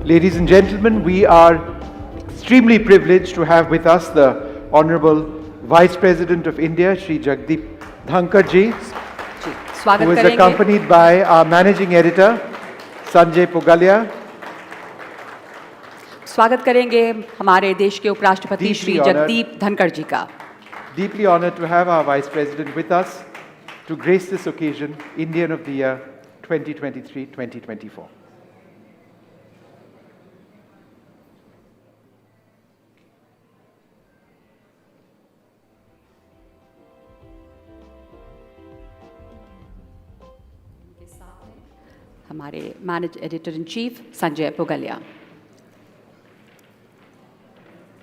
Ladies and gentlemen, we are extremely privileged to have with us the Honorable Vice President of India, Shri Jagdeep Dhankar ji, who is accompanied by our Managing Editor, Sanjay Pugalia. स्वागत करेंगे हमारे देश के उपराष्ट्रपति श्री जगदीप धनखड़ जी का. Deeply honored to have our Vice President with us to grace this occasion, Indian of the Year 2023-2024. हमारे manage editor in chief Sanjay Pugalia.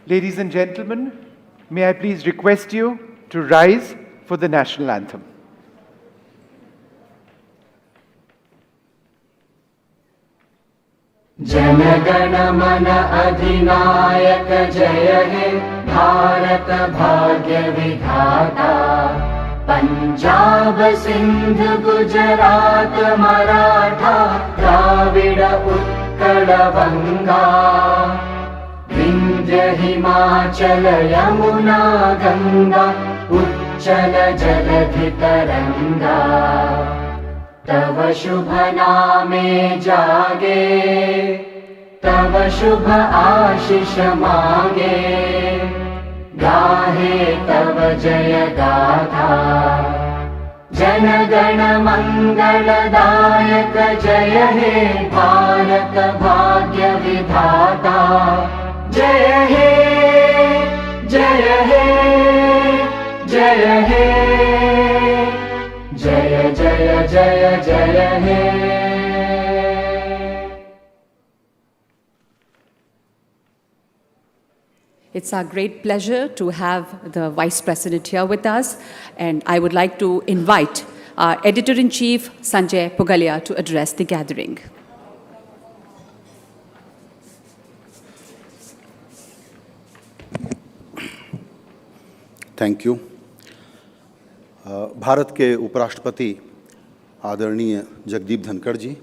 Ladies and gentlemen, may I please request you to rise for the national anthem. Jana Gana मन अधिनायक जय हे भारत भाग्य विधाता. पंजाब सिंध गुजरात मराठा द्राविड़ उत्कल बंगा. विंध्य हिमाचल यमुना गंगा उच्चल जलधि तरंगा. तव शुभ नामे जागे तव शुभ आशीष मांगे. गाहे तव जय गाथा जन गण मंगलदायक जय हे भारत भाग्य विधाता. जय हे जय हे जय हे जय जय जय जय हे. It's our great pleasure to have the Vice President here with us, and I would like to invite our Editor-in-Chief Sanjay Pugalia to address the gathering. Thank you. Bharat के उपराष्ट्रपति आदरणीय जगदीप धनखड़ जी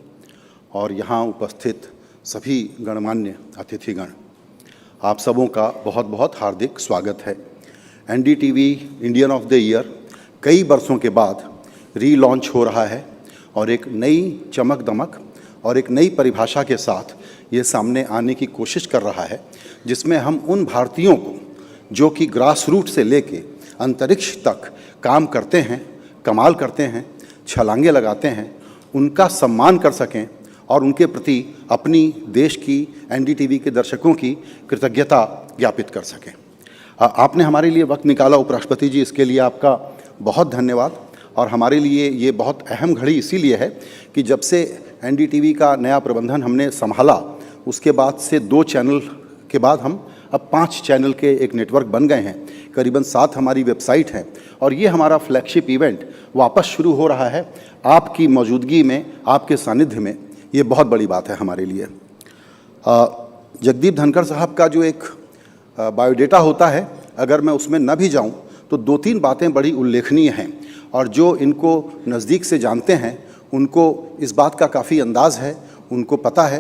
और यहाँ उपस्थित सभी गणमान्य अतिथिगण, आप सबों का बहुत बहुत हार्दिक स्वागत है. NDTV Indian of the year कई बरसों के बाद रीलॉन्च हो रहा है और एक नई चमक दमक और एक नई परिभाषा के साथ ये सामने आने की कोशिश कर रहा है, जिसमें हम उन भारतीयों को जो कि ग्रास रूट से लेके अंतरिक्ष तक काम करते हैं, कमाल करते हैं, छलांगे लगाते हैं, उनका सम्मान कर सकें और उनके प्रति अपनी देश की एनडीटीवी के दर्शकों की कृतज्ञता ज्ञापित कर सकें. आपने हमारे लिए वक्त निकाला उपराष्ट्रपति जी, इसके लिए आपका बहुत धन्यवाद. और हमारे लिए ये बहुत अहम घड़ी इसीलिए है कि जब से एनडीटीवी का नया प्रबंधन हमने संभाला, उसके बाद से 2 चैनल के बाद हम अब 5 चैनल के एक नेटवर्क बन गए हैं. करीबन 7 हमारी वेबसाइट हैं और ये हमारा फ्लैगशिप इवेंट वापस शुरू हो रहा है आपकी मौजूदगी में, आपके सानिध्य में. ये बहुत बड़ी बात है हमारे लिए. जगदीप धनखड़ साहब का जो एक बायोडेटा होता है, अगर मैं उसमें न भी जाऊं तो 2-3 बातें बड़ी उल्लेखनीय हैं और जो इनको नज़दीक से जानते हैं उनको इस बात का काफ़ी अंदाज़ है. उनको पता है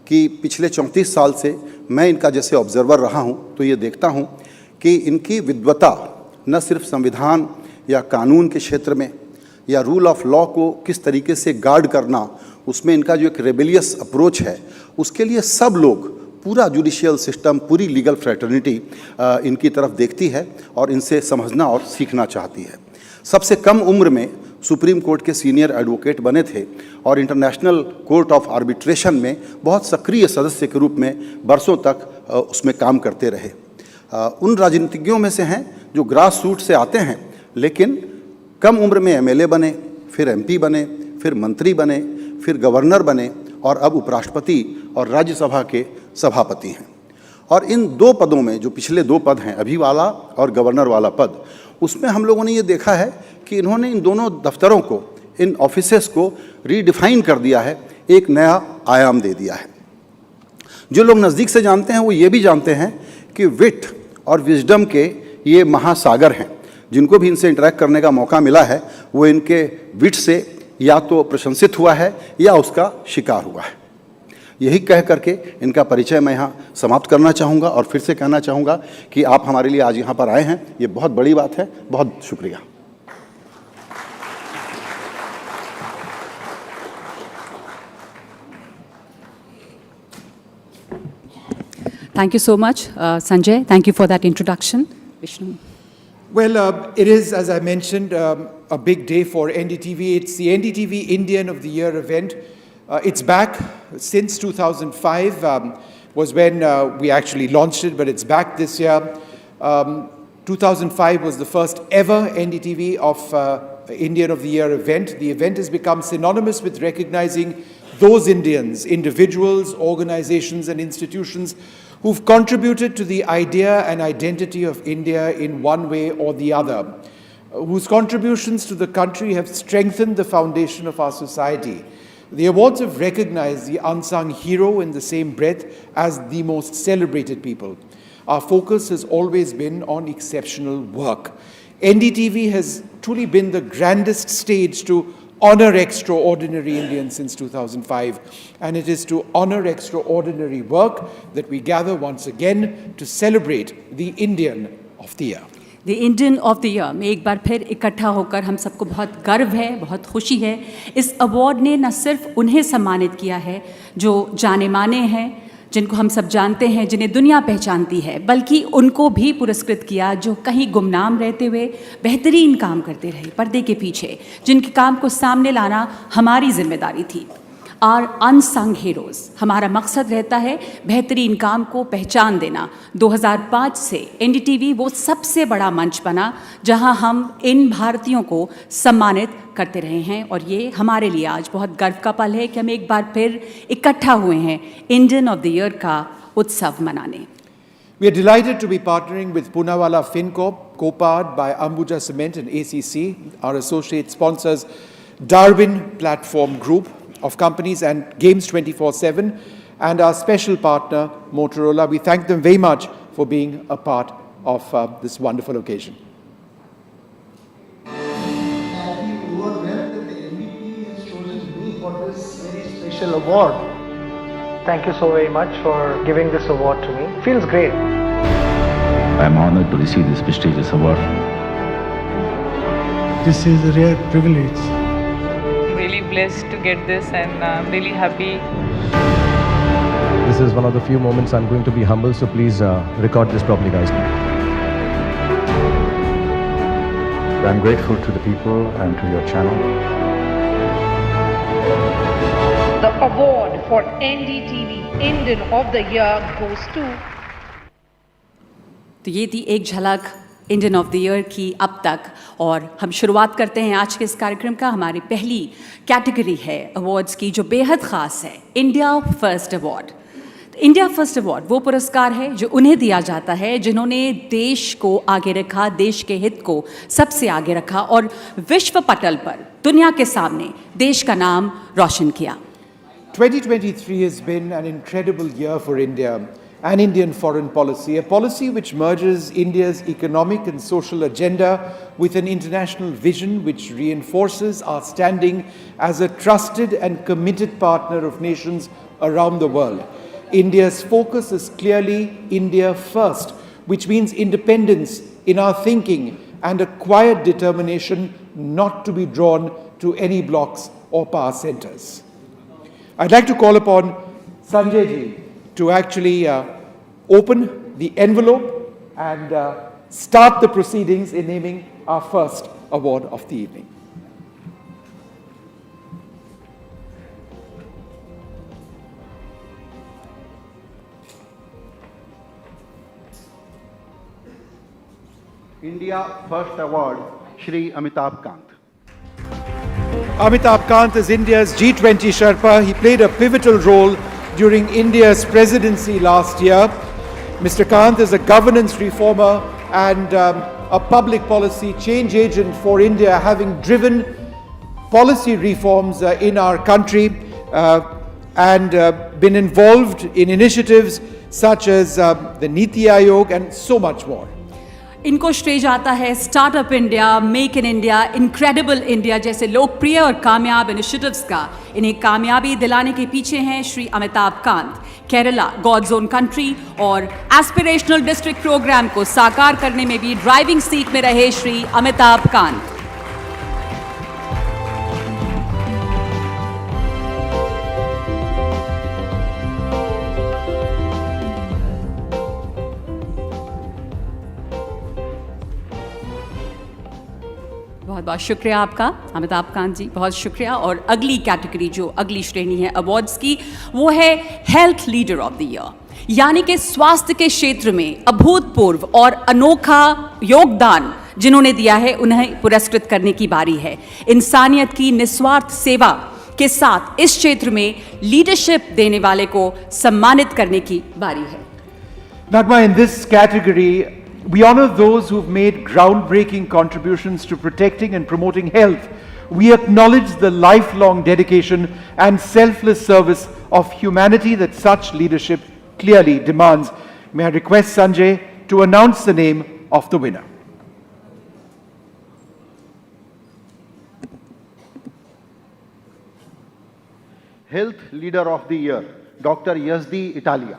कि पिछले 34 साल से मैं इनका जैसे ऑब्जर्वर रहा हूं तो ये देखता हूं कि इनकी विद्वता न सिर्फ संविधान या कानून के क्षेत्र में या रूल ऑफ लॉ को किस तरीके से गार्ड करना, उसमें इनका जो एक रेबेलियस अप्रोच है, उसके लिए सब लोग, पूरा जुडिशियल सिस्टम, पूरी लीगल फ्रेटर्निटी इनकी तरफ देखती है और इनसे समझना और सीखना चाहती है. सबसे कम उम्र में सुप्रीम कोर्ट के सीनियर एडवोकेट बने थे और इंटरनेशनल कोर्ट ऑफ आर्बिट्रेशन में बहुत सक्रिय सदस्य के रूप में बरसों तक उसमें काम करते रहे. उन राजनीतिज्ञों में से हैं जो ग्रास रूट से आते हैं, लेकिन कम उम्र में एमएलए बने, फिर एमपी बने, फिर मंत्री बने, फिर गवर्नर बने और अब उपराष्ट्रपति और राज्यसभा के सभापति हैं. और इन 2 पदों में, जो पिछले 2 पद हैं, अभी वाला और गवर्नर वाला पद, उसमें हम लोगों ने ये देखा है कि इन्होंने इन दोनों दफ्तरों को, इन ऑफिसेस को रीडिफाइन कर दिया है, एक नया आयाम दे दिया है. जो लोग नज़दीक से जानते हैं वो ये भी जानते हैं कि विट और विजडम के ये महासागर हैं. जिनको भी इनसे इंटरेक्ट करने का मौका मिला है वो इनके विट से या तो प्रशंसित हुआ है या उसका शिकार हुआ है. यही कह करके इनका परिचय मैं यहाँ समाप्त करना चाहूँगा और फिर से कहना चाहूँगा कि आप हमारे लिए आज यहाँ पर आए हैं, ये बहुत बड़ी बात है। बहुत शुक्रिया। Thank you so much, Sanjay. Thank you for that introduction. Vishnu. Well, it is, as I mentioned, a big day for NDTV. It's the NDTV Indian of the Year event. It's back since 2005 was when we actually launched it, but it's back this year. 2005 was the first ever NDTV of Indian of the Year event. The event has become synonymous with recognizing those Indians, individuals, organizations and institutions who've contributed to the idea and identity of India in one way or the other, whose contributions to the country have strengthened the foundation of our society. The awards have recognized the unsung hero in the same breath as the most celebrated people. Our focus has always been on exceptional work. NDTV has truly been the grandest stage to honor extraordinary Indians since 2005, and it is to honor extraordinary work that we gather once again to celebrate the Indian of the Year. The Indian of the Year में एक बार फिर इकट्ठा होकर हम सबको बहुत गर्व है, बहुत खुशी है। इस अवार्ड ने न सिर्फ उन्हें सम्मानित किया है जो जाने माने हैं, जिनको हम सब जानते हैं, जिन्हें दुनिया पहचानती है, बल्कि उनको भी पुरस्कृत किया जो कहीं गुमनाम रहते हुए बेहतरीन काम करते रहे पर्दे के पीछे, जिनके काम को सामने लाना हमारी जिम्मेदारी थी। आर अनसंग हीरोज़, हमारा मकसद रहता है बेहतरीन काम को पहचान देना। 2005 से NDTV वो सबसे बड़ा मंच बना जहां हम इन भारतीयों को सम्मानित करते रहे हैं, और ये हमारे लिए आज बहुत गर्व का पल है कि हम एक बार फिर इकट्ठा हुए हैं इंडियन ऑफ द ईयर का उत्सव मनाने। We are delighted to be partnering with Poonawalla FinCorp, co-powered by Ambuja Cement and ACC, our associate sponsors, Darwin Platform Group of companies and Games 24/7, and our special partner Motorola. We thank them very much for being a part of this wonderful occasion. You are aware that the NDTV has chosen me for this very special award. Thank you so very much for giving this award to me. Feels great. I am honored to receive this prestigious award. This is a rare privilege. Really blessed to get this, and I'm really happy. This is one of the few moments I'm going to be humble, so please record this properly, guys. I'm grateful to the people and to your channel. The award for NDTV Indian of the Year goes to... तो ये थी एक झलक Indian of the year की अब तक, और हम शुरुआत करते हैं आज के इस कार्यक्रम का। हमारी पहली कैटेगरी है अवार्ड्स की जो बेहद ख़ास है, India first award. India first award वो पुरस्कार है जो उन्हें दिया जाता है जिन्होंने देश को आगे रखा, देश के हित को सबसे आगे रखा और विश्व पटल पर दुनिया के सामने देश का नाम रोशन किया। 2023 has been an incredible year for India and Indian foreign policy, a policy which merges India's economic and social agenda with an international vision which reinforces our standing as a trusted and committed partner of nations around the world. India's focus is clearly India first, which means independence in our thinking and a quiet determination not to be drawn to any blocks or power centers. I'd like to call upon Sanjay ji to actually open the envelope and start the proceedings in naming our first award of the evening. India First Award, Shri Amitabh Kant. Amitabh Kant is India's G20 Sherpa. He played a pivotal role during India's presidency last year. Mr. Kant is a governance reformer and a public policy change agent for India, having driven policy reforms in our country and been involved in initiatives such as the Niti Aayog and so much more. इनको श्रेय जाता है startup India, make in India, incredible India जैसे लोकप्रिय और कामयाब initiatives का। इन्हें कामयाबी दिलाने के पीछे हैं Shri Amitabh Kant. Kerala God's own country और एस्पिरेशनल डिस्ट्रिक्ट प्रोग्राम को साकार करने में भी ड्राइविंग सीट में रहे श्री अमिताभ कांत। बहुत बहुत शुक्रिया आपका अमिताभ कांत जी, बहुत शुक्रिया। और अगली कैटेगरी जो अगली श्रेणी है अवार्ड्स की, वो है health leader of the year, यानी कि स्वास्थ्य के क्षेत्र में अभूतपूर्व और अनोखा योगदान जिन्होंने दिया है उन्हें पुरस्कृत करने की बारी है। इंसानियत की निस्वार्थ सेवा के साथ इस क्षेत्र में लीडरशिप देने वाले को सम्मानित करने की बारी है। Nagma, in this category, we honor those who've made groundbreaking contributions to protecting and promoting health. We acknowledge the lifelong dedication and selfless service of humanity that such leadership clearly demands. May I request Sanjay to announce the name of the winner. Health Leader of the Year, Dr. Yazdi Italia.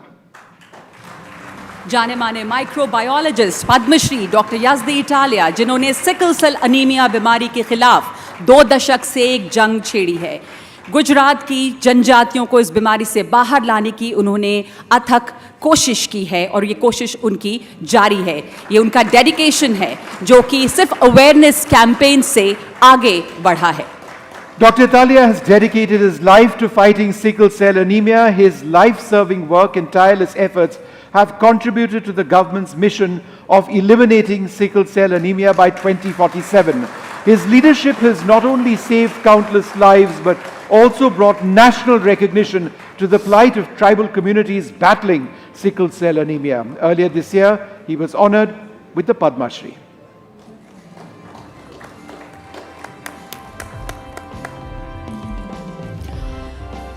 जाने माने microbiologist Padma Shri doctor Yazdi Italia, जिन्होंने sickle cell anaemia बीमारी के खिलाफ 2 दशक से एक जंग छेड़ी है। गुजरात की जनजातियों को इस बीमारी से बाहर लाने की उन्होंने अथक कोशिश की है और ये कोशिश उनकी जारी है। ये उनका डेडिकेशन है जो कि सिर्फ अवेयरनेस कैंपेन से आगे बढ़ा है। Dr. Italia has dedicated his life to fighting sickle cell anemia. His life-serving work and tireless efforts have contributed to the government's mission of eliminating sickle cell anemia by 2047. His leadership has not only saved countless lives but also brought national recognition to the plight of tribal communities battling sickle cell anemia. Earlier this year, he was honored with the Padma Shri.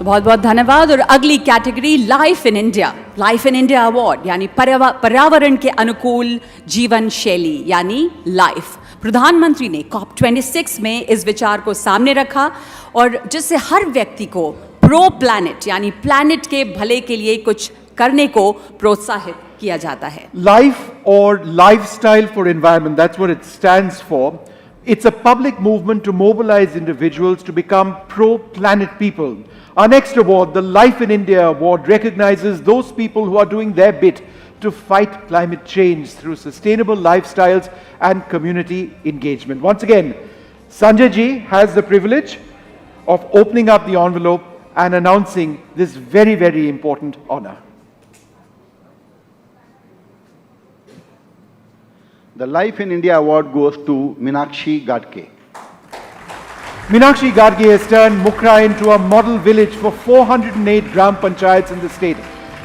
बहुत बहुत धन्यवाद। और अगली category life in India award, यानी पर्यावरण के अनुकूल जीवन शैली यानी लाइफ। प्रधानमंत्री ने COP26 में इस विचार को सामने रखा और जिससे हर व्यक्ति को प्रो प्लैनेट यानी प्लैनेट के भले के लिए कुछ करने को प्रोत्साहित किया जाता है। Life or lifestyle for environment, that's what it stands for. It's a public movement to mobilize individuals to become pro-planet people. Our next award, the Life in India Award, recognizes those people who are doing their bit to fight climate change through sustainable lifestyles and community engagement. Once again, Sanjay ji has the privilege of opening up the envelope and announcing this very, very important honor. The Life in India Award goes to Meenakshi Gadke. Meenakshi Gadge has turned Mukra into a model village for 408 gram panchayats in the state.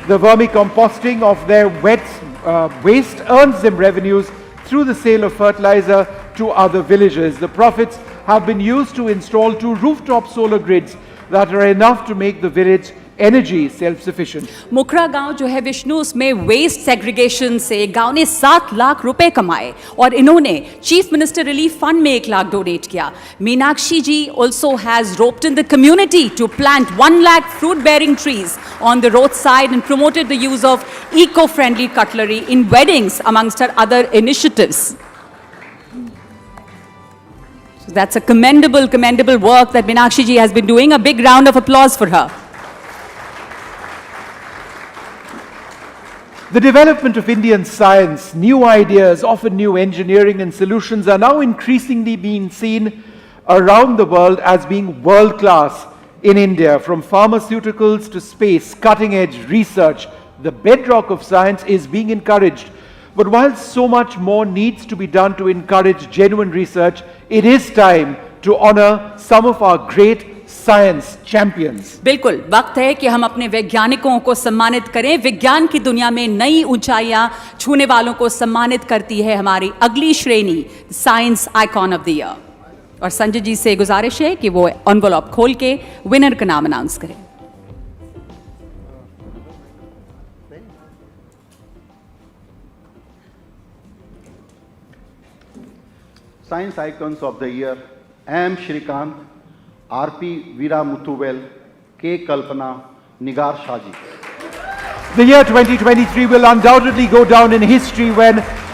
The vermicomposting of their waste earns them revenues through the sale of fertilizer to other villages. The profits have been used to install 2 rooftop solar grids that are enough to make the village energy self-sufficient. मुखरा गांव जो है विष्णु, उसमें waste segregation से गांव ने 7 लाख रुपए कमाए और इन्होंने चीफ मिनिस्टर रिलीफ फंड में 1 लाख डोनेट किया। मीनाक्षी जी also has roped in the community to plant 1 lakh fruit-bearing trees on the roadside and promoted the use of eco-friendly cutlery in weddings amongst her other initiatives. So that's a commendable work that Meenakshi ji has been doing. A big round of applause for her. The development of Indian science, new ideas, often new engineering and solutions are now increasingly being seen around the world as being world-class in India. From pharmaceuticals to space, cutting-edge research, the bedrock of science is being encouraged. But while so much more needs to be done to encourage genuine research, it is time to honor some of our great science champions. बिल्कुल वक्त है कि हम अपने वैज्ञानिकों को सम्मानित करें। विज्ञान की दुनिया में नई ऊंचाइयां छूने वालों को सम्मानित करती है हमारी अगली श्रेणी science icon of the year. और संजय जी से गुजारिश है कि वो एनवेलप खोल के विनर का नाम अनाउंस करें। Science Icons of the Year, M. Shrikant, R.P. Veera Muthuvel, K. Kalpana, Nigar Shaji. The year 2023 will undoubtedly go down in history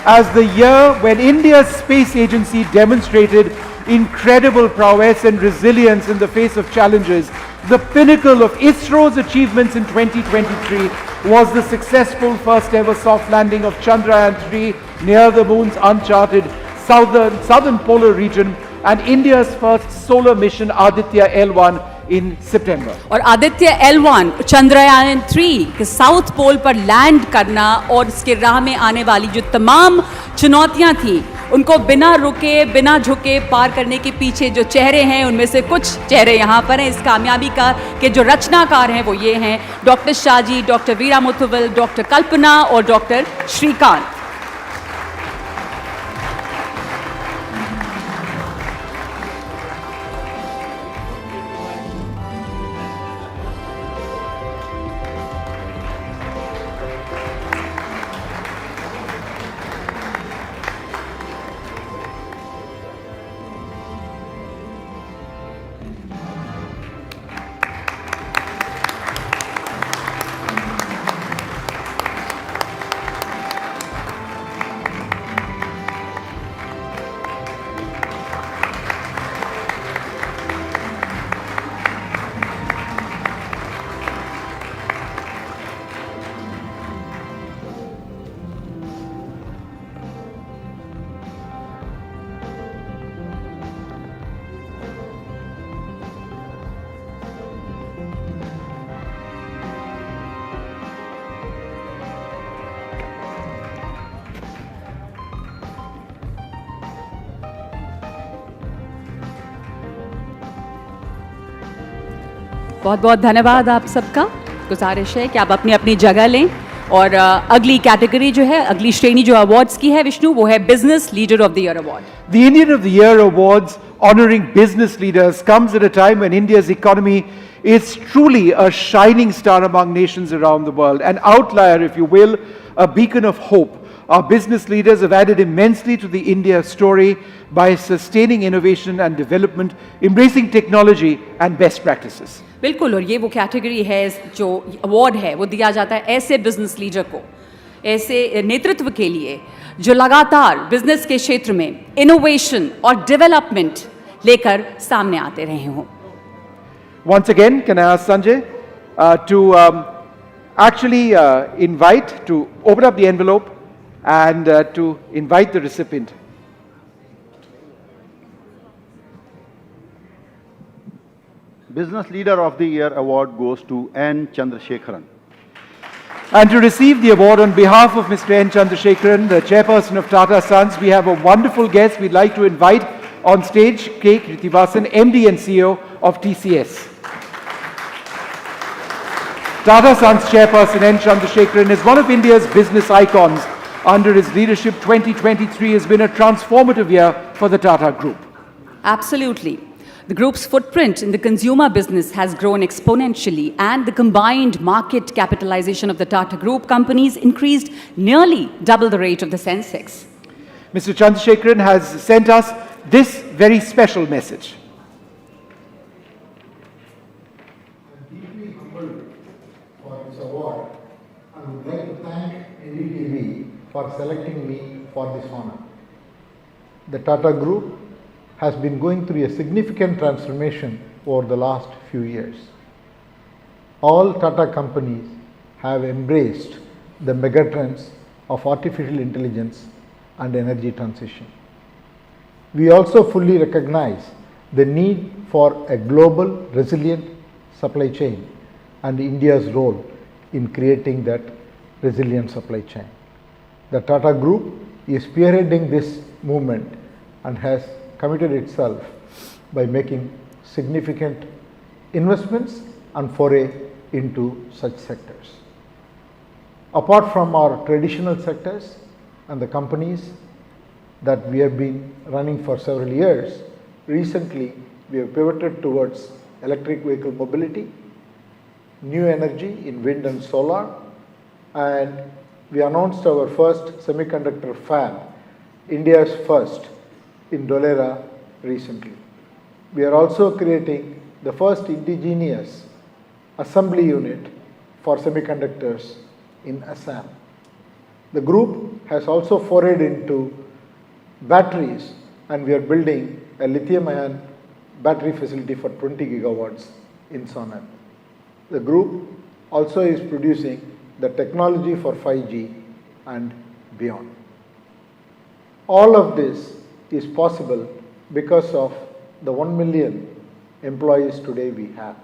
as the year when India's space agency demonstrated incredible prowess and resilience in the face of challenges. The pinnacle of ISRO's achievements in 2023 was the successful first ever soft landing of Chandrayaan-3 near the moon's uncharted southern polar region and India's first solar mission Aditya L1 in September. और Aditya L1 Chandrayaan 3 के south pole पर land करना और इसके राह में आने वाली जो तमाम चुनौतियां थी उनको बिना रुके बिना झुके पार करने के पीछे जो चेहरे हैं उनमें से कुछ चेहरे यहाँ पर हैं इस कामयाबी के जो रचनाकार हैं वो ये हैं डॉक्टर शाहजी, डॉक्टर वीरा मुथुवल, डॉक्टर कल्पना और डॉक्टर श्रीकांत. बहुत बहुत धन्यवाद आप सबका. गुजारिश है कि आप अपनी अपनी जगह लें और अगली कैटेगरी जो है अगली श्रेणी जो अवार्ड्स की है विष्णु वो है business leader of the year award. The Indian of the Year Awards honoring business leaders comes at a time when India's economy is truly a shining star among nations around the world, an outlier if you will, a beacon of hope. Our business leaders have added immensely to the India story by sustaining innovation and development, embracing technology and best practices. बिल्कुल. और ये वो category है जो award है वो दिया जाता है ऐसे बिजनेस लीडर को, ऐसे नेतृत्व के लिए जो लगातार बिजनेस के क्षेत्र में इनोवेशन और डेवलपमेंट लेकर सामने आते रहे हों. Once again, can I ask Sanjay to actually invite to open up the envelope and to invite the recipient. Business Leader of the Year award goes to N. Chandrasekharan. And to receive the award on behalf of Mr. N. Chandrasekharan, the chairperson of Tata Sons, we have a wonderful guest we'd like to invite on stage, K. Kritivasan, MD and CEO of TCS. Tata Sons chairperson N. Chandrasekharan is one of India's business icons. Under his leadership, 2023 has been a transformative year for the Tata Group. Absolutely. The group's footprint in the consumer business has grown exponentially and the combined market capitalization of the Tata Group companies increased nearly double the rate of the Sensex. Mr. Chandrasekharan has sent us this very special message. I'm deeply humbled for this award and would like to thank NDTV for selecting me for this honor. The Tata Group has been going through a significant transformation over the last few years. All Tata companies have embraced the megatrends of artificial intelligence and energy transition. We also fully recognize the need for a global, resilient supply chain and India's role in creating that resilient supply chain. The Tata Group is spearheading this movement and has committed itself by making significant investments and foray into such sectors. Apart from our traditional sectors and the companies that we have been running for several years, recently we have pivoted towards electric vehicle mobility, new energy in wind and solar, and we announced our first semiconductor fab, India's first, in Dholera recently. We are also creating the first indigenous assembly unit for semiconductors in Assam. The group has also forayed into batteries, and we are building a lithium-ion battery facility for 20 gigawatts in Sonat. The group also is producing the technology for 5G and beyond. All of this is possible because of the 1 million employees today we have.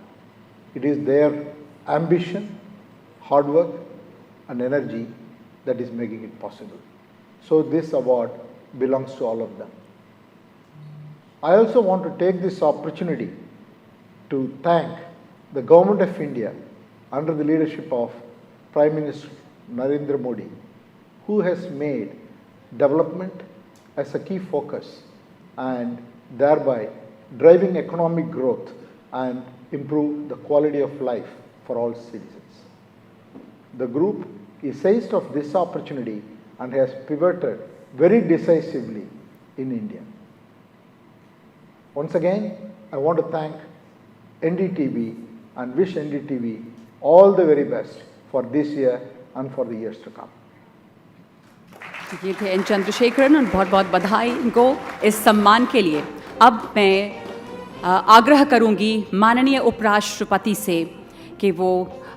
It is their ambition, hard work, and energy that is making it possible. So this award belongs to all of them. I also want to take this opportunity to thank the Government of India under the leadership of Prime Minister Narendra Modi, who has made development as a key focus and thereby driving economic growth and improve the quality of life for all citizens. The group is seized of this opportunity and has pivoted very decisively in India. Once again, I want to thank NDTV and wish NDTV all the very best for this year and for the years to come. ये थे N Chandrasekaran और बहुत बहुत बधाई इनको इस सम्मान के लिए। अब मैं आग्रह करूंगी माननीय उपराष्ट्रपति से कि वो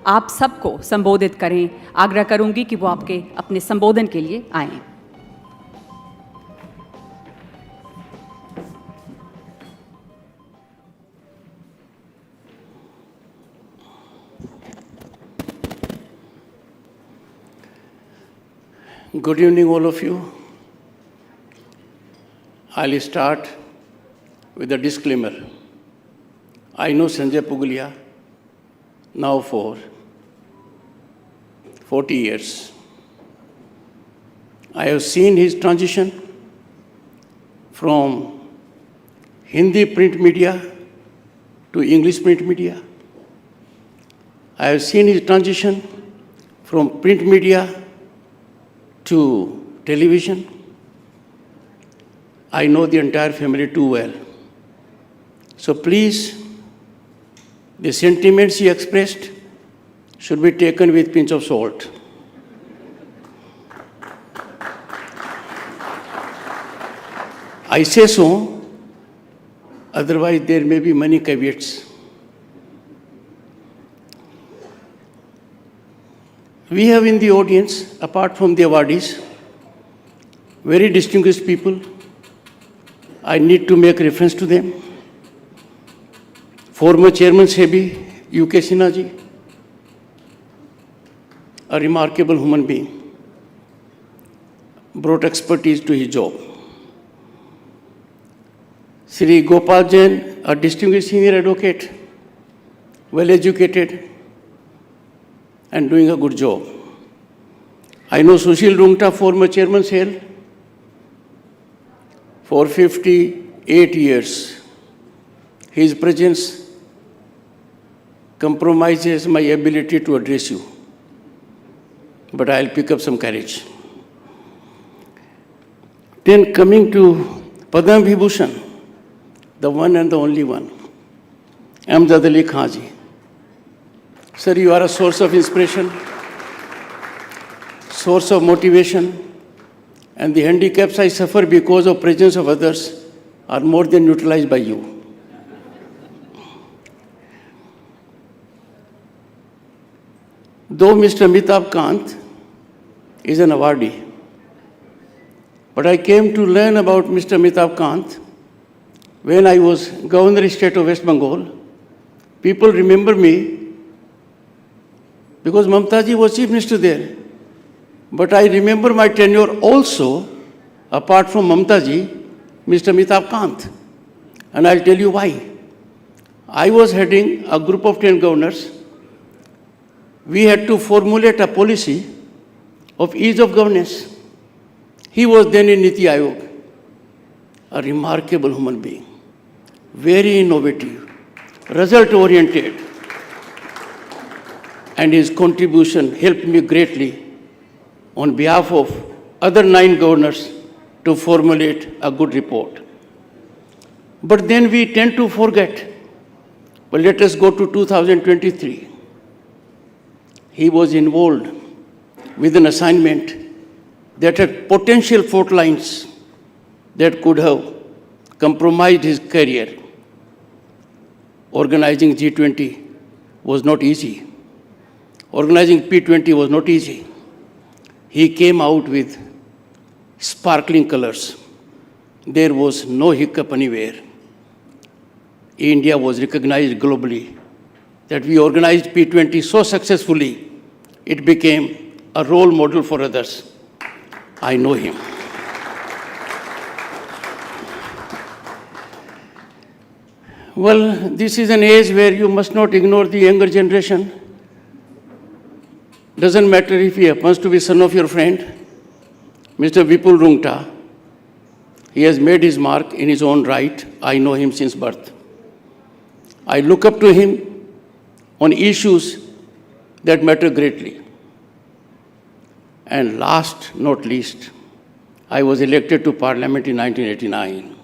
आप सबको संबोधित करें। आग्रह करूंगी कि वो आपके अपने संबोधन के लिए आएं। Good evening, all of you. I'll start with a disclaimer. I know Sanjay Pugalia now for 40 years. I have seen his transition from Hindi print media to English print media. I have seen his transition from print media to television. I know the entire family too well. So please, the sentiments he expressed should be taken with a pinch of salt. I say so, otherwise there may be many caveats. We have in the audience, apart from the awardees, very distinguished people. I need to make reference to them. Former Chairman SEBI, UK Sinha ji, a remarkable human being, brought expertise to his job. Sri Gopal Jain, a distinguished senior advocate, well educated, and doing a good job. I know Sushil Rungta, former Chairman SAIL, for 58 years. His presence compromises my ability to address you, but I'll pick up some courage. Then coming to Padma Vibhushan, the one and the only one, Amjad Ali Khan ji. Sir, you are a source of inspiration, source of motivation, and the handicaps I suffer because of presence of others are more than neutralized by you. Though Mr. Amitabh Kant is an awardee, but I came to learn about Mr. Amitabh Kant when I was Governor State of West Bengal. People remember me because Mamta ji was Chief Minister there. But I remember my tenure also, apart from Mamta ji, Mr. Amitabh Kant. And I'll tell you why. I was heading a group of 10 governors. We had to formulate a policy of ease of governance. He was then in Niti Aayog, a remarkable human being, very innovative, result-oriented, and his contribution helped me greatly on behalf of other 9 governors to formulate a good report. But then we tend to forget. But let us go to 2023. He was involved with an assignment that had potential fault lines that could have compromised his career. Organizing G20 was not easy. Organizing P20 was not easy. He came out with sparkling colors. There was no hiccup anywhere. India was recognized globally that we organized P20 so successfully, it became a role model for others. I know him. Well, this is an age where you must not ignore the younger generation. Doesn't matter if he happens to be son of your friend, Mr. Vipul Rungta. He has made his mark in his own right. I know him since birth. I look up to him on issues that matter greatly. And last, not least, I was elected to Parliament in 1989.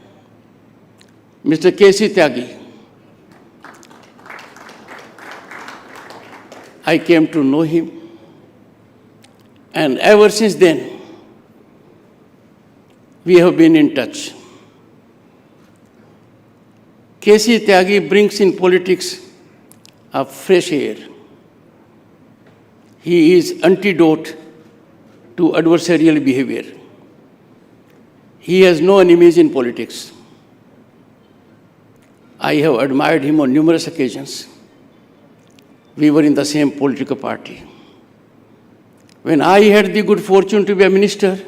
Mr. K.C. Tyagi, I came to know him, and ever since then, we have been in touch. K.C. Tyagi brings in politics a fresh air. He is antidote to adversarial behavior. He has no enemies in politics. I have admired him on numerous occasions. We were in the same political party. When I had the good fortune to be a minister,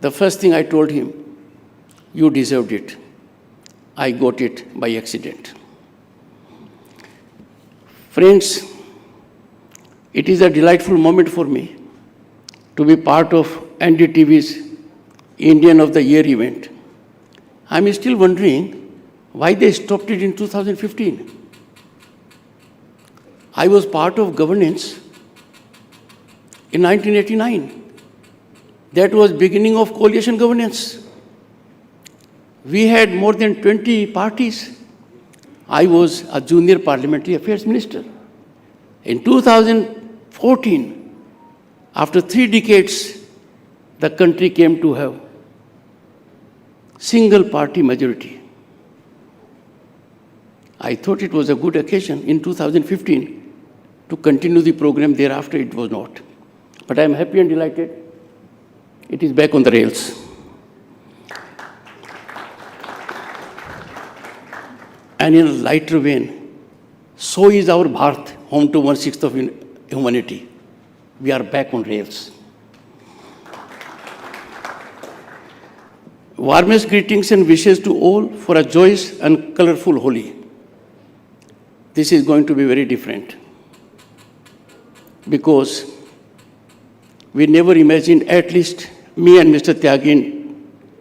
the first thing I told him, you deserved it. I got it by accident. Friends, it is a delightful moment for me to be part of NDTV's Indian of the Year event. I'm still wondering why they stopped it in 2015. I was part of governance in 1989. That was beginning of coalition governance. We had more than 20 parties. I was a junior parliamentary affairs minister. In 2014, after 3 decades, the country came to have single party majority. I thought it was a good occasion in 2015 to continue the program. Thereafter, it was not. But I am happy and delighted. It is back on the rails. And in a lighter vein, so is our Bharat, home to 1/6 of humanity. We are back on rails. Warmest greetings and wishes to all for a joyous and colorful Holi. This is going to be very different because we never imagined, at least me and Mr. Tyagi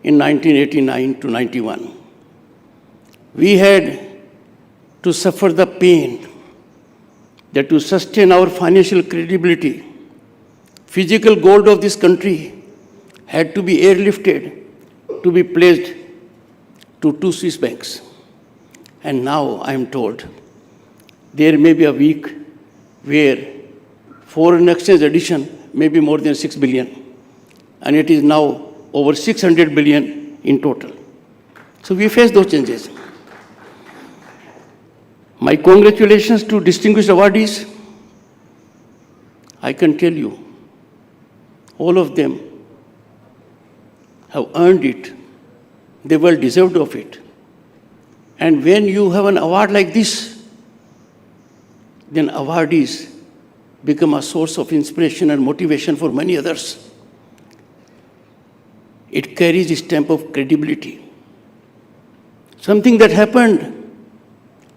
in 1989 to 91. We had to suffer the pain that to sustain our financial credibility, physical gold of this country had to be airlifted to be placed to 2 Swiss banks. And now I am told there may be a week where foreign exchange addition may be more than 6 billion, and it is now over 600 billion in total. So we face those changes. My congratulations to distinguished awardees. I can tell you, all of them have earned it. They well deserved of it. And when you have an award like this, then awardees become a source of inspiration and motivation for many others. It carries a stamp of credibility. Something that happened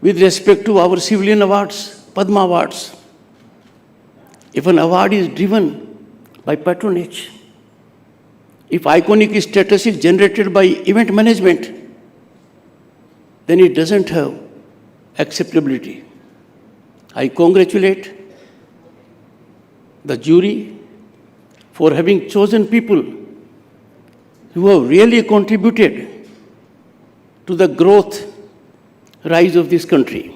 with respect to our civilian awards, Padma Awards. If an award is driven by patronage, if iconic status is generated by event management, then it doesn't have acceptability. I congratulate the jury for having chosen people who have really contributed to the growth, rise of this country.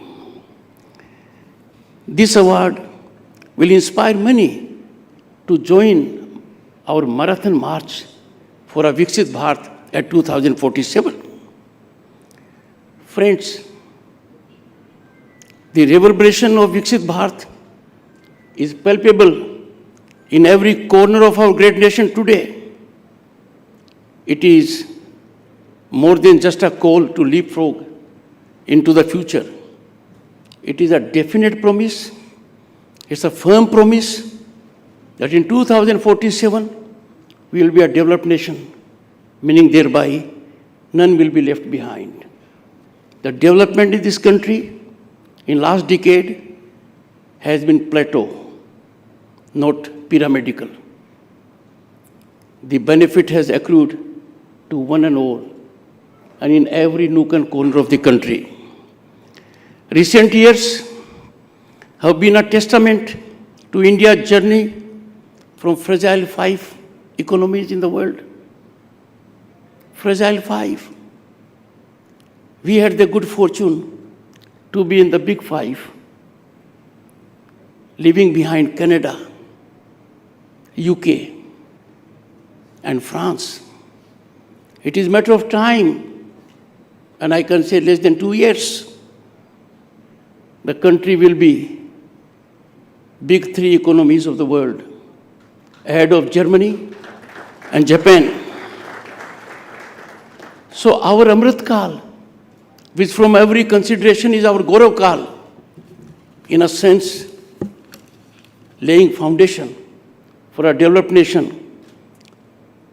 This award will inspire many to join our marathon march for a Viksit Bharat at 2047. Friends, the reverberation of Viksit Bharat is palpable in every corner of our great nation today. It is more than just a call to leapfrog into the future. It is a definite promise, it's a firm promise that in 2047 we will be a developed nation, meaning thereby none will be left behind. The development in this country in last decade has been plateau, not pyramidical. The benefit has accrued to one and all, and in every nook and corner of the country. Recent years have been a testament to India's journey from fragile 5 economies in the world. Fragile 5. We had the good fortune to be in the big 5, leaving behind Canada, UK, and France. It is a matter of time, and I can say less than 2 years, the country will be big 3 economies of the world, ahead of Germany and Japan. So our Amrit Kal, which from every consideration is our Gaurav Kal, in a sense, laying foundation for a developed nation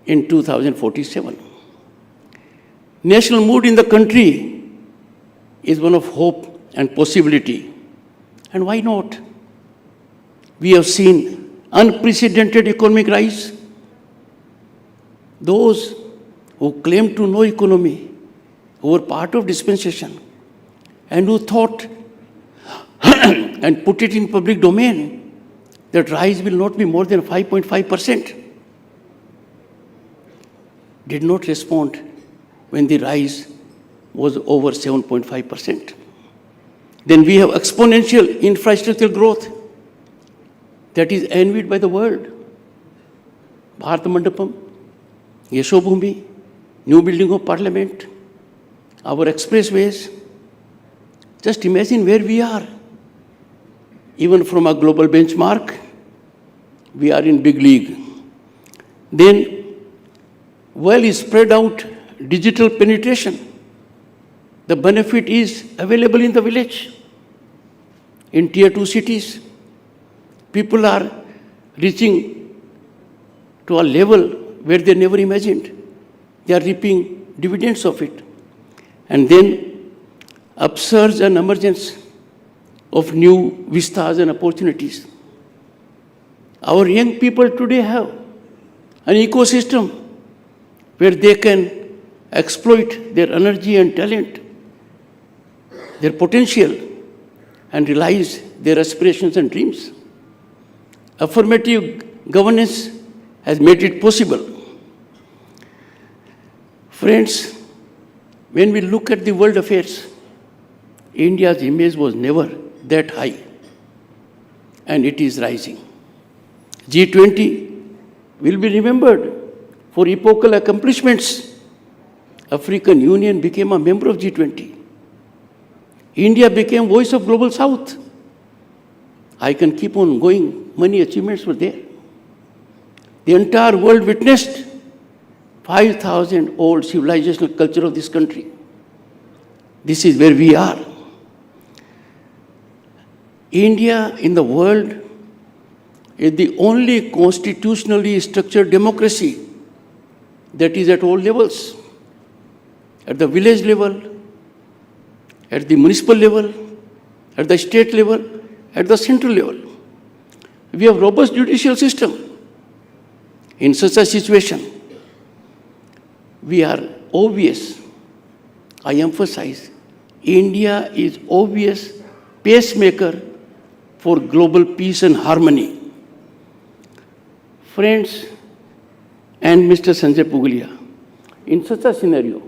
in 2047. National mood in the country is one of hope and possibility. And why not? We have seen unprecedented economic rise. Those who claim to know economy, who were part of dispensation, and who thought and put it in public domain that rise will not be more than 5.5%, did not respond when the rise was over 7.5%. Then we have exponential infrastructural growth that is envied by the world. Bharat Mandapam, Yashobhumi, new building of parliament, our expressways. Just imagine where we are. Even from a global benchmark, we are in big league. Then, well spread out digital penetration. The benefit is available in the village. In tier 2 cities, people are reaching to a level where they never imagined. They are reaping dividends of it. And then upsurge and emergence of new vistas and opportunities. Our young people today have an ecosystem where they can exploit their energy and talent, their potential, and realize their aspirations and dreams. Affirmative governance has made it possible. Friends, when we look at the world affairs, India's image was never that high, and it is rising. G20 will be remembered for epochal accomplishments. African Union became a member of G20. India became voice of Global South. I can keep on going. Many achievements were there. The entire world witnessed 5,000-old civilizational culture of this country. This is where we are. India in the world is the only constitutionally structured democracy that is at all levels. At the village level, at the municipal level, at the state level, at the central level. We have robust judicial system. In such a situation, we are obvious, I emphasize, India is obvious pacemaker for global peace and harmony. Friends and Mr. Sanjay Pugalia, in such a scenario,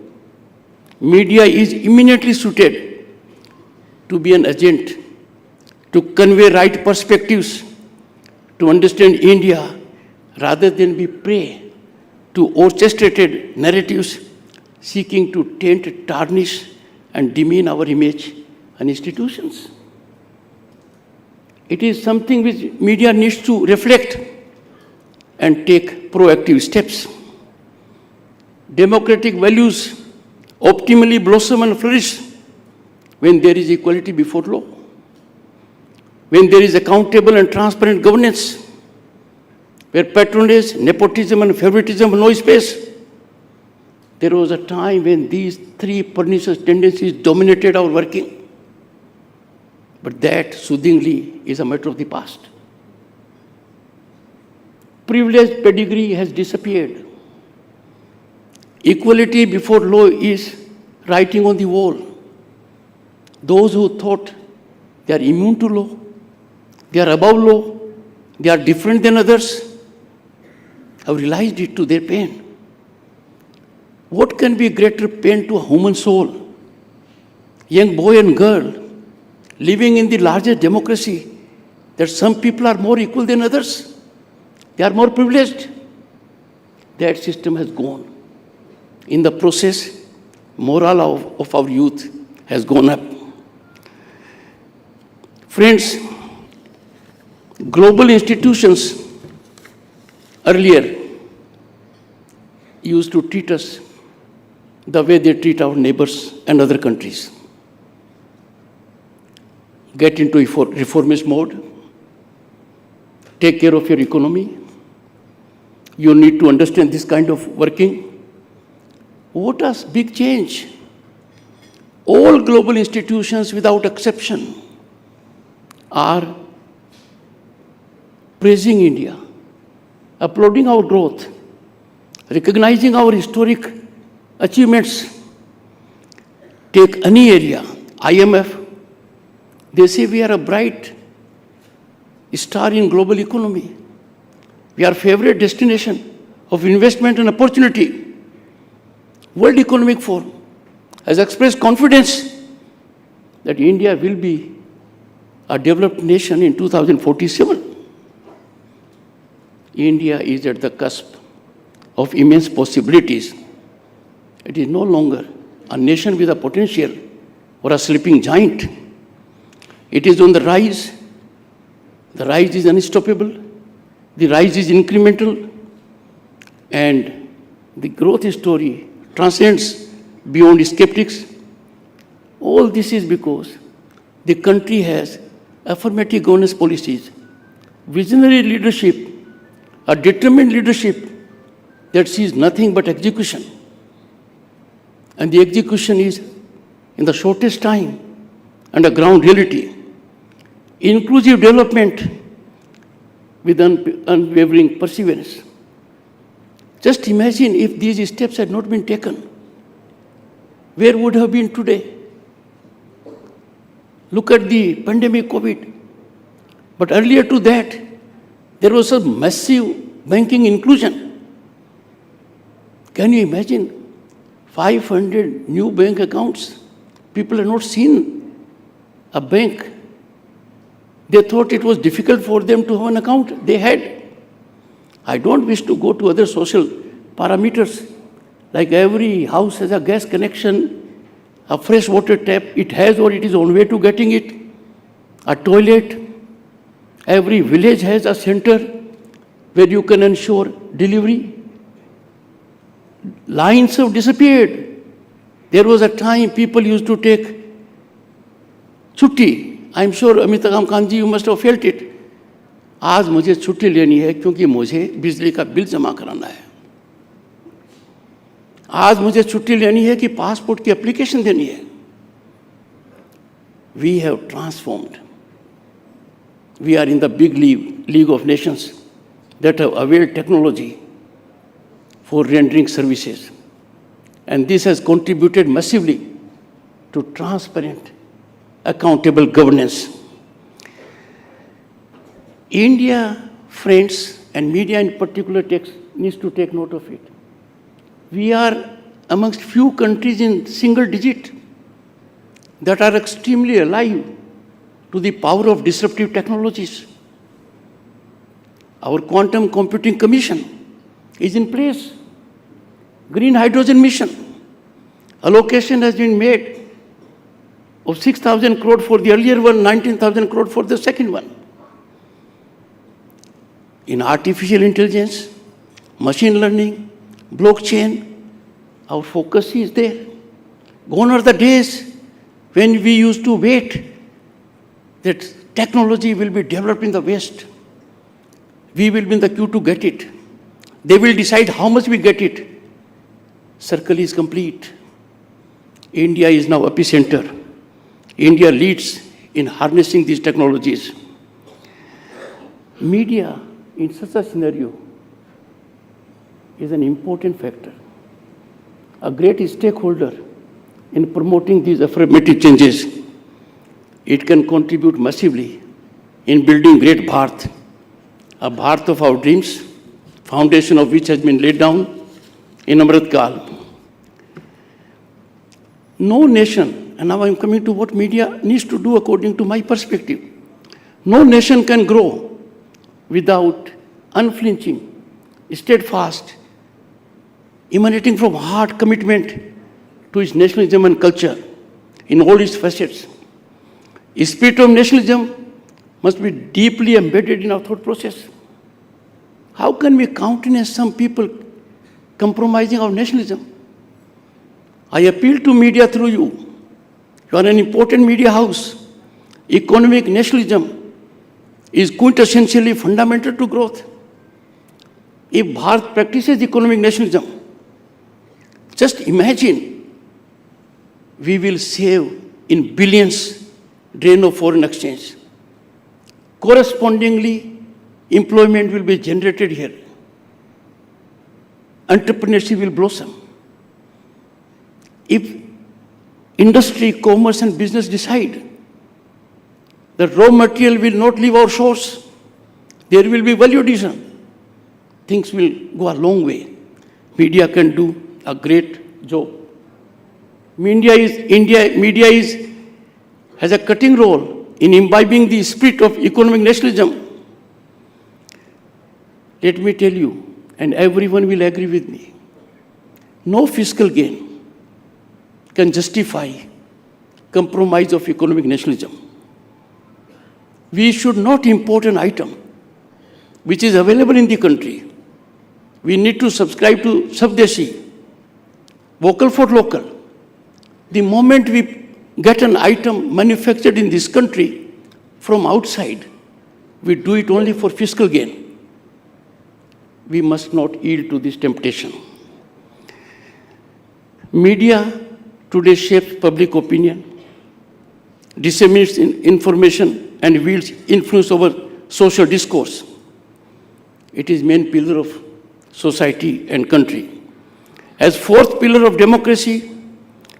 media is eminently suited to be an agent, to convey right perspectives, to understand India, rather than be prey to orchestrated narratives seeking to taint, tarnish, and demean our image and institutions. It is something which media needs to reflect and take proactive steps. Democratic values optimally blossom and flourish when there is equality before law, when there is accountable and transparent governance, where patronage, nepotism, and favoritism have no space. There was a time when these three pernicious tendencies dominated our working. But that, soothingly, is a matter of the past. Privileged pedigree has disappeared. Equality before law is writing on the wall. Those who thought they are immune to law, they are above law, they are different than others, have realized it to their pain. What can be greater pain to a human soul? Young boy and girl living in the largest democracy, that some people are more equal than others. They are more privileged. That system has gone. In the process, morale of our youth has gone up. Friends, global institutions earlier used to treat us the way they treat our neighbors and other countries. Get into reformist mode, take care of your economy. You need to understand this kind of working. What a big change. All global institutions without exception are praising India, applauding our growth, recognizing our historic achievements. Take any area, IMF, they say we are a bright star in global economy. We are a favorite destination of investment and opportunity. World Economic Forum has expressed confidence that India will be a developed nation in 2047. India is at the cusp of immense possibilities. It is no longer a nation with a potential or a sleeping giant. It is on the rise. The rise is unstoppable. The rise is incremental. And the growth story transcends beyond skeptics. All this is because the country has affirmative governance policies, visionary leadership, a determined leadership that sees nothing but execution. And the execution is in the shortest time and a ground reality. Inclusive development with unwavering perseverance. Just imagine if these steps had not been taken. Where would have been today? Look at the pandemic COVID. But earlier to that, there was a massive banking inclusion. Can you imagine 500 new bank accounts? People have not seen a bank. They thought it was difficult for them to have an account. They had. I don't wish to go to other social parameters. Like every house has a gas connection, a fresh water tap, it has or it is on way to getting it, a toilet. Every village has a center where you can ensure delivery. Lines have disappeared. There was a time people used to take chutti. I'm sure Amitabh Kant ji, you must have felt it. आज मुझे छुट्टी लेनी है क्योंकि मुझे बिजली का bill जमा कराना है. आज मुझे छुट्टी लेनी है कि पासपोर्ट की एप्लीकेशन देनी है. We have transformed. We are in the big league of nations that have availed technology for rendering services. And this has contributed massively to transparent, accountable governance. India, friends, and media in particular needs to take note of it. We are amongst few countries in single digit that are extremely alive to the power of disruptive technologies. Our Quantum Computing Commission is in place. Green hydrogen mission. Allocation has been made of 6,000 crore for the earlier one, 19,000 crore for the second one. In artificial intelligence, machine learning, blockchain, our focus is there. Gone are the days when we used to wait that technology will be developed in the West. We will be in the queue to get it. They will decide how much we get it. Circle is complete. India is now epicenter. India leads in harnessing these technologies. Media in such a scenario is an important factor, a great stakeholder in promoting these affirmative changes. It can contribute massively in building great Bharat, a Bharat of our dreams, foundation of which has been laid down in Amrit Kal. No nation, and now I'm coming to what media needs to do according to my perspective. No nation can grow without unflinching, steadfast, emanating from heart commitment to its nationalism and culture in all its facets. The spirit of nationalism must be deeply embedded in our thought process. How can we countenance some people compromising our nationalism? I appeal to media through you. You are an important media house. Economic nationalism is quintessentially fundamental to growth. If Bharat practices economic nationalism, just imagine we will save in billions drain of foreign exchange. Correspondingly, employment will be generated here. Entrepreneurship will blossom. If industry, commerce and business decide that raw material will not leave our shores, there will be value addition, things will go a long way. Media can do a great job. Media has a cutting role in imbibing the spirit of economic nationalism. Let me tell you, and everyone will agree with me, no fiscal gain can justify compromise of economic nationalism. We should not import an item which is available in the country. We need to subscribe to Swdeshi, vocal for local. The moment we get an item manufactured in this country from outside, we do it only for fiscal gain. We must not yield to this temptation. Media today shapes public opinion, disseminates information, and wields influence over social discourse. It is main pillar of society and country. As fourth pillar of democracy,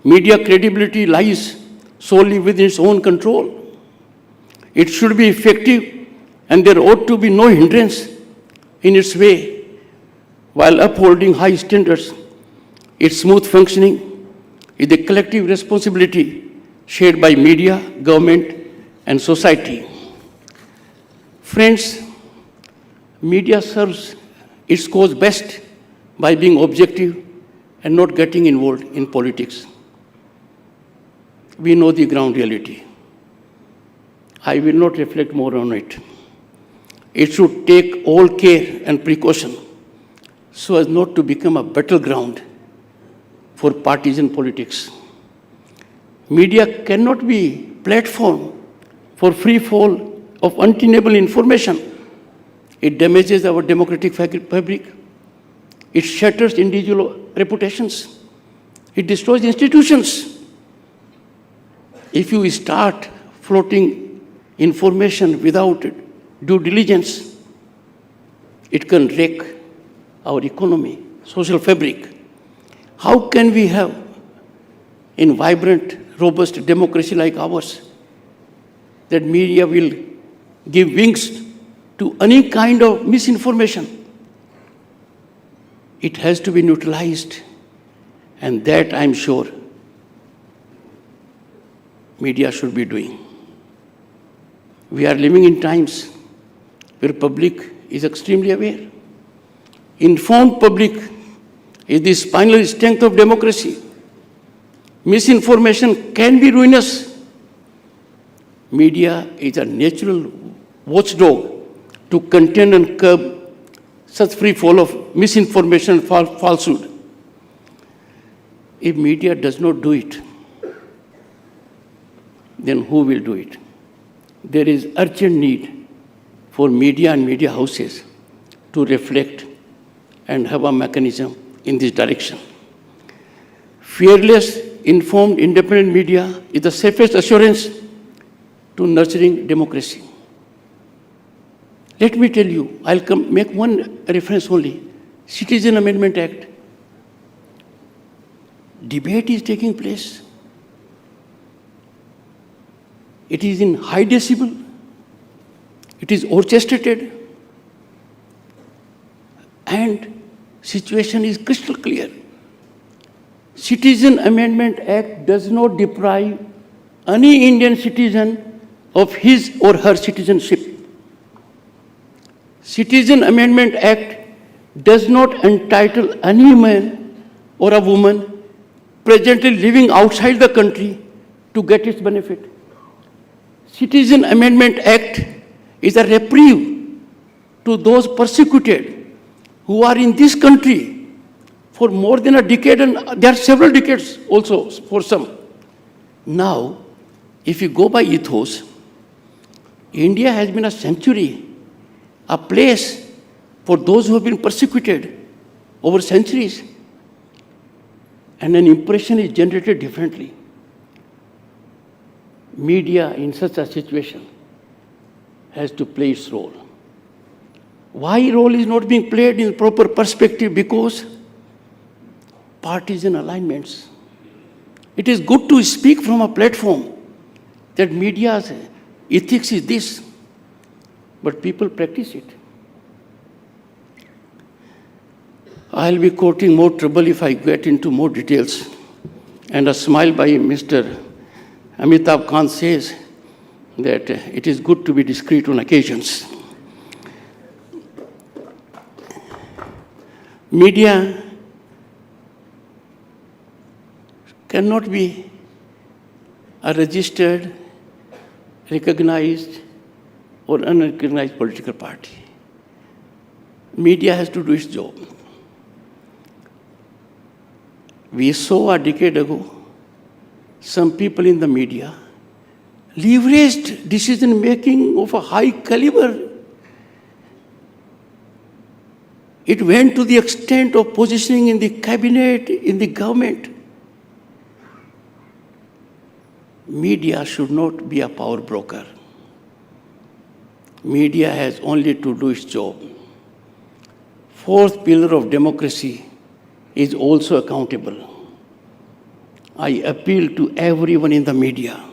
media credibility lies solely within its own control. It should be effective, and there ought to be no hindrance in its way while upholding high standards. Its smooth functioning is a collective responsibility shared by media, government, and society. Friends, media serves its cause best by being objective and not getting involved in politics. We know the ground reality. I will not reflect more on it. It should take all care and precaution so as not to become a battleground for partisan politics. Media cannot be platform for free fall of untenable information. It damages our democratic fabric. It shatters individual reputations. It destroys institutions. If you start floating information without due diligence, it can wreck our economy, social fabric. How can we have in vibrant, robust democracy like ours that media will give wings to any kind of misinformation? It has to be neutralized And that I'm sure media should be doing. We are living in times where public is extremely aware. Informed public is the spinal strength of democracy. Misinformation can be ruinous. Media is a natural watchdog to contain and curb such free fall of misinformation and falsehood. If media does not do it, then who will do it? There is urgent need for media and media houses to reflect and have a mechanism in this direction. Fearless, informed, independent media is the safest assurance to nurturing democracy. Let me tell you, I'll make one reference only. Citizen Amendment Act. Debate is taking place. It is in high decibel. It is orchestrated. And situation is crystal clear. Citizen Amendment Act does not deprive any Indian citizen of his or her citizenship. Citizen Amendment Act does not entitle any man or a woman presently living outside the country to get its benefit. Citizen Amendment Act is a reprieve to those persecuted who are in this country for more than a decade, and there are several decades also for some. Now, if you go by ethos, India has been a sanctuary, a place for those who have been persecuted over centuries. And an impression is generated differently. Media in such a situation has to play its role. Why role is not being played in proper perspective? Because partisan alignments. It is good to speak from a platform that media's ethics is this, but people practice it. I'll be quoting more trouble if I get into more details. And a smile by Mr. Amitabh Kant says that it is good to be discreet on occasions. Media cannot be a registered, recognized, or unrecognized political party. Media has to do its job. We saw a decade ago some people in the media leveraged decision-making of a high caliber. It went to the extent of positioning in the cabinet, in the government. Media should not be a power broker. Media has only to do its job. Fourth pillar of democracy is also accountable. I appeal to everyone in the media.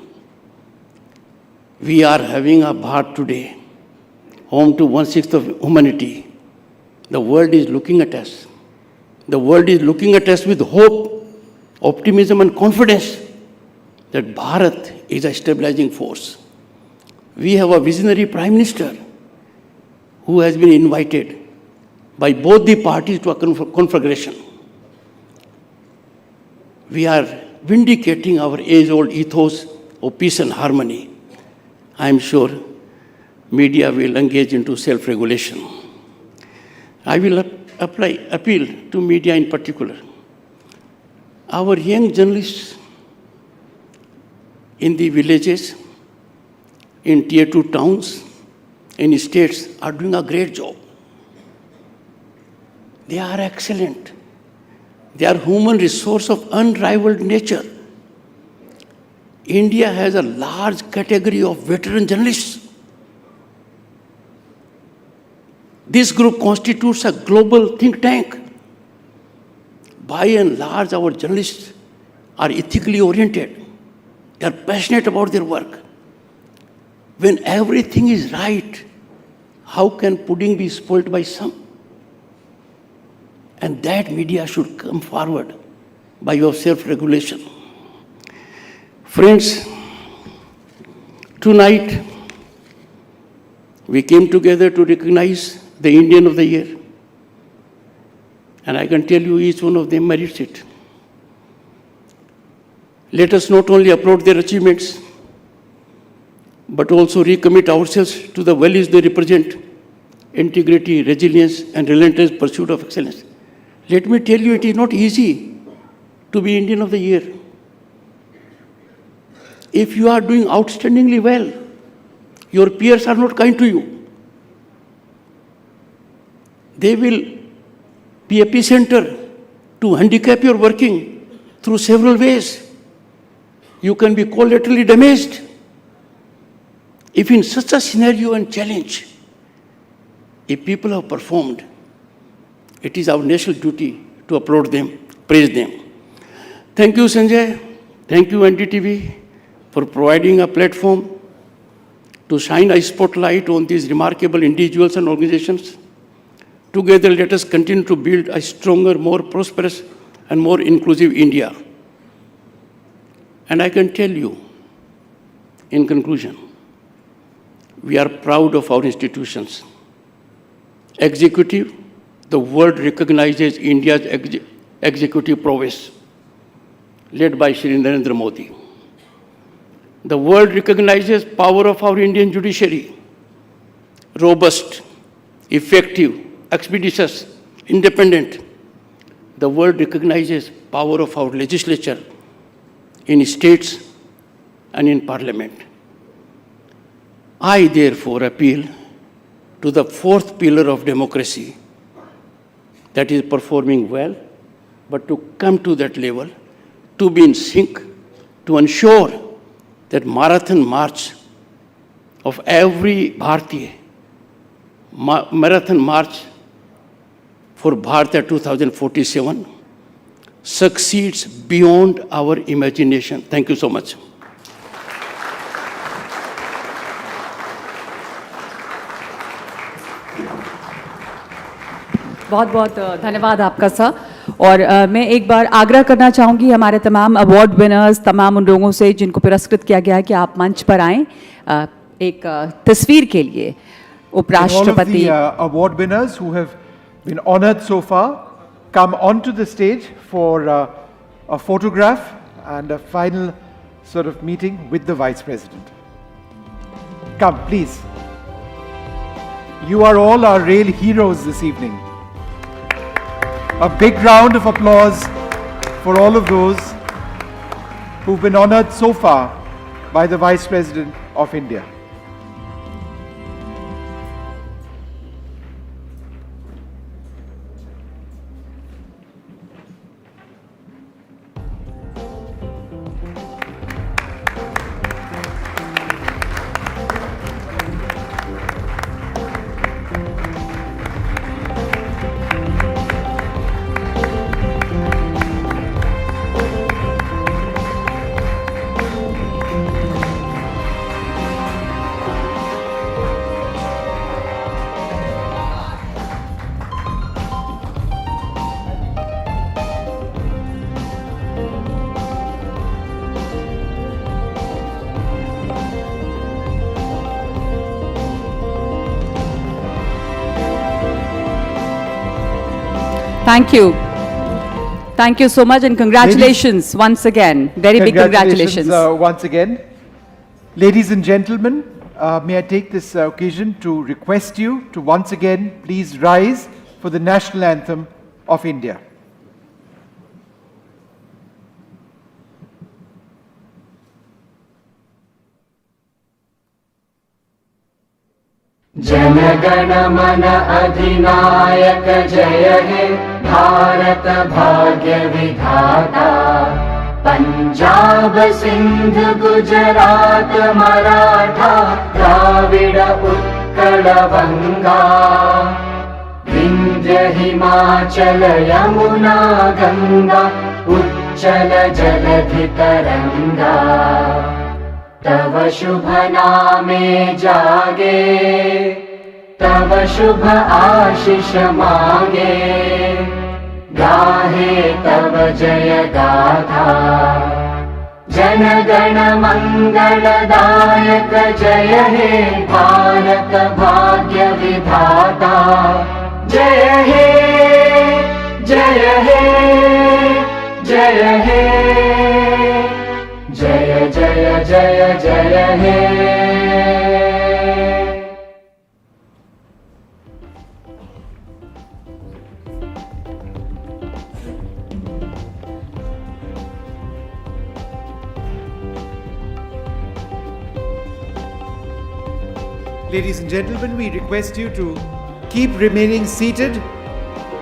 We are having a Bharat today, home to 1/6 of humanity. The world is looking at us. The world is looking at us with hope, optimism, and confidence that Bharat is a stabilizing force. We have a visionary Prime Minister who has been invited by both the parties to a conflagration. We are vindicating our age-old ethos of peace and harmony. I am sure media will engage into self-regulation. I will appeal to media in particular. Our young journalists in the villages, in tier 2 towns, in states are doing a great job. They are excellent. They are human resource of unrivaled nature. India has a large category of veteran journalists. This group constitutes a global think tank. By and large, our journalists are ethically oriented. They are passionate about their work. When everything is right, how can pudding be spoiled by some? And that media should come forward by your self-regulation. Friends, tonight we came together to recognize the Indian of the Year. And I can tell you each one of them merits it. Let us not only applaud their achievements, but also recommit ourselves to the values they represent: integrity, resilience, and relentless pursuit of excellence. Let me tell you, it is not easy to be Indian of the Year. If you are doing outstandingly well, your peers are not kind to you. They will be epicenter to handicap your working through several ways. You can be collaterally damaged. If in such a scenario and challenge, if people have performed, it is our national duty to applaud them, praise them. Thank you, Sanjay. Thank you, NDTV, for providing a platform to shine a spotlight on these remarkable individuals and organizations. Together, let us continue to build a stronger, more prosperous, and more inclusive India. And I can tell you, in conclusion, we are proud of our institutions. Executive, the world recognizes India's executive prowess, led by Shri Narendra Modi. The world recognizes power of our Indian judiciary, robust, effective, expeditious, independent. The world recognizes power of our legislature in states and in parliament. I therefore appeal to the fourth pillar of democracy that is performing well, but to come to that level, to be in sync, to ensure that marathon march of every Bharatiya, marathon march for Bharatiya 2047 succeeds beyond our imagination. Thank you so much. बहुत बहुत धन्यवाद आपका sir. और मैं एक बार आग्रह करना चाहूँगी हमारे तमाम अवार्ड विनर्स, तमाम उन लोगों से जिनको पुरस्कृत किया गया है कि आप मंच पर आएं एक तस्वीर के लिए। उपराष्ट्रपति award winners who have been honoured so far come onto the stage for a photograph and a final sort of meeting with the Vice President. Come, please. You are all our real heroes this evening. A big round of applause for all of those who've been honored so far by the Vice President of India. Thank you. Thank you so much and congratulations once again. Very big congratulations. Once again. Ladies and gentlemen, may I take this occasion to request you to once again please rise for the national anthem of India. जनगण मन अधिनायक जय हे भारत भाग्य विधाता। पंजाब सिंध गुजरात मराठा द्राविड़ उत्कल बंगा। विंध्य हिमाचल यमुना गंगा उच्चल जलधि तरंगा। तव शुभ नामे जागे तव शुभ आशीष मांगे। गाहे तव जय गाथा। जन गण मंगलदायक जय हे भारत भाग्य विधाता। जय हे जय हे जय हे जय जय जय जय हे। Ladies and gentlemen, we request you to keep remaining seated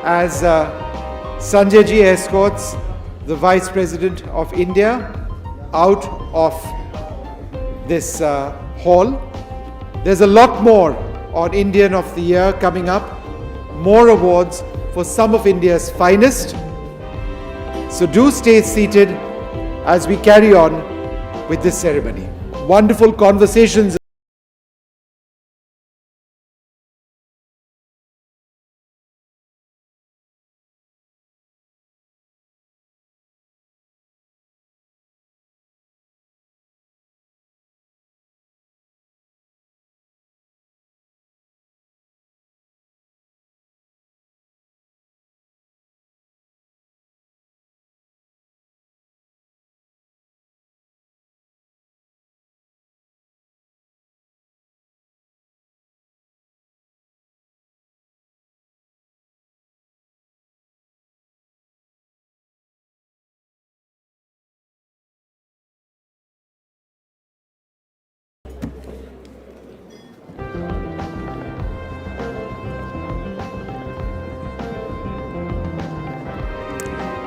as Sanjay ji escorts the Vice President of India out of this hall. There's a lot more on Indian of the Year coming up, more awards for some of India's finest. So do stay seated as we carry on with this ceremony. Wonderful conversations.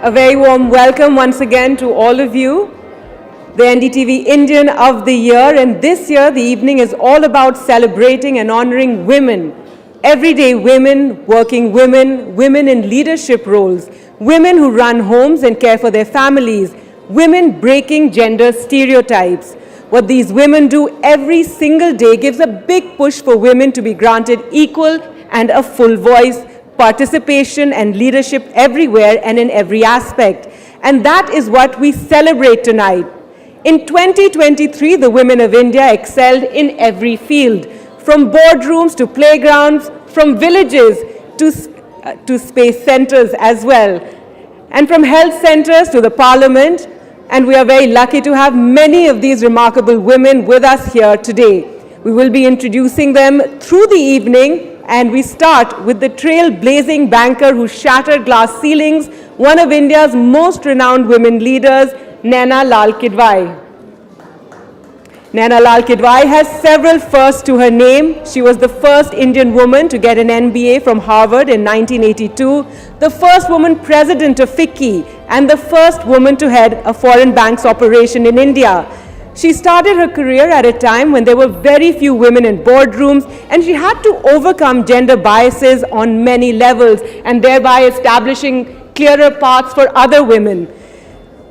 A very warm welcome once again to all of you, the NDTV Indian of the Year. And this year, the evening is all about celebrating and honoring women. Everyday women, working women, women in leadership roles, women who run homes and care for their families, women breaking gender stereotypes. What these women do every single day gives a big push for women to be granted equal and a full voice, participation and leadership everywhere and in every aspect. And that is what we celebrate tonight. In 2023, the women of India excelled in every field, from boardrooms to playgrounds, from villages to space centers as well, and from health centers to the parliament. And we are very lucky to have many of these remarkable women with us here today. We will be introducing them through the evening. And we start with the trailblazing banker who shattered glass ceilings, one of India's most renowned women leaders, Naina Lal Kidwai. Naina Lal Kidwai has several firsts to her name. She was the first Indian woman to get an MBA from Harvard in 1982, the first woman president of FICCI, and the first woman to head a foreign bank's operation in India. She started her career at a time when there were very few women in boardrooms, and she had to overcome gender biases on many levels and thereby establishing clearer paths for other women.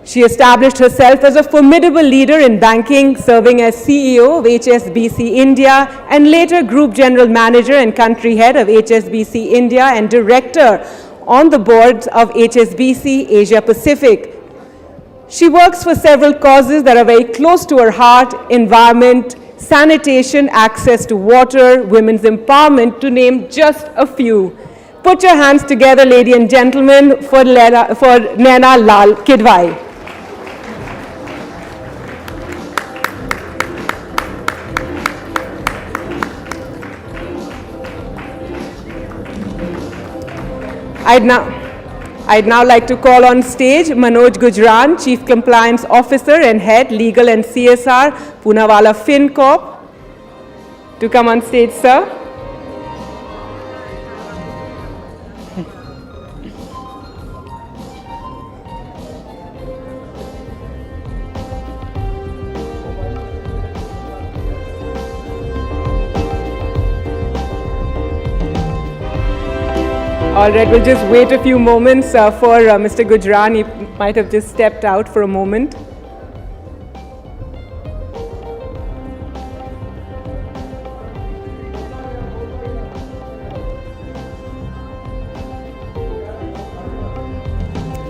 She established herself as a formidable leader in banking, serving as CEO of HSBC India and later Group General Manager and Country Head of HSBC India and Director on the boards of HSBC Asia Pacific. She works for several causes that are very close to her heart: environment, sanitation, access to water, women's empowerment, to name just a few. Put your hands together, ladies and gentlemen, for Naina Lal Kidwai. I'd now like to call on stage Manoj Gujran, Chief Compliance Officer and Head Legal and CSR, Poonawalla FinCorp, to come on stage, sir. All right, we'll just wait a few moments for Mr. Gujran. He might have just stepped out for a moment.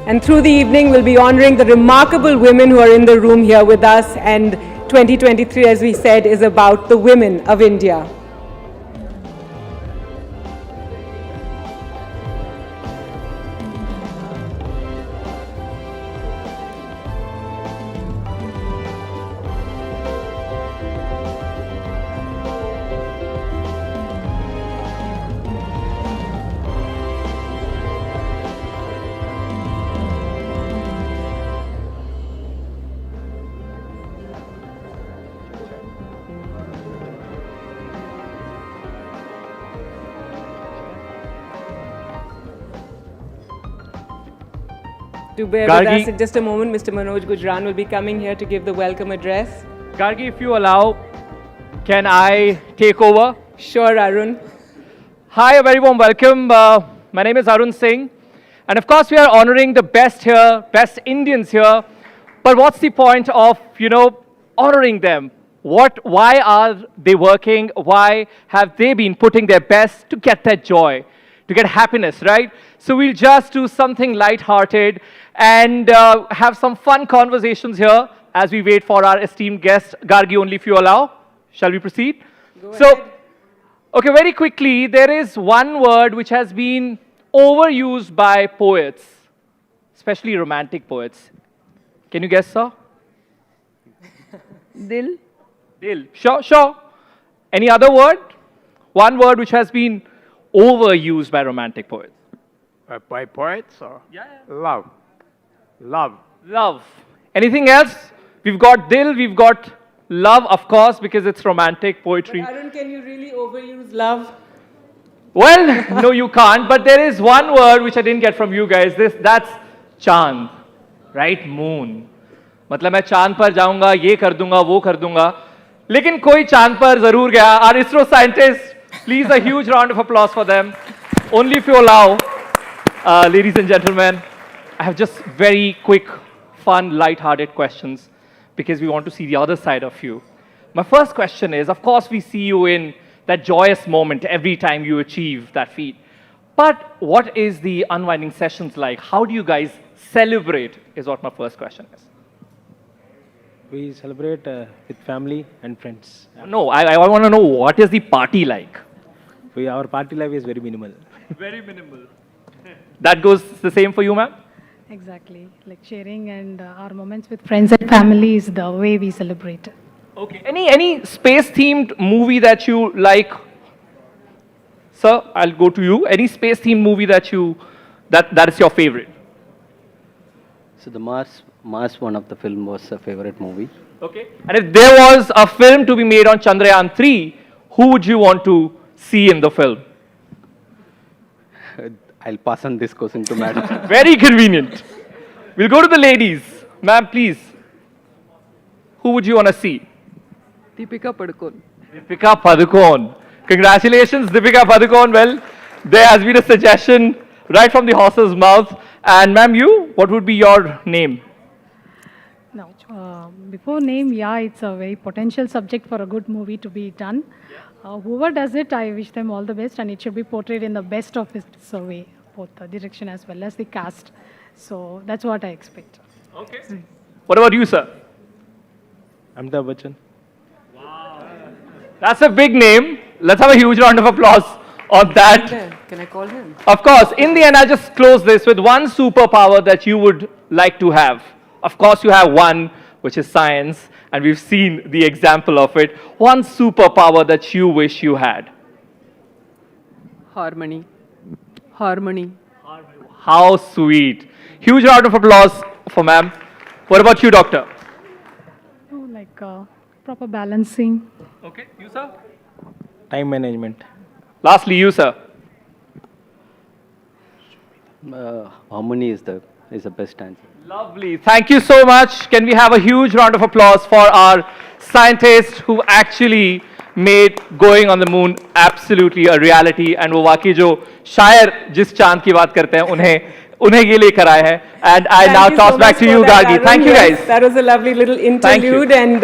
And through the evening, we'll be honoring the remarkable women who are in the room here with us. And 2023, as we said, is about the women of India. To bear with us in just a moment, Mr. Manoj Gujran will be coming here to give the welcome address. Gargi, if you allow, can I take over? Sure, Arun. Hi, a very warm welcome. My name is Arun Singh. And of course, we are honoring the best here, best Indians here. But what's the point of, honoring them? Why are they working? Why have they been putting their best to get that joy, to get happiness, right? So we'll just do something light-hearted and have some fun conversations here as we wait for our esteemed guest, Gargi, only if you allow. Shall we proceed? Go ahead. Okay, very quickly, there is one word which has been overused by poets, especially romantic poets. Can you guess, sir? Dil. Dil. Sure. Any other word? One word which has been overused by romantic poets. By poets or? Yeah. Love. Anything else? We've got dil, we've got love, of course, because it's romantic poetry. But Arun, can you really overuse love? Well, no, you can't. But there is one word which I didn't get from you guys. That's chand, right? Moon. मतलब मैं चांद पर जाऊंगा, ये कर दूंगा, वो कर दूंगा. लेकिन कोई चांद पर जरूर गया. Our ISRO scientists, please a huge round of applause for them. Only if you allow, ladies and gentlemen, I have just very quick, fun, light-hearted questions because we want to see the other side of you. My first question is, of course, we see you in that joyous moment every time you achieve that feat. But what is the unwinding sessions like? How do you guys celebrate is what my first question is. We celebrate with family and friends. No, I want to know what is the party like? Our party life is very minimal. Very minimal. That goes the same for you, ma'am? Exactly. Like sharing and our moments with friends and family is the way we celebrate. Okay. Any space-themed movie that you like? Sir, I'll go to you. Any space-themed movie that is your favorite? So the Mars one of the film was a favorite movie. Okay. And if there was a film to be made on Chandrayaan 3, who would you want to see in the film? I'll pass on this question to madam. Very convenient. We'll go to the ladies. Ma'am, please. Who would you want to see? Deepika Padukone. Deepika Padukone. Congratulations, Deepika Padukone. Well, there has been a suggestion right from the horse's mouth. And ma'am, what would be your name? Now, before name, it's a very potential subject for a good movie to be done. Whoever does it, I wish them all the best, and it should be portrayed in the best of its way, both the direction as well as the cast. So that's what I expect. Okay. What about you, sir? Amitabh Bachchan. Wow. That's a big name. Let's have a huge round of applause on that. Can I call him? Of course. In the end, I'll just close this with one superpower that you would like to have. Of course, you have one, which is science, and we've seen the example of it. One superpower that you wish you had. Harmony. How sweet. Huge round of applause for ma'am. What about you, doctor? Like proper balancing. Okay, you, sir? Time management. Lastly, you, sir? Harmony is the best answer. Lovely. Thank you so much. Can we have a huge round of applause for our scientists who actually made going on the moon absolutely a reality, and वो वाकई जो शायर जिस चांद की बात करते हैं उन्हें ये लेकर आए हैं. And I now toss back to you, Gargi. Thank you, guys. That was a lovely little interlude, and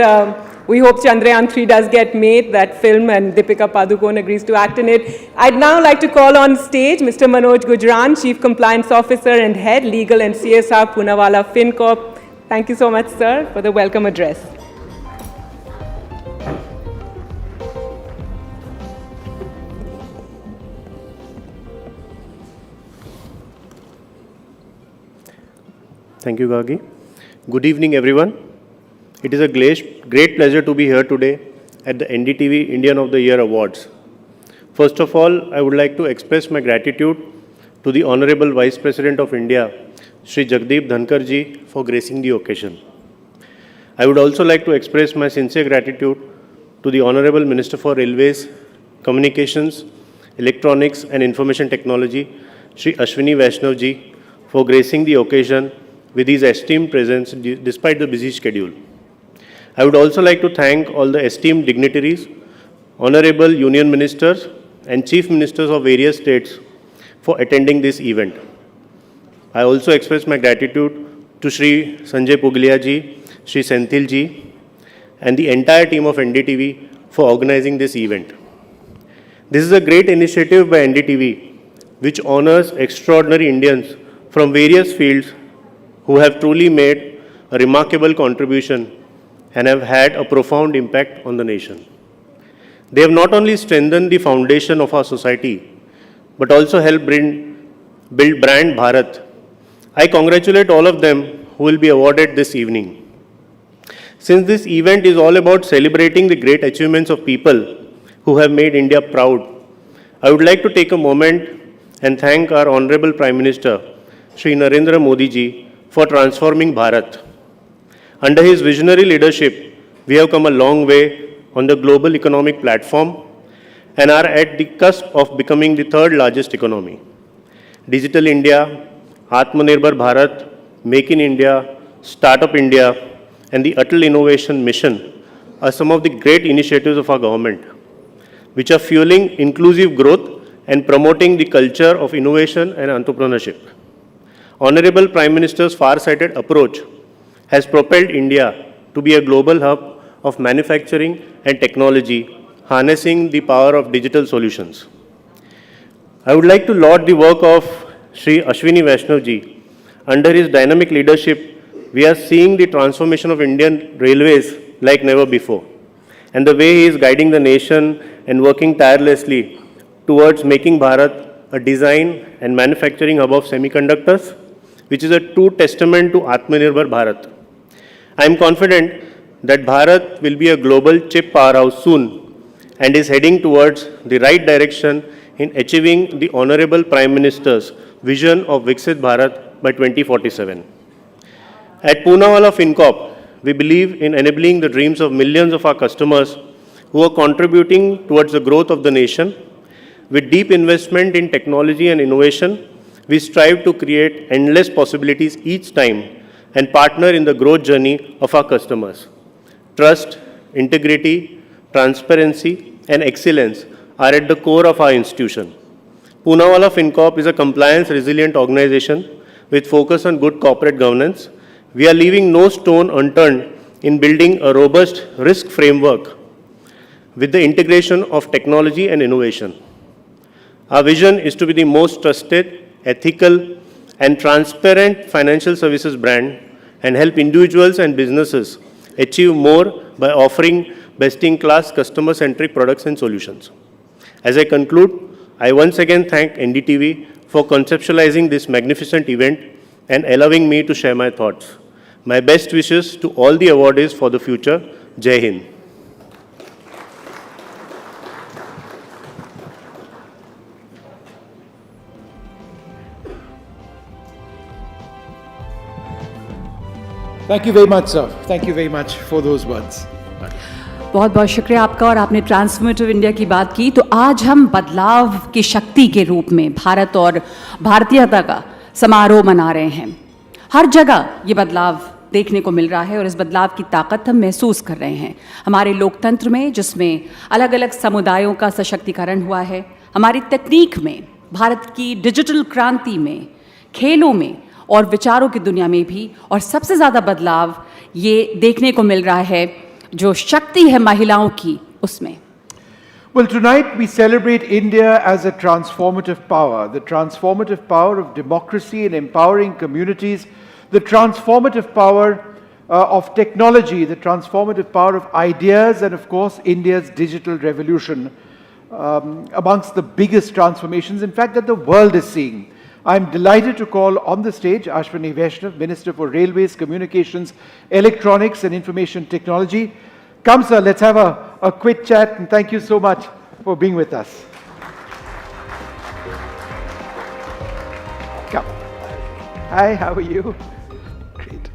We hope Chandrayaan 3 does get made, that film, and Deepika Padukone agrees to act in it. I'd now like to call on stage Mr. Manoj Gujran, Chief Compliance Officer and Head, Legal and CSR, Poonawalla FinCorp. Thank you so much, sir, for the welcome address. Thank you, Gagi. Good evening, everyone. It is a great pleasure to be here today at the NDTV Indian of the Year Awards. First of all, I would like to express my gratitude to the Honorable Vice President of India, Shri Dhankar ji, for gracing the occasion. I would also like to express my sincere gratitude to the Honorable Minister for Railways, Communications, Electronics and Information Technology, Shri Ashwini Vaishnav ji, for gracing the occasion with his esteemed presence despite the busy schedule. I would also like to thank all the esteemed dignitaries, honorable union ministers and chief ministers of various states for attending this event. I also express my gratitude to Shri Sanjay Pugalia ji, Shri Senthil ji and the entire team of NDTV for organizing this event. This is a great initiative by NDTV which honors extraordinary Indians from various fields who have truly made a remarkable contribution and have had a profound impact on the nation. They have not only strengthened the foundation of our society, but also helped build brand Bharat. I congratulate all of them who will be awarded this evening. Since this event is all about celebrating the great achievements of people who have made India proud, I would like to take a moment and thank our Honorable Prime Minister, Shri Narendra Modi ji, for transforming Bharat. Under his visionary leadership, we have come a long way on the global economic platform and are at the cusp of becoming the third largest economy. Digital India, Atmanirbhar Bharat, Make in India, Startup India, and the Atal Innovation Mission are some of the great initiatives of our government, which are fueling inclusive growth and promoting the culture of innovation and entrepreneurship. Honorable Prime Minister's far-sighted approach has propelled India to be a global hub of manufacturing and technology, harnessing the power of digital solutions. I would like to laud the work of Shri Ashwini Vaishnav ji. Under his dynamic leadership, we are seeing the transformation of Indian railways like never before, and the way he is guiding the nation and working tirelessly towards making Bharat a design and manufacturing hub of semiconductors, which is a true testament to Atmanirbhar Bharat. I am confident that Bharat will be a global chip powerhouse soon and is heading towards the right direction in achieving the Honorable Prime Minister's vision of Viksit Bharat by 2047. At Poonawalla FinCorp, we believe in enabling the dreams of millions of our customers who are contributing towards the growth of the nation. With deep investment in technology and innovation, we strive to create endless possibilities each time and partner in the growth journey of our customers. Trust, integrity, transparency, and excellence are at the core of our institution. Poonawalla FinCorp is a compliance-resilient organization with focus on good corporate governance. We are leaving no stone unturned in building a robust risk framework with the integration of technology and innovation. Our vision is to be the most trusted, ethical, and transparent financial services brand and help individuals and businesses achieve more by offering best-in-class customer-centric products and solutions. As I conclude, I once again thank NDTV for conceptualizing this magnificent event and allowing me to share my thoughts. My best wishes to all the awardees for the future. Jai Hind. Thank you very much, sir. Thank you very much for those words. बहुत बहुत शुक्रिया आपका। और आपने transformative India की बात की, तो आज हम बदलाव की शक्ति के रूप में भारत और भारतीयता का समारोह मना रहे हैं। हर जगह ये बदलाव देखने को मिल रहा है और इस बदलाव की ताकत हम महसूस कर रहे हैं हमारे लोकतंत्र में, जिसमें अलग अलग समुदायों का सशक्तिकरण हुआ है, हमारी तकनीक में, भारत की डिजिटल क्रांति में, खेलों में और विचारों की दुनिया में भी। और सबसे ज़्यादा बदलाव ये देखने को मिल रहा है जो शक्ति है महिलाओं की उसमें। Well, tonight we celebrate India as a transformative power, the transformative power of democracy and empowering communities, the transformative power of technology, the transformative power of ideas, and of course India's digital revolution, amongst the biggest transformations, in fact, that the world is seeing. I'm delighted to call on the stage Ashwini Vaishnav, Minister for Railways, Communications, Electronics and Information Technology. Come sir, let's have a quick chat, and thank you so much for being with us. Come. Hi, how are you? Great.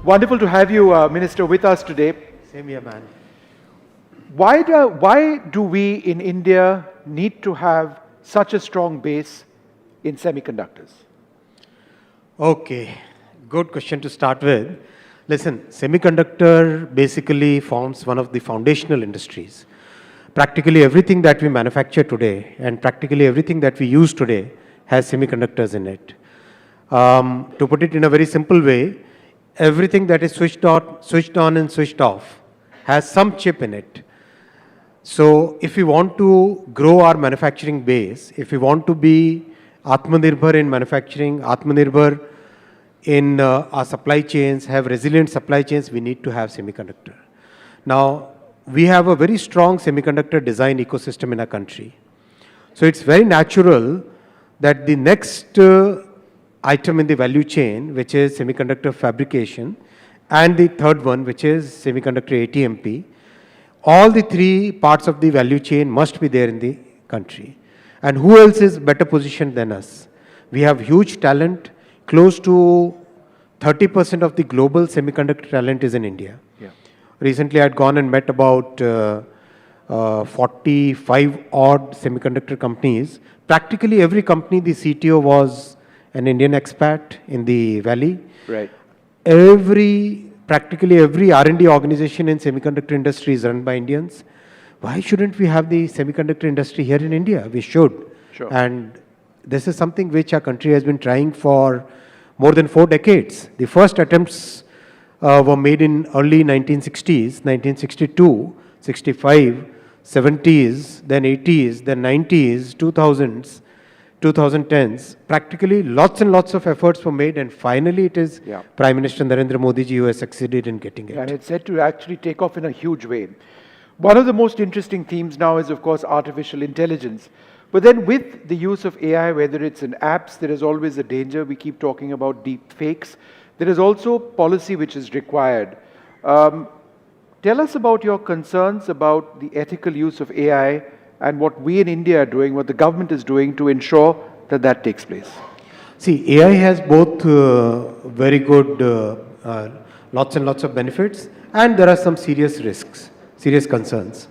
Wonderful to have you, Minister, with us today. Same here, man. Why do we in India need to have such a strong base in semiconductors? Okay, good question to start with. Listen, semiconductor basically forms one of the foundational industries. Practically everything that we manufacture today and practically everything that we use today has semiconductors in it. To put it in a very simple way, everything that is switched on and switched off has some chip in it. So if we want to grow our manufacturing base, if we want to be Atmanirbhar in manufacturing, Atmanirbhar in our supply chains, have resilient supply chains, we need to have semiconductor. Now, we have a very strong semiconductor design ecosystem in our country. So it's very natural that the next item in the value chain, which is semiconductor fabrication, and the third one, which is semiconductor ATMP, all the three parts of the value chain must be there in the country. And who else is better positioned than us? We have huge talent. Close to 30% of the global semiconductor talent is in India. Yeah. Recently, I had gone and met about 45 odd semiconductor companies. Practically every company, the CTO was an Indian expat in the valley. Right. Practically every R&D organization in semiconductor industry is run by Indians. Why shouldn't we have the semiconductor industry here in India? We should. Sure. And this is something which our country has been trying for more than 4 decades. The first attempts were made in early 1960s, 1962, 65, 70s, then 80s, then 90s, 2000s, 2010s. Practically lots and lots of efforts were made, and finally it is Prime Minister Narendra Modi ji who has succeeded in getting it. And it's said to actually take off in a huge way. One of the most interesting themes now is, of course, artificial intelligence. But then with the use of AI, whether it's in apps, there is always a danger. We keep talking about deep fakes. There is also policy which is required. Tell us about your concerns about the ethical use of AI and what we in India are doing, what the government is doing to ensure that that takes place. See, AI has both very good, lots and lots of benefits, and there are some serious risks, serious concerns.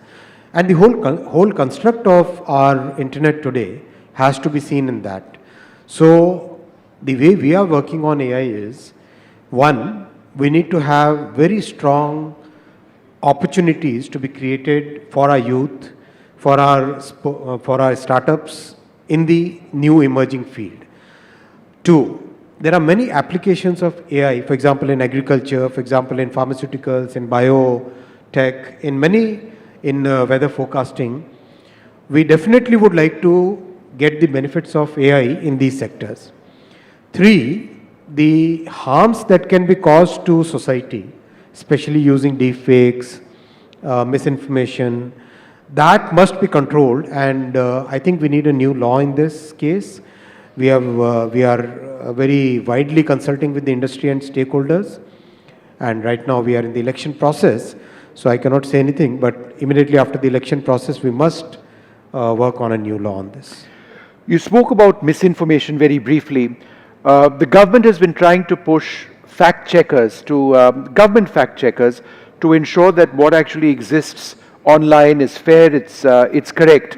And the whole construct of our internet today has to be seen in that. So the way we are working on AI is, one, we need to have very strong opportunities to be created for our youth, for our startups in the new emerging field. Two, there are many applications of AI, for example, in agriculture, for example, in pharmaceuticals, in biotech, in weather forecasting. We definitely would like to get the benefits of AI in these sectors. Three, the harms that can be caused to society, especially using deepfakes, misinformation, that must be controlled, and I think we need a new law in this case. We are very widely consulting with the industry and stakeholders, and right now we are in the election process, so I cannot say anything, but immediately after the election process we must work on a new law on this. You spoke about misinformation very briefly. The government has been trying to push fact checkers, government fact checkers, to ensure that what actually exists online is fair, it's correct.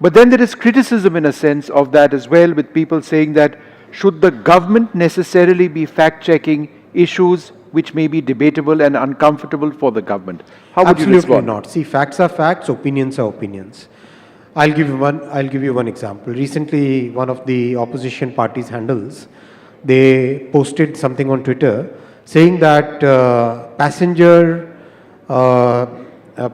But then there is criticism in a sense of that as well, with people saying that should the government necessarily be fact-checking issues which may be debatable and uncomfortable for the government? How would you respond? Absolutely not. See, facts are facts, opinions are opinions. I'll give you one example. Recently, one of the opposition parties' handles, they posted something on Twitter saying that passenger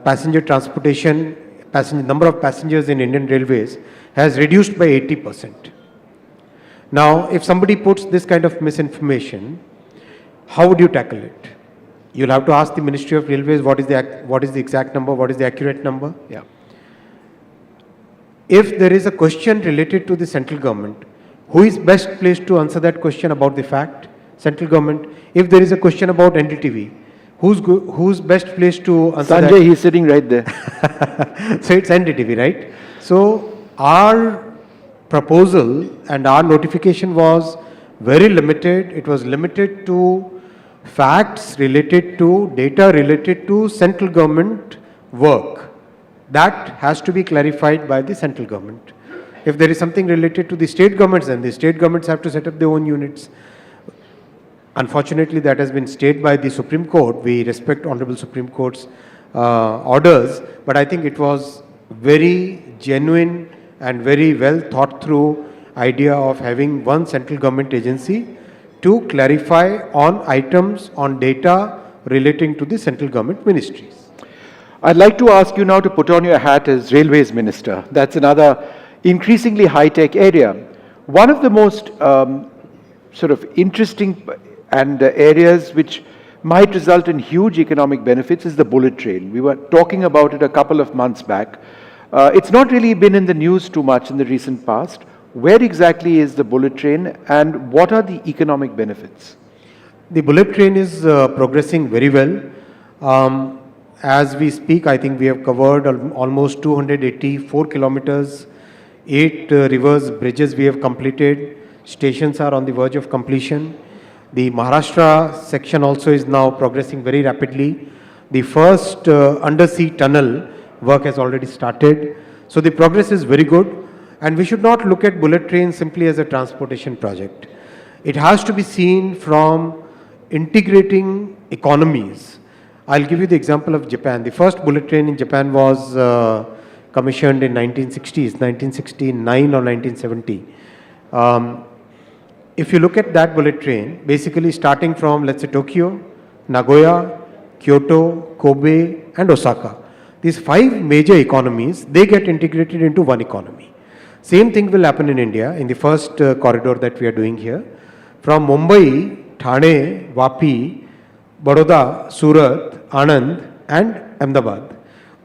passenger transportation, number of passengers in Indian Railways has reduced by 80%. Now, if somebody puts this kind of misinformation, how would you tackle it? You'll have to ask the Ministry of Railways what is the exact number, what is the accurate number. Yeah. If there is a question related to the central government, who is best placed to answer that question about the fact? Central government. If there is a question about NDTV, who's best placed to answer Sanjay, that? he's sitting right there. So it's NDTV, right? So our proposal and our notification was very limited. It was limited to facts related to, data related to central government work. That has to be clarified by the central government. If there is something related to the state governments, then the state governments have to set up their own units. Unfortunately, that has been stayed by the Supreme Court. We respect Honorable Supreme Court's orders, but I think it was very genuine and very well thought through idea of having one central government agency to clarify on items, on data relating to the central government ministries. I'd like to ask you now to put on your hat as Railways Minister. That's another increasingly high-tech area. One of the most sort of interesting and areas which might result in huge economic benefits is the bullet train. We were talking about it a couple of months back. It's not really been in the news too much in the recent past. Where exactly is the bullet train and what are the economic benefits? The bullet train is progressing very well. As we speak, I think we have covered almost 284 kilometers, 8 rivers, bridges we have completed, stations are on the verge of completion. The Maharashtra section also is now progressing very rapidly. The first undersea tunnel work has already started. So the progress is very good, and we should not look at bullet train simply as a transportation project. It has to be seen from integrating economies. I'll give you the example of Japan. The first bullet train in Japan was commissioned in 1960s, 1969 or 1970. If you look at that bullet train, basically starting from, let's say, Tokyo, Nagoya, Kyoto, Kobe, and Osaka, these 5 major economies, they get integrated into one economy. Same thing will happen in India in the first corridor that we are doing here. From Mumbai, Thane, Vapi, Baroda, Surat, Anand, and Ahmedabad.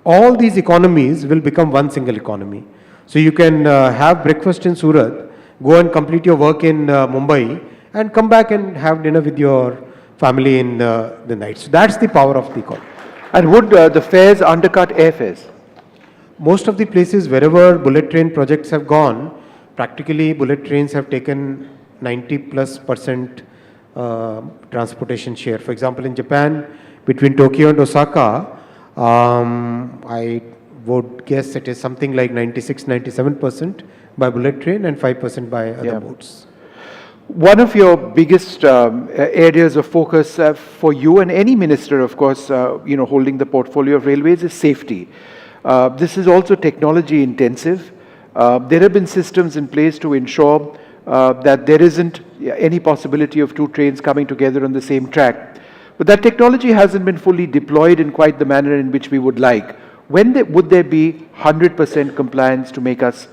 All these economies will become one single economy. So you can have breakfast in Surat, go and complete your work in Mumbai, and come back and have dinner with your family in the night. So that's the power of the economy. And would the fares undercut airfares? Most of the places wherever bullet train projects have gone, practically bullet trains have taken 90+% transportation share. For example, in Japan, between Tokyo and Osaka, I would guess it is something like 96-97% by bullet train and 5% by other modes. One of your biggest areas of focus for you and any minister, of course, holding the portfolio of railways is safety. This is also technology intensive. There have been systems in place to ensure that there isn't any possibility of 2 trains coming together on the same track. But that technology hasn't been fully deployed in quite the manner in which we would like. When would there be 100% compliance to make us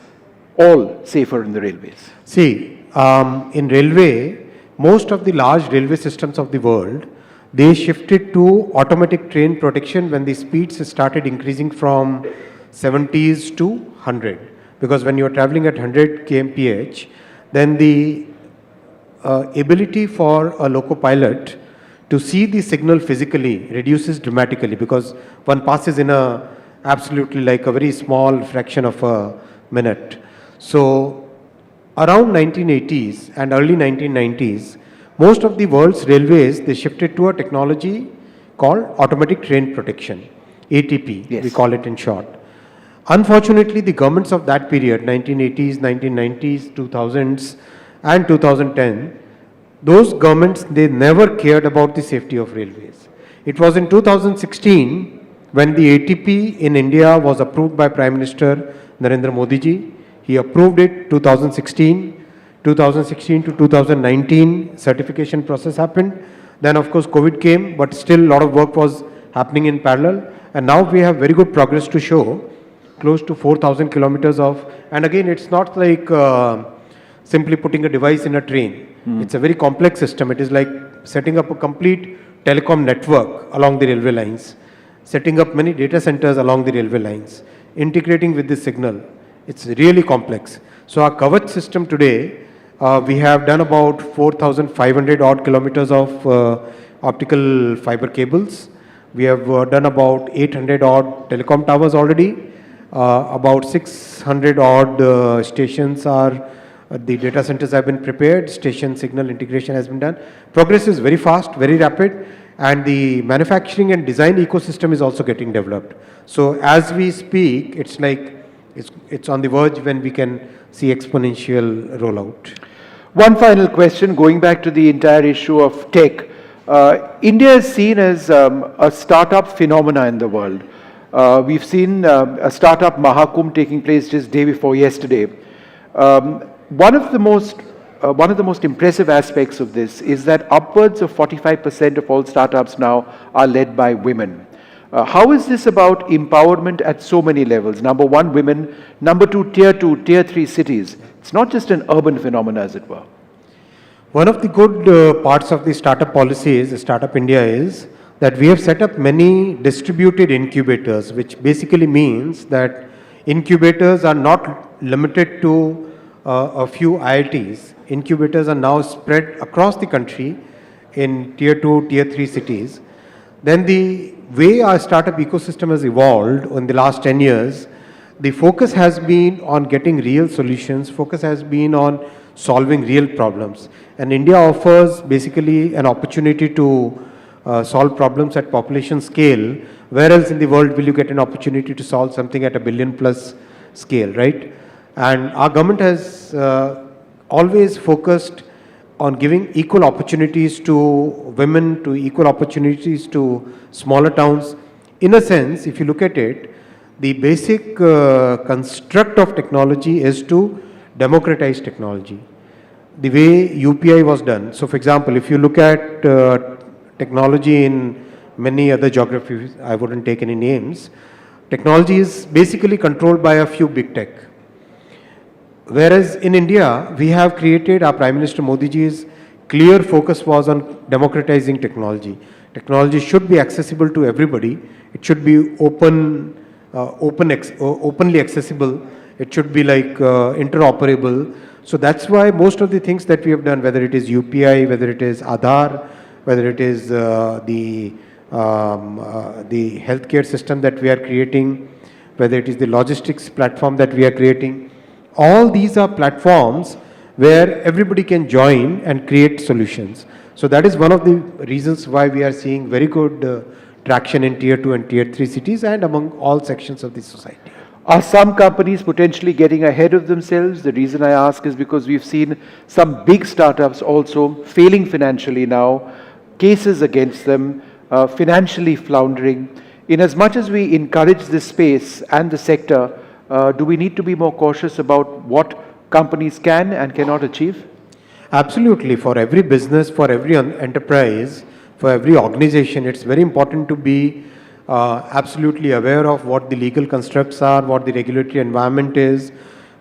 all safer in the railways? See, in railway, most of the large railway systems of the world, they shifted to automatic train protection when the speeds started increasing from 70s to 100. Because when you are traveling at 100 kmph, then the ability for a loco pilot to see the signal physically reduces dramatically, because one passes in a absolutely like a very small fraction of a minute. So around 1980s and early 1990s, most of the world's railways, they shifted to a technology called automatic train protection, ATP, we call it in short. Unfortunately, the governments of that period, 1980s, 1990s, 2000s and 2010, those governments, they never cared about the safety of railways. It was in 2016 when the ATP in India was approved by Prime Minister Narendra Modi ji. He approved it 2016 to 2019 certification process happened. Then of course COVID came, but still a lot of work was happening in parallel. And now we have very good progress to show, close to 4,000 kilometers of, and again, it's not like simply putting a device in a train. It's a very complex system. It is like setting up a complete telecom network along the railway lines, setting up many data centers along the railway lines, integrating with the signal. It's really complex. So our Kavach system today, we have done about 4,500 odd kilometers of optical fiber cables. We have done about 800 odd telecom towers already. About 600 odd stations are, the data centers have been prepared, station signal integration has been done. Progress is very fast, very rapid, and the manufacturing and design ecosystem is also getting developed. So as we speak, it's like, it's on the verge when we can see exponential rollout. One final question, going back to the entire issue of tech. India is seen as a startup phenomena in the world. We've seen a startup Mahakumbh taking place just day before yesterday. One of the most impressive aspects of this is that upwards of 45% of all startups now are led by women. How is this about empowerment at so many levels? Number one, women. Number two, tier 3 cities. It's not just an urban phenomenon, as it were. One of the good parts of the startup policies, Startup India, is that we have set up many distributed incubators, which basically means that incubators are not limited to a few IITs. Incubators are now spread across the country in tier 2, tier 3 cities. Then the way our startup ecosystem has evolved in the last 10 years, the focus has been on getting real solutions, focus has been on solving real problems. And India offers basically an opportunity to solve problems at population scale. Where else in the world will you get an opportunity to solve something at a billion plus scale, right? And our government has always focused on giving equal opportunities to women, to equal opportunities to smaller towns. In a sense, if you look at it, the basic construct of technology is to democratize technology. The way UPI was done. So for example, if you look at technology in many other geographies, I wouldn't take any names, technology is basically controlled by a few big tech. Whereas in India, we have created, our Prime Minister Modi ji's clear focus was on democratizing technology. Technology should be accessible to everybody. It should be openly accessible. It should be like interoperable. So that's why most of the things that we have done, whether it is UPI, whether it is Aadhaar, whether it is the healthcare system that we are creating, whether it is the logistics platform that we are creating, all these are platforms where everybody can join and create solutions. So that is one of the reasons why we are seeing very good traction in tier 2 and tier 3 cities and among all sections of the society. Are some companies potentially getting ahead of themselves? The reason I ask is because we've seen some big startups also failing financially now, cases against them, financially floundering. In as much as we encourage this space and the sector, do we need to be more cautious about what companies can and cannot achieve? Absolutely. For every business, for every enterprise, for every organization, it's very important to be absolutely aware of what the legal constructs are, what the regulatory environment is,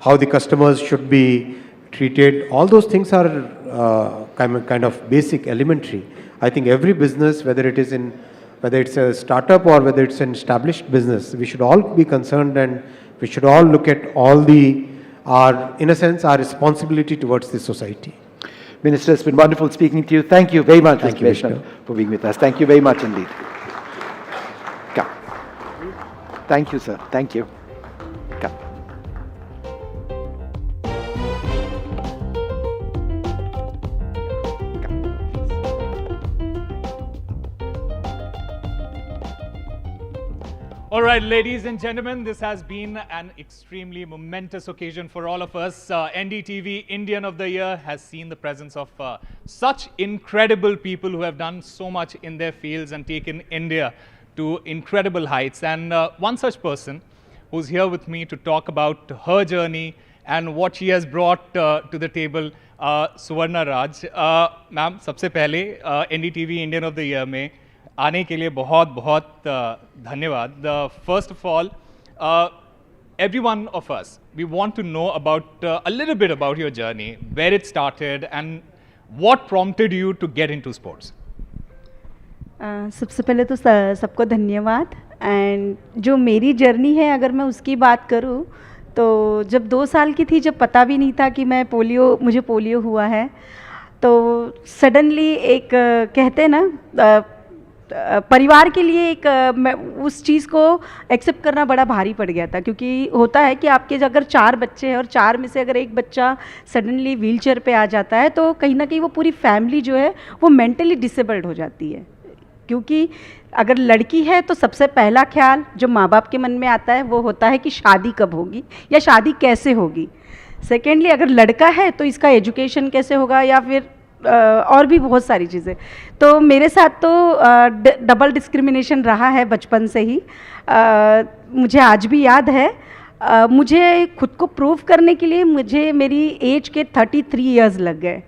how the customers should be treated. All those things are kind of basic, elementary. I think every business, whether it's a startup or whether it's an established business, we should all be concerned and we should all look at all in a sense, our responsibility towards the society. Minister, it's been wonderful speaking to you. Thank you very much, Mr. Vaishnav, for being with us. Thank you very much indeed. Come. Thank you, sir. Thank you. Come. All right, ladies and gentlemen, this has been an extremely momentous occasion for all of us. NDTV Indian of the Year has seen the presence of such incredible people who have done so much in their fields and taken India to incredible heights. And one such person who's here with me to talk about her journey and what she has brought to the table, Suvarna Raj. Ma'am, सबसे पहले NDTV Indian of the Year में आने के लिए बहुत बहुत धन्यवाद. First of all, every one of us, we want to know about a little bit about your journey, where it started and what prompted you to get into sports. सबसे पहले तो सबको धन्यवाद. एंड जो मेरी जर्नी है अगर मैं उसकी बात करूं तो जब 2 साल की थी, जब पता भी नहीं था कि मुझे पोलियो हुआ है, तो सडनली एक कहते हैं ना परिवार के लिए एक उस चीज़ को एक्सेप्ट करना बड़ा भारी पड़ गया था. क्योंकि होता है कि आपके अगर 4 बच्चे हैं और 4 में से अगर एक बच्चा सडनली व्हीलचेयर पे आ जाता है तो कहीं ना कहीं वो पूरी फैमिली जो है वो मेंटली डिसेबल्ड हो जाती है. क्योंकि अगर लड़की है तो सबसे पहला ख्याल जो माँ बाप के मन में आता है वो होता है कि शादी कब होगी या शादी कैसे होगी. सेकेंडली अगर लड़का है तो इसका एजुकेशन कैसे होगा या फिर और भी बहुत सारी चीज़ें. तो मेरे साथ तो डबल डिस्क्रिमिनेशन रहा है बचपन से ही. मुझे आज भी याद है. मुझे खुद को प्रूव करने के लिए मुझे मेरी एज के 33 इयर्स लग गए.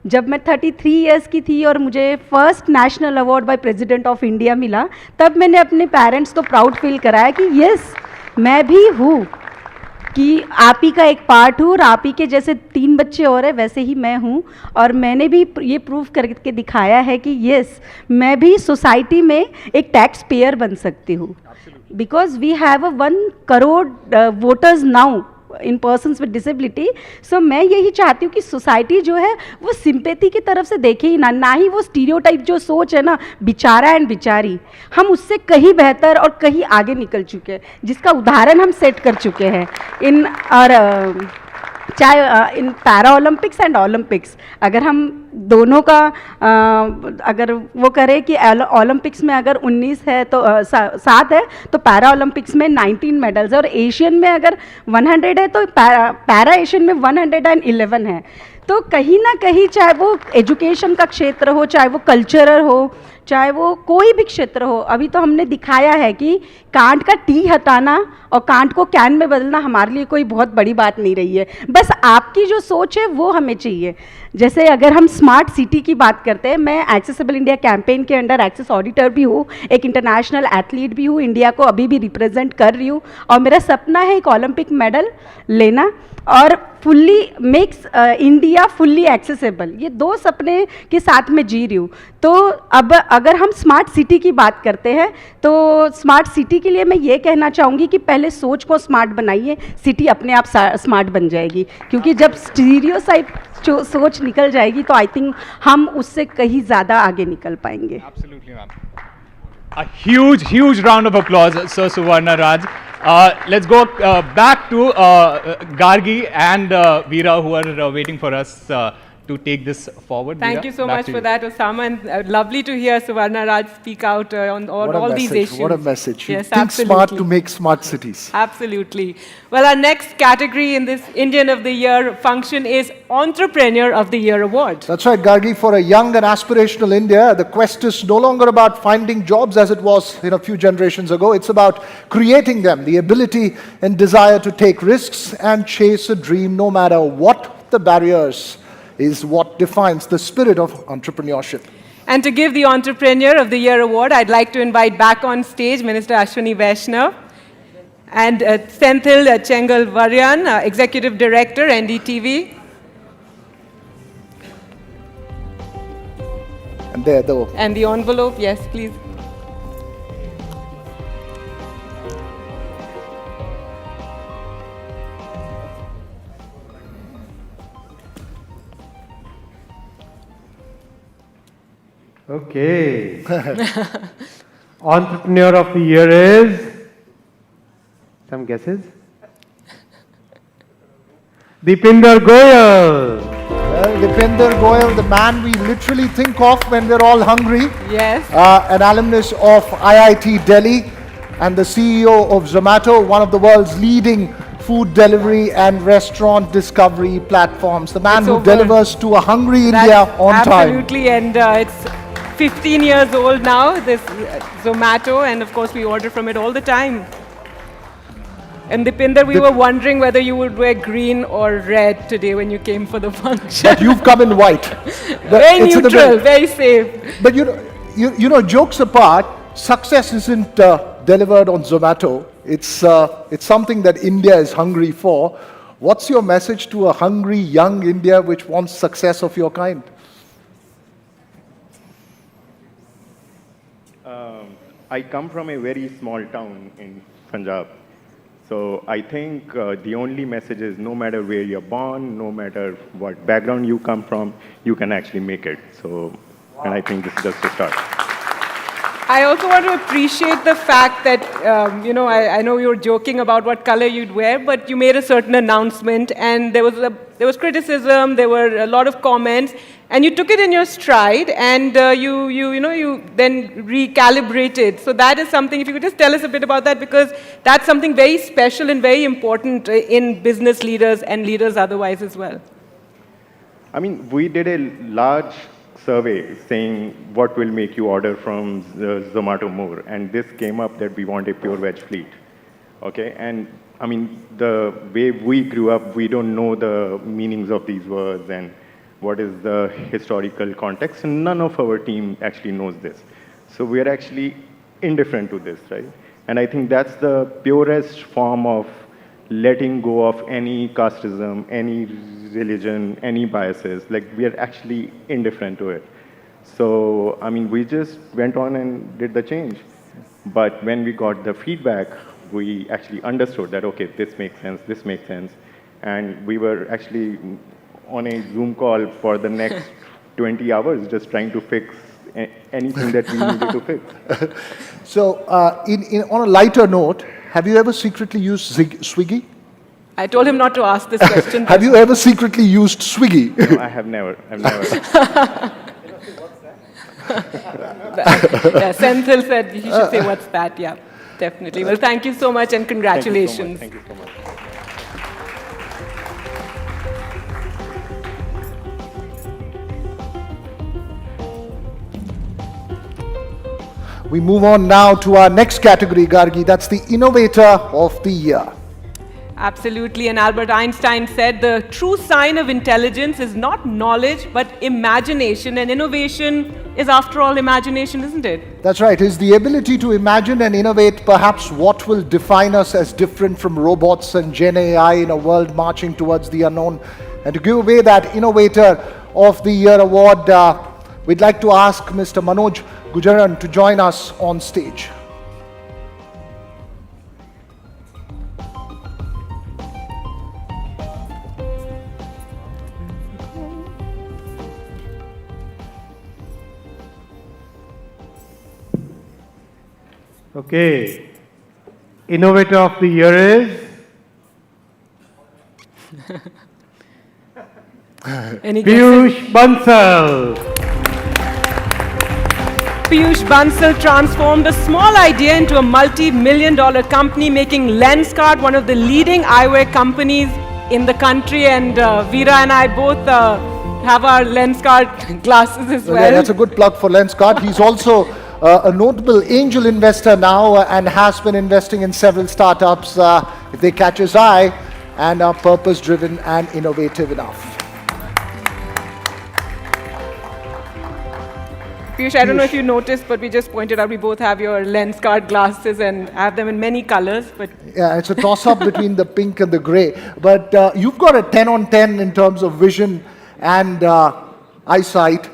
जब मैं 33 इयर्स की थी और मुझे first national award by president of India मिला, तब मैंने अपने पेरेंट्स को प्राउड फील कराया कि यस मैं भी हूँ, कि आप ही का एक पार्ट हूँ और आप ही के जैसे 3 बच्चे और हैं वैसे ही मैं हूँ. और मैंने भी ये प्रूव करके दिखाया है कि यस मैं भी सोसाइटी में एक टैक्स पेयर बन सकती हूँ. Because we have 1 crore voters now in persons with disability. So मैं यही चाहती हूँ कि सोसाइटी जो है वो सिंपैथी की तरफ से देखे ही ना ही वो स्टीरियोटाइप जो सोच है ना बेचारा एंड बेचारी, हम उससे कहीं बेहतर और कहीं आगे निकल चुके हैं, जिसका उदाहरण हम सेट कर चुके हैं इन और चाहे in para Olympics and Olympics. अगर हम दोनों का अगर वो करें कि ओलंपिक्स में अगर 19 है तो 7 है तो पैरा ओलंपिक्स में 19 मेडल्स है, और एशियन में अगर 100 है तो पैरा एशियन में 111 है. तो कहीं ना कहीं चाहे वो एजुकेशन का क्षेत्र हो, चाहे वो कल्चरल हो, चाहे वो कोई भी क्षेत्र हो, अभी तो हमने दिखाया है कि कांट का टी हटाना और कांट को कैन में बदलना हमारे लिए कोई बहुत बड़ी बात नहीं रही है. बस आपकी जो सोच है वो हमें चाहिए. जैसे अगर हम स्मार्ट सिटी की बात करते हैं, मैं एक्सेसिबल इंडिया कैंपेन के अंडर एक्सेस ऑडिटर भी हूँ, एक इंटरनेशनल एथलीट भी हूँ, इंडिया को अभी भी रिप्रेजेंट कर रही हूँ, और मेरा सपना है एक ओलंपिक मेडल लेना और fully makes India fully accessible. ये 2 सपने के साथ में जी रही हूँ. तो अब अगर हम स्मार्ट सिटी की बात करते हैं तो स्मार्ट सिटी के लिए मैं ये कहना चाहूँगी कि पहले सोच को स्मार्ट बनाइए, सिटी अपने आप स्मार्ट बन जाएगी. क्योंकि जब स्टीरियोटाइप सोच निकल जाएगी तो आई थिंक हम उससे कहीं ज़्यादा आगे निकल पाएंगे. Absolutely, ma'am. A huge round of applause, Sir Suvarna Raj. Let's go back to Gargi and Veera, who are waiting for us to take this forward. Thank Veera, you so back much to for you. that, Osama, and lovely to hear Suvarna Raj speak out on all these issues. What a message. Yes, Think absolutely. smart to make smart cities. Absolutely. Well, our next category in this Indian of the Year function is Entrepreneur of the Year Award. That's right, Gargi. For a young and aspirational India, the quest is no longer about finding jobs as it was a few generations ago. It's about creating them, the ability and desire to take risks and chase a dream no matter what the barriers is what defines the spirit of entrepreneurship. And to give the Entrepreneur of the Year Award, I'd like to invite back on stage Minister Ashwini Vaishnav and Senthil Chengal Varyan, Executive Director, NDTV. And there, though. And the envelope, yes, please. Okay. Entrepreneur of the Year is? Some guesses? Deepinder Goyal. Well, Deepinder Goyal, the man we literally think of when we're all hungry. Yes. An alumnus of IIT Delhi and the CEO of Zomato, one of the world's leading food delivery and restaurant discovery platforms. The man who delivers to a hungry India on time. Absolutely, and it's 15 years old now, this Zomato, and of course we order from it all the time. And Deepinder, we were wondering whether you would wear green or red today when you came for the function. But you've come in white. Very neutral, very safe. But You know, jokes apart, success isn't delivered on Zomato. It's something that India is hungry for. What's your message to a hungry young India which wants success of your kind? I come from a very small town in Punjab. So I think the only message is no matter where you're born, no matter what background you come from, you can actually make it. So, and I think this is just a start. I also want to appreciate the fact that, I know you were joking about what color you'd wear, but you made a certain announcement and there was criticism, there were a lot of comments, and you took it in your stride and you then recalibrated. So that is something, if you could just tell us a bit about that, because that's something very special and very important in business leaders and leaders otherwise as well. I mean, we did a large survey saying what will make you order from Zomato more, and this came up that we want a pure veg fleet. Okay, and I mean, the way we grew up, we don't know the meanings of these words and what is the historical context, and none of our team actually knows this. So we are actually indifferent to this, right? And I think that's the purest form of letting go of any casteism, any religion, any biases. Like, we are actually indifferent to it. So, I mean, we just went on and did the change. But when we got the feedback, we actually understood that, okay, this makes sense. And we were actually on a Zoom call for the next 20 hours just trying to fix anything that we needed to fix. So, on a lighter note, have you ever secretly used Swiggy? I told him not to ask this question. Have you ever secretly used Swiggy? No, I have never. Senthil said he should say, what's that? Yeah, definitely. Well, thank you so much and congratulations. Thank you so much. We move on now to our next category, Gargi. That's the Innovator of the Year. Absolutely, and Albert Einstein said the true sign of intelligence is not knowledge, but imagination. And innovation is, after all, imagination, isn't it? That's right. It's the ability to imagine and innovate perhaps what will define us as different from robots and Gen AI in a world marching towards the unknown. And to give away that Innovator of the Year award, we'd like to ask Mr. Manoj Gujaran to join us on stage. Okay, Innovator of the Year is? Piyush Bansal. Piyush Bansal transformed a small idea into a multi-million-dollar company, making Lenskart one of the leading eyewear companies in the country. And Veera and I both have our Lenskart glasses as well. Yeah, that's a good plug for Lenskart. He's also a notable angel investor now and has been investing in several startups if they catch his eye and are purpose-driven and innovative enough. Piyush, I don't know if you noticed, but we just pointed out we both have your Lenskart glasses and have them in many colors. But yeah, it's a toss-up between the pink and the grey. But you've got a 10 on 10 in terms of vision and eyesight.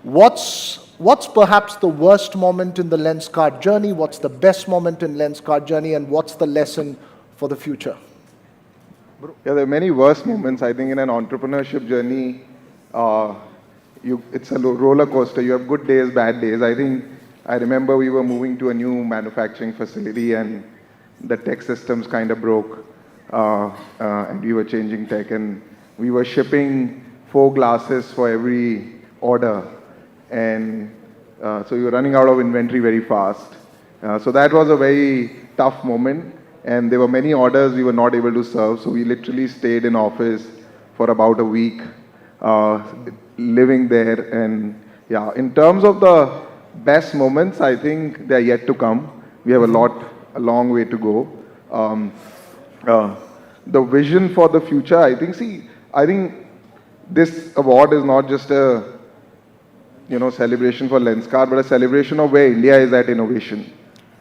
What's perhaps the worst moment in the Lenskart journey? What's the best moment in Lenskart journey? And what's the lesson for the future? Yeah, there are many worst moments. I think in an entrepreneurship journey, it's a roller coaster. You have good days, bad days. I remember we were moving to a new manufacturing facility and the tech systems kind of broke and we were changing tech and we were shipping 4 glasses for every order. And so we were running out of inventory very fast. So that was a very tough moment. And there were many orders we were not able to serve. So we literally stayed in office for about a week, living there. And yeah, in terms of the best moments, I think they're yet to come. We have a long way to go. The vision for the future, I think this award is not just a celebration for Lenskart, but a celebration of where India is at innovation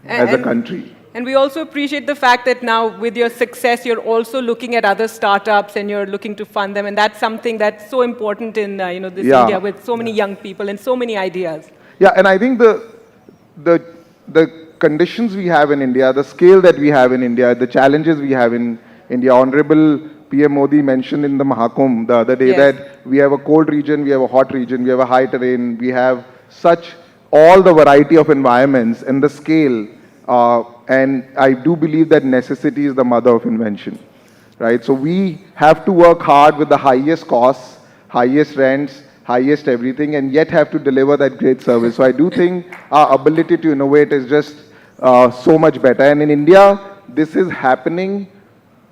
as a country. And we also appreciate the fact that now with your success, you're also looking at other startups and you're looking to fund them. And that's something that's so important in this India with so many young people and so many ideas. Yeah, and I think the conditions we have in India, the scale that we have in India, the challenges we have in India. Honorable PM Modi mentioned in the Mahakumbh the other day that we have a cold region, we have a hot region, we have a high terrain, we have all the variety of environments and the scale. And I do believe that necessity is the mother of invention, right? So we have to work hard with the highest costs, highest rents, highest everything, and yet have to deliver that great service. So I do think our ability to innovate is just so much better. And in India, this is happening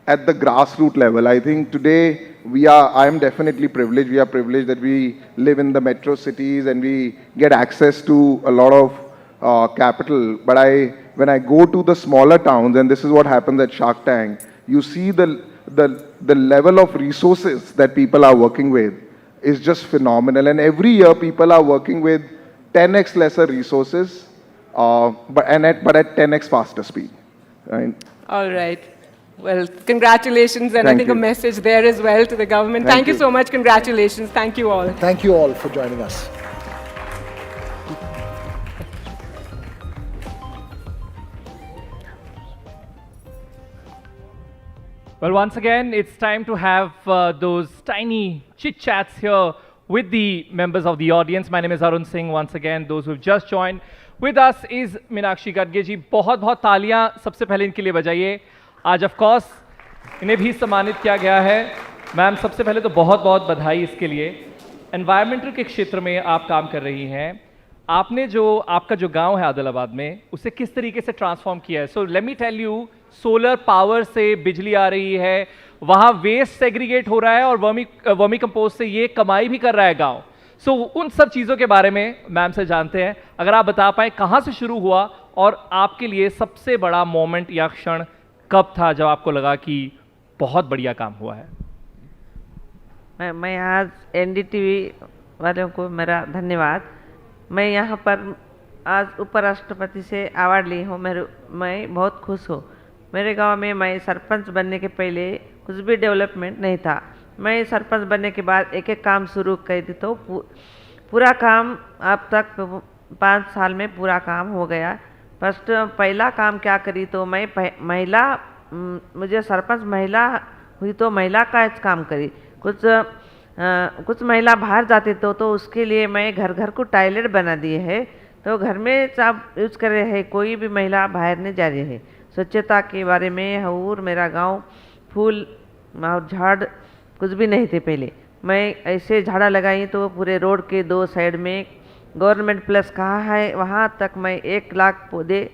at the grassroots level. I think today I am definitely privileged. We are privileged that we live in the metro cities and we get access to a lot of capital. But when I go to the smaller towns, and this is what happens at Shark Tank, you see the level of resources that people are working with is just phenomenal. And every year people are working with 10x lesser resources, but at 10x faster speed. Right? All right. Well, congratulations, and I think a message there as well to the government. Thank you so much. Congratulations. Thank you all. Thank you all for joining us. Well, once again, it's time to have those tiny chit-chats here with the members of the audience. My name is Arun Singh. Once again, those who've just joined with us is Meenakshi Gadge ji. बहुत तालियां सबसे पहले इनके लिए बजाइए. आज of course इन्हें भी सम्मानित किया गया है. मैम, सबसे पहले तो बहुत बधाई इसके लिए. एनवायरमेंटल के क्षेत्र में आप काम कर रही हैं. आपने आपका जो गांव है आदिलाबाद में, उसे किस तरीके से ट्रांसफॉर्म किया है? So let me tell you, solar power से बिजली आ रही है, वहाँ वेस्ट सेग्रीगेट हो रहा है और वर्मी कंपोस्ट से ये कमाई भी कर रहा है गांव. सो उन सब चीज़ों के बारे में मैम से जानते हैं. अगर आप बता पाए कहाँ से शुरू हुआ और आपके लिए सबसे बड़ा मोमेंट या क्षण कब था जब आपको लगा कि बहुत बढ़िया काम हुआ है? मैं आज NDTV वालों को मेरा धन्यवाद. मैं यहाँ पर आज उपराष्ट्रपति से अवार्ड ली हूँ. मैं बहुत खुश हूँ. मेरे गांव में मैं सरपंच बनने के पहले कुछ भी डेवलपमेंट नहीं था. मैं सरपंच बनने के बाद एक काम शुरू कर दी तो पूरा काम अब तक 5 साल में पूरा काम हो गया. फर्स्ट पहला काम क्या करी तो मैं मुझे सरपंच महिला हुई तो महिला का काम करी. कुछ महिला बाहर जाते तो उसके लिए मैं घर को टॉयलेट बना दिए है. तो घर में सब यूज कर रहे हैं, कोई भी महिला बाहर नहीं जा रही है. स्वच्छता के बारे में और मेरा गांव फूल और झाड़ कुछ भी नहीं थे पहले. मैं ऐसे झाड़ा लगाई तो पूरे रोड के 2 साइड में गवर्नमेंट प्लस कहा है वहाँ तक मैं 1 लाख पौधे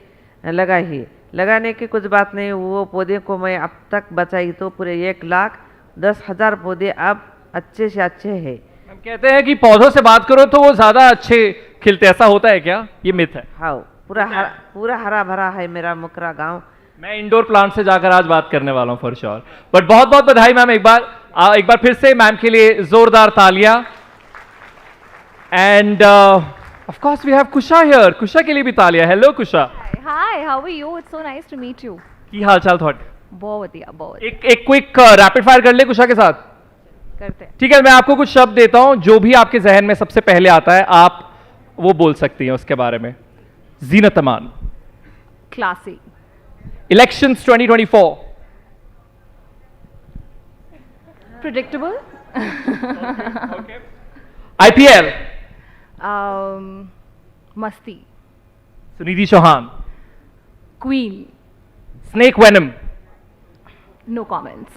लगाई. लगाने की कुछ बात नहीं, वो पौधे को मैं अब तक बचाई तो पूरे 1,10,000 पौधे अब अच्छे से अच्छे हैं. हम कहते हैं कि पौधों से बात करो तो वो ज़्यादा अच्छे खिलते, ऐसा होता है क्या? ये मिथ है? हाँ, पूरा हरा भरा है मेरा मुकरा गांव. मैं इंडोर प्लांट से जाकर आज बात करने वाला हूँ फॉर श्योर. बट बहुत बधाई मैम. एक बार फिर से मैम के लिए जोरदार तालियां. And of course we have Kusha here. Kusha के लिए भी तालियां. Hello Kusha. Hi, how are you? It's so nice to meet you. की हाल चाल थोड़े? बहुत बढ़िया. एक क्विक रैपिड फायर कर ले कुशा के साथ. करते हैं. ठीक है, मैं आपको कुछ शब्द देता हूं, जो भी आपके जहन में सबसे पहले आता है आप वो बोल सकती हैं उसके बारे में. Zeenat Aman. Classy. Elections 2024. Predictable. Okay. IPL. Masti. Sunidhi Chauhan. Queen. Snake venom. No comments.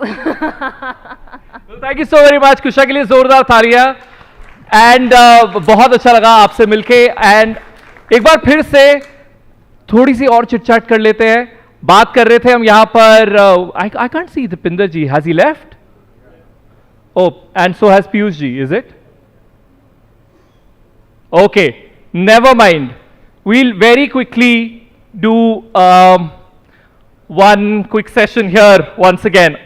Thank you so very much. Kusha के लिए जोरदार तालियां. एंड बहुत अच्छा लगा आपसे मिलके. एंड एक बार फिर से थोड़ी सी और चिटचाट कर लेते हैं. बात कर रहे थे हम यहाँ पर. I can't see Deepinder ji. Has he left? Oh, and so has Piyush ji, is it? Okay, never mind. We'll very quickly do one quick session here once again.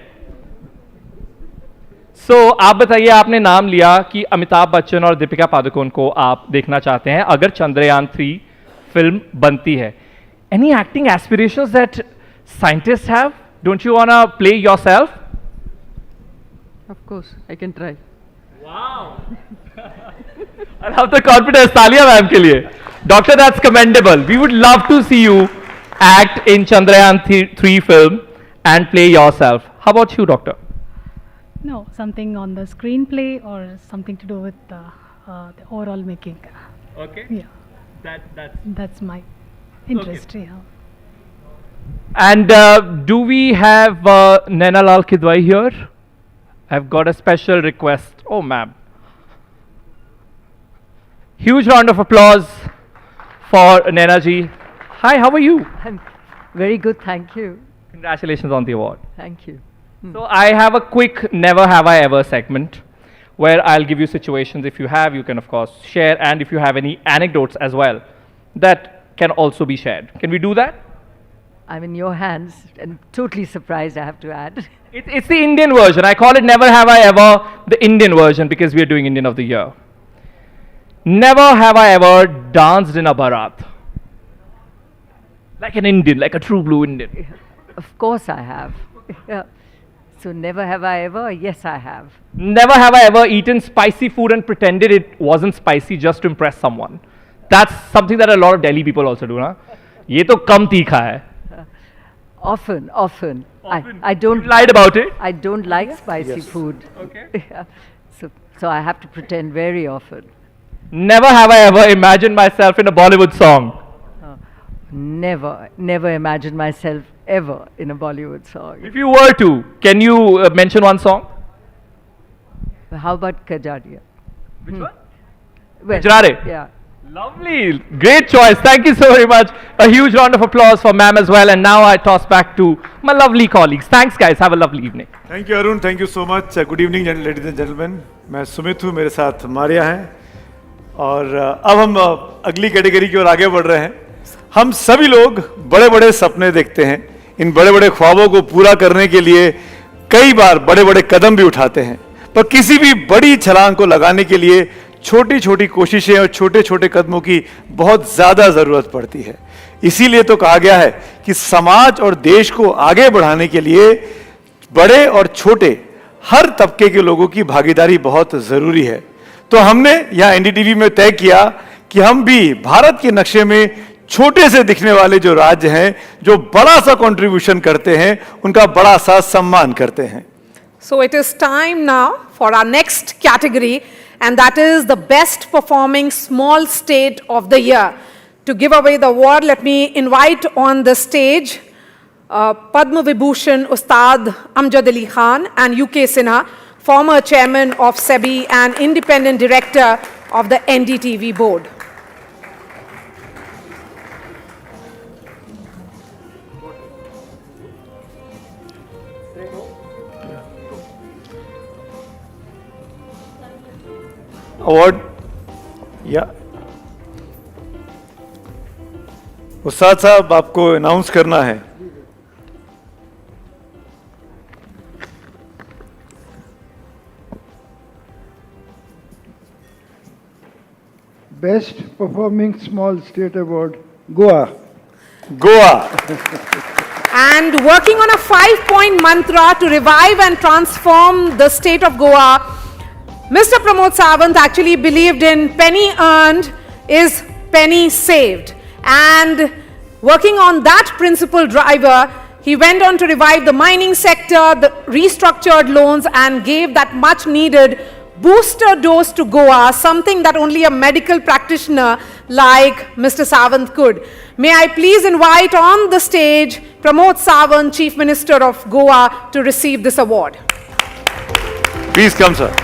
So, आप बताइए, आपने नाम लिया कि अमिताभ बच्चन और दीपिका पादुकोण को आप देखना चाहते हैं अगर चंद्रयान 3 फिल्म बनती है. Any acting aspirations that scientists have? Don't you wanna play yourself? Of course, I can try. Wow! I love the confidence. तालियां मैम के लिए. Doctor, that's commendable. We would love to see you act in Chandrayaan 3 film and play yourself. How about you, Doctor? No, something on the screenplay or something to do with the overall making. Okay. Yeah. That's my interest. Okay. Yeah. And do we have Naina Lal Kidwai here? I've got a special request. Oh, ma'am. Huge round of applause for Naina ji. Hi, how are you? I'm very good, thank you. Congratulations on the award. Thank you. So I have a quick never have I ever segment where I'll give you situations. If you have, you can of course share, and if you have any anecdotes as well that can also be shared. Can we do that? I'm in your hands and totally surprised, I have to add. It's the Indian version. I call it never have I ever, the Indian version, because we are doing Indian of the Year. Never have I ever danced in a barat. Like an Indian, like a true blue Indian. Of course I have. Yeah. So never have I ever, yes I have. Never have I ever eaten spicy food and pretended it wasn't spicy just to impress someone. That's something that a lot of Delhi people also do, na? ये तो कम तीखा है. Often. I don't. You lied about it? I don't like spicy food. Okay. Yeah. So I have to pretend very often. Never have I ever imagined myself in a Bollywood song. Never imagined myself ever in a Bollywood song. If you were to, can you mention one song? How about Kajaria? Which one? Well, Kajrare. Yeah. Lovely. Great choice. Thank you so very much. A huge round of applause for ma'am as well. And now I toss back to my lovely colleagues. Thanks guys. Have a lovely evening. Thank you Arun. Thank you so much. Good evening ladies and gentlemen. मैं सुमित हूँ, मेरे साथ मारिया हैं और अब हम अगली category की ओर आगे बढ़ रहे हैं. हम सभी लोग बड़े बड़े सपने देखते हैं. इन बड़े बड़े ख्वाबों को पूरा करने के लिए कई बार बड़े बड़े कदम भी उठाते हैं, पर किसी भी बड़ी छलांग को लगाने के लिए छोटी छोटी कोशिशें और छोटे छोटे कदमों की बहुत ज्यादा जरूरत पड़ती है. इसीलिए तो कहा गया है कि समाज और देश को आगे बढ़ाने के लिए बड़े और छोटे हर तबके के लोगों की भागीदारी बहुत जरूरी है. तो हमने यहाँ एनडीटीवी में तय किया कि हम भी भारत के नक्शे में छोटे से दिखने वाले जो राज्य हैं, जो बड़ा सा कंट्रीब्यूशन करते हैं, उनका बड़ा सा सम्मान करते हैं. So it is time now for our next category, and that is the best performing small state of the year. To give away the award, let me invite on the stage Padma Vibhushan Ustad Amjad Ali Khan and UK Sinha, former chairman of SEBI and independent director of the NDTV board. Award या उस्ताद साहब आपको announce करना है. Best Performing Small State Award, Goa. And working on a 5-point mantra to revive and transform the state of Goa, Mr. Pramod Sawant actually believed in penny earned is penny saved. And working on that principal driver, he went on to revive the mining sector, the restructured loans, and gave that much needed booster dose to Goa, something that only a medical practitioner like Mr. Sawant could. May I please invite on the stage Pramod Sawant, Chief Minister of Goa, to receive this award. Please come, sir.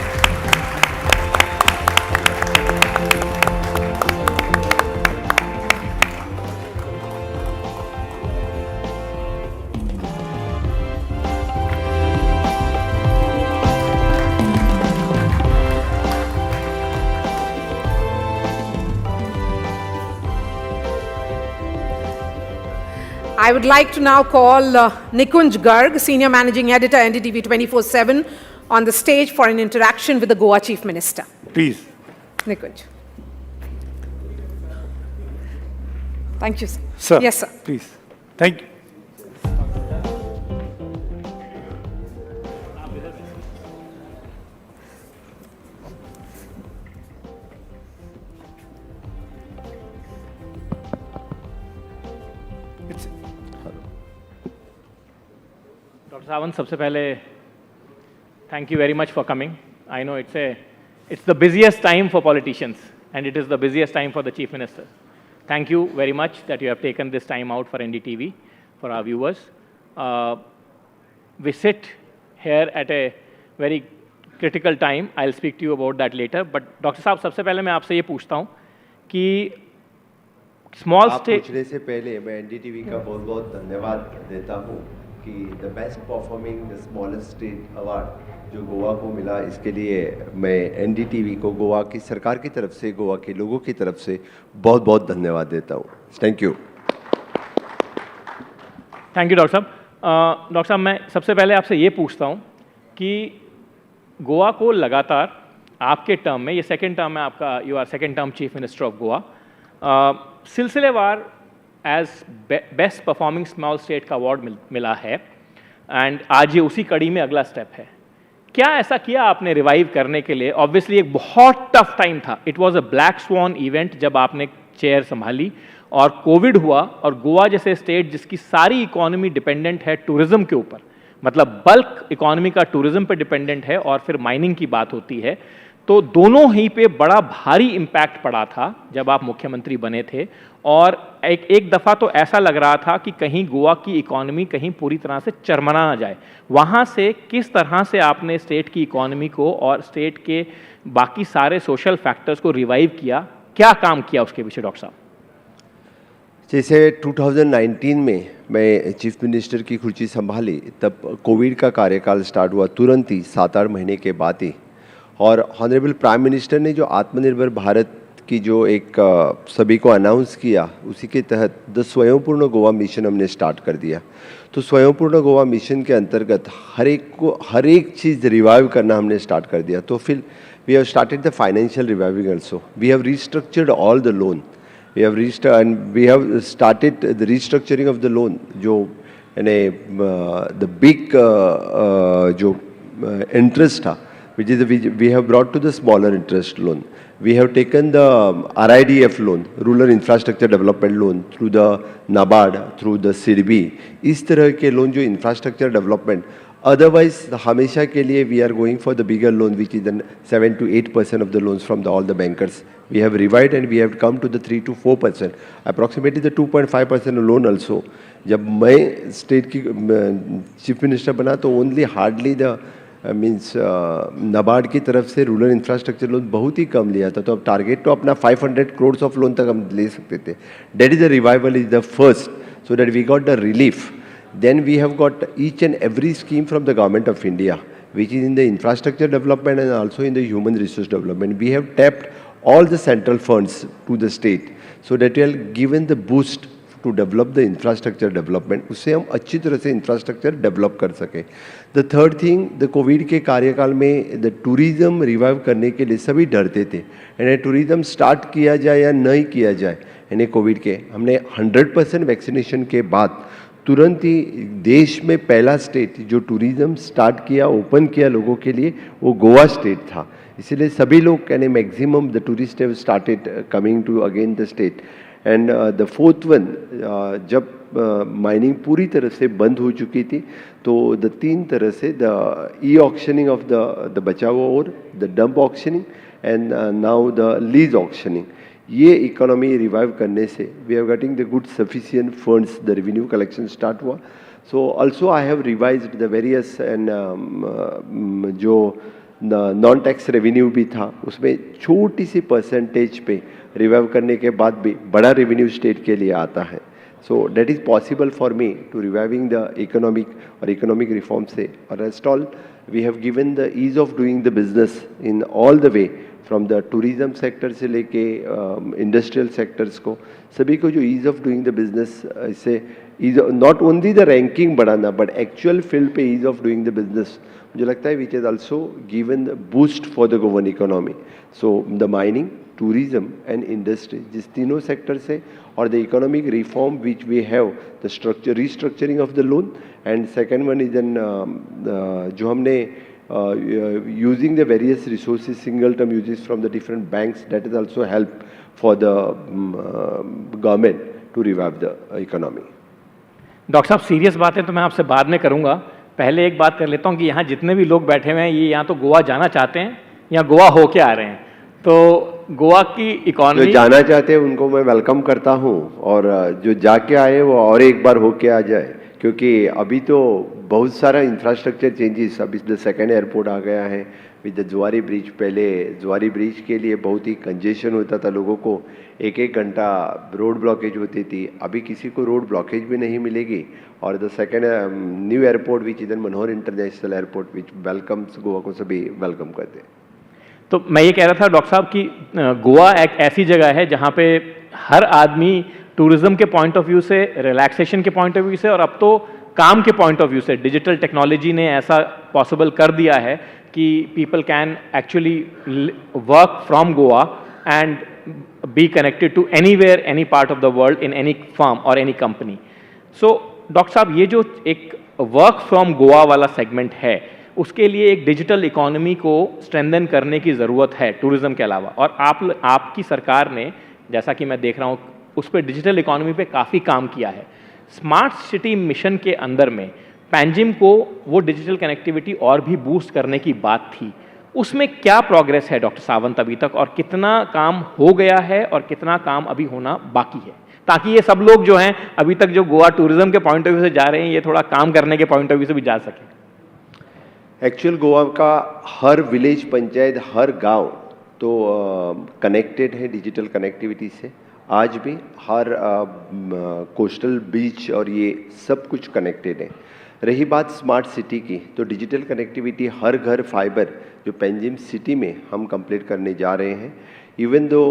I would like to now call Nikunj Garg, Senior Managing Editor, NDTV 24/7, on the stage for an interaction with the Goa Chief Minister. Please. Nikunj. Thank you, sir. Sir. Yes, sir. Please. Thank you. Dr. Sawant, सबसे पहले thank you very much for coming. I know it's the busiest time for politicians and it is the busiest time for the Chief Minister. Thank you very much that you have taken this time out for NDTV, for our viewers. We sit here at a very critical time. I'll speak to you about that later. But Dr. साहब, सबसे पहले मैं आपसे ये पूछता हूँ कि small state पूछने से पहले मैं एनडीटीवी का बहुत बहुत धन्यवाद देता हूँ कि the best performing the smallest state award जो गोवा को मिला, इसके लिए मैं एनडीटीवी को गोवा की सरकार की तरफ से, गोवा के लोगों की तरफ से बहुत बहुत धन्यवाद देता हूँ. Thank you. Thank you doctor साहब. डॉक्टर साहब, मैं सबसे पहले आपसे ये पूछता हूँ कि गोवा को लगातार आपके टर्म में, ये सेकेंड टर्म है आपका, you are second term chief minister of Goa, सिलसिलेवार as best performing small state का अवार्ड मिला है एंड आज ये उसी कड़ी में अगला स्टेप है. क्या ऐसा किया आपने रिवाइव करने के लिए? ऑब्वियसली एक बहुत टफ टाइम था, it was a black sworn event जब आपने चेयर संभाली और कोविड हुआ और गोवा जैसे स्टेट जिसकी सारी इकोनॉमी डिपेंडेंट है टूरिज्म के ऊपर, मतलब बल्क इकोनॉमी का टूरिज्म पे डिपेंडेंट है और फिर माइनिंग की बात होती है, तो दोनों ही पे बड़ा भारी इम्पैक्ट पड़ा था जब आप मुख्यमंत्री बने थे. और एक दफ़ा तो ऐसा लग रहा था कि कहीं गोवा की इकोनॉमी कहीं पूरी तरह से चरमरा ना जाए. वहाँ से किस तरह से आपने स्टेट की इकोनॉमी को और स्टेट के बाकी सारे सोशल फैक्टर्स को रिवाइव किया, क्या काम किया उसके पीछे डॉक्टर साहब? जैसे 2019 में मैं चीफ मिनिस्टर की कुर्सी संभाली, तब कोविड का कार्यकाल स्टार्ट हुआ तुरंत ही 7-8 महीने के बाद ही. और ऑनरेबल प्राइम मिनिस्टर ने जो आत्मनिर्भर भारत की जो एक सभी को अनाउंस किया, उसी के तहत द स्वयंपूर्ण गोवा मिशन हमने स्टार्ट कर दिया. तो स्वयंपूर्ण गोवा मिशन के अंतर्गत हर एक चीज़ रिवाइव करना हमने स्टार्ट कर दिया. तो फिर we have started the financial reviving also. We have restructured all the loan. We have started the restructuring of the loan, जो यानी द बिग जो इंटरेस्ट था, which is we have brought to the smaller interest loan. We have taken the RIDF loan, Rural Infrastructure Development Loan, through the NABARD, through the CDB. इस तरह के loan जो infrastructure development, otherwise हमेशा के लिए we are going for the bigger loan, which is 7 to 8% of the loans from all the bankers. We have revived and we have come to the 3 to 4%, approximately the 2.5% loan also. जब मैं state की chief minister बना तो only hardly the means NABARD की तरफ से rural infrastructure loan बहुत ही कम लिया था. तो अब टारगेट तो अपना 500 करोड़ ऑफ लोन तक हम ले सकते थे. That is the revival is the first, so that we got the relief. Then we have got each and every scheme from the government of India, which is in the infrastructure development and also in the human resource development. We have tapped all the central funds to the state, so that we have given the boost to develop the infrastructure development. उससे हम अच्छी तरह से infrastructure develop कर सके. The third thing, the COVID के कार्यकाल में the tourism revive करने के लिए सभी डरते थे. यानी tourism start किया जाए या नहीं किया जाए, यानी COVID के हमने 100% वैक्सीनेशन के बाद तुरंत ही देश में पहला स्टेट जो टूरिज्म स्टार्ट किया, ओपन किया लोगों के लिए, वो गोवा स्टेट था. इसीलिए सभी लोग कहने maximum the tourist have started coming to again the state. And the fourth one, जब माइनिंग पूरी तरह से बंद हो चुकी थी, तो द तीन तरह से the e auctioning of the बचाव और the dump auctioning and now the lease auctioning, ये इकोनॉमी रिवाइव करने से we are getting the good sufficient funds, the revenue collection start हुआ. So also I have revised the various and जो non tax revenue भी था, उसमें छोटी सी percentage पे रिवाइव करने के बाद भी बड़ा रेवेन्यू स्टेट के लिए आता है. So that is possible for me to reviving the economic और इकोनॉमिक रिफॉर्म से. और rest all we have given the ease of doing the business in all the way, from the tourism sector से लेके industrial sectors को, सभी को जो ease of doing the business, इससे नॉट ओनली द रैंकिंग बढ़ाना बट एक्चुअल फील्ड पे ease of doing the business, मुझे लगता है which is also given boost for the Goan economy. So the mining, tourism and industry, जिस तीनों sector से, और the economic reform which we have, the structure restructuring of the loan, and second one is an जो हमने using the various resources, single term uses from the different banks, that is also help for the government to revive the economy. Doctor साहब serious बातें तो मैं आपसे बाद में करूंगा, पहले एक बात कर लेता हूं कि यहाँ जितने भी लोग बैठे हुए हैं ये यहाँ तो गोवा जाना चाहते हैं या गोवा होके आ रहे हैं, तो गोवा की इकोनॉमी जो जाना चाहते हैं उनको मैं वेलकम करता हूँ, और जो जाके आए वो और एक बार होके आ जाए, क्योंकि अभी तो बहुत सारा इंफ्रास्ट्रक्चर चेंजेस, अभी द सेकेंड एयरपोर्ट आ गया है विद द जुआरी ब्रिज. पहले जुआरी ब्रिज के लिए बहुत ही कंजेशन होता था, लोगों को एक एक घंटा रोड ब्लॉकेज होती थी, अभी किसी को रोड ब्लॉकेज भी नहीं मिलेगी. और the second new airport which is an Manohar international airport which welcomes Goa को, सभी वेलकम करते हैं. तो मैं ये कह रहा था डॉक्टर साहब कि गोवा एक ऐसी जगह है जहाँ पे हर आदमी टूरिज्म के पॉइंट ऑफ व्यू से, रिलैक्सेशन के पॉइंट ऑफ व्यू से, और अब तो काम के पॉइंट ऑफ व्यू से डिजिटल टेक्नोलॉजी ने ऐसा पॉसिबल कर दिया है कि people can actually work from Goa and be connected to anywhere, any part of the world, in any firm और एनी कंपनी. सो डॉक्टर साहब, ये जो एक वर्क फ्रॉम गोवा वाला सेगमेंट है, उसके लिए एक डिजिटल इकोनॉमी को स्ट्रेंथन करने की ज़रूरत है टूरिज्म के अलावा, और आपकी सरकार ने, जैसा कि मैं देख रहा हूँ, उस पर डिजिटल इकोनॉमी पे काफ़ी काम किया है. स्मार्ट सिटी मिशन के अंदर में पैंजिम को वो डिजिटल कनेक्टिविटी और भी बूस्ट करने की बात थी, उसमें क्या प्रोग्रेस है डॉक्टर सावंत अभी तक, और कितना काम हो गया है और कितना काम अभी होना बाकी है, ताकि ये सब लोग जो हैं अभी तक जो गोवा टूरिज्म के पॉइंट ऑफ व्यू से जा रहे हैं, ये थोड़ा काम करने के पॉइंट ऑफ व्यू से भी जा सकें. एक्चुअल गोवा का हर विलेज, पंचायत, हर गांव तो कनेक्टेड है डिजिटल कनेक्टिविटी से. आज भी हर कोस्टल बीच और ये सब कुछ कनेक्टेड है. रही बात स्मार्ट सिटी की, तो डिजिटल कनेक्टिविटी हर घर फाइबर जो पैंजिम सिटी में हम कंप्लीट करने जा रहे हैं. Even though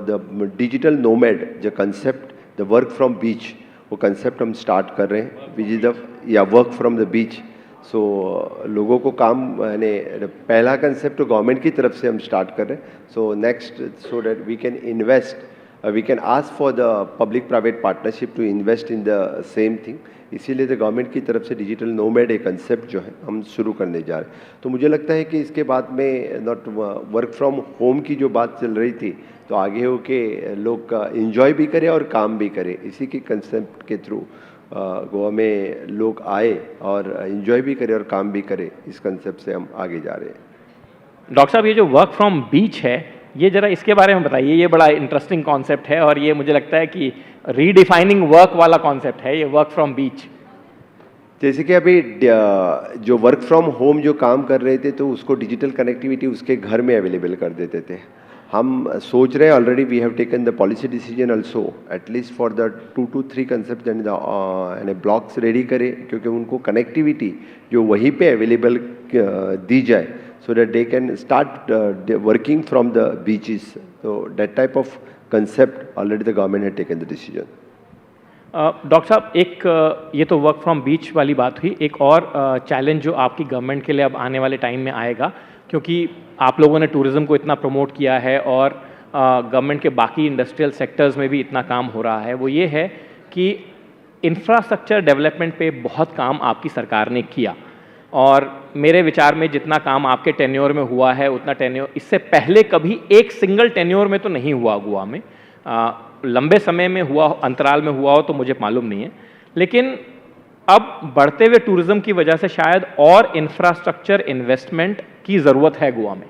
the digital nomad जो कंसेप्ट, द वर्क फ्रॉम बीच, वो कंसेप्ट हम स्टार्ट कर रहे हैं, विच इज द या वर्क फ्रॉम द बीच. सो लोगों को काम, यानी पहला कंसेप्ट तो गवर्नमेंट की तरफ से हम स्टार्ट कर रहे हैं. So next, so that we can invest, we can ask for the public private partnership to invest in the same thing. इसीलिए तो गवर्नमेंट की तरफ से डिजिटल नोमैड एक कंसेप्ट जो है हम शुरू करने जा रहे हैं. तो मुझे लगता है कि इसके बाद में नॉट वर्क फ्रॉम होम की जो बात चल रही थी, तो आगे हो के लोग इंजॉय भी करें और काम भी करें, इसी के कंसेप्ट के थ्रू गोवा में लोग आए और इंजॉय भी करें और काम भी करें, इस कंसेप्ट से हम आगे जा रहे हैं. डॉक्टर साहब, ये जो वर्क फ्रॉम बीच है, ये जरा इसके बारे में बताइए. ये बड़ा इंटरेस्टिंग कॉन्सेप्ट है और ये मुझे लगता है कि रीडिफाइनिंग वर्क वाला कॉन्सेप्ट है, ये वर्क फ्रॉम बीच. जैसे कि अभी जो वर्क फ्रॉम होम जो काम कर रहे थे, तो उसको डिजिटल कनेक्टिविटी उसके घर में अवेलेबल कर देते थे. हम सोच रहे हैं, already we have taken the policy decision also, at least for the 2 to 3 concept यानी ब्लॉक्स रेडी करें, क्योंकि उनको कनेक्टिविटी जो वहीं पे अवेलेबल दी जाए, so that they can start working from the beaches. So that type of concept already the government had taken the decision. Doctor साहब, एक ये तो वर्क फ्रॉम बीच वाली बात हुई. एक और चैलेंज जो आपकी गवर्नमेंट के लिए अब आने वाले टाइम में आएगा, क्योंकि आप लोगों ने टूरिज्म को इतना प्रमोट किया है और गवर्नमेंट के बाकी इंडस्ट्रियल सेक्टर्स में भी इतना काम हो रहा है, वो ये है कि इंफ्रास्ट्रक्चर डेवलपमेंट पे बहुत काम आपकी सरकार ने किया. और मेरे विचार में जितना काम आपके टेन्योर में हुआ है, उतना टेन्योर इससे पहले कभी एक सिंगल टेन्योर में तो नहीं हुआ गोवा में. लंबे समय में हुआ, अंतराल में हुआ हो तो मुझे मालूम नहीं है, लेकिन अब बढ़ते हुए टूरिज्म की वजह से शायद और इंफ्रास्ट्रक्चर इन्वेस्टमेंट की ज़रूरत है गोवा में.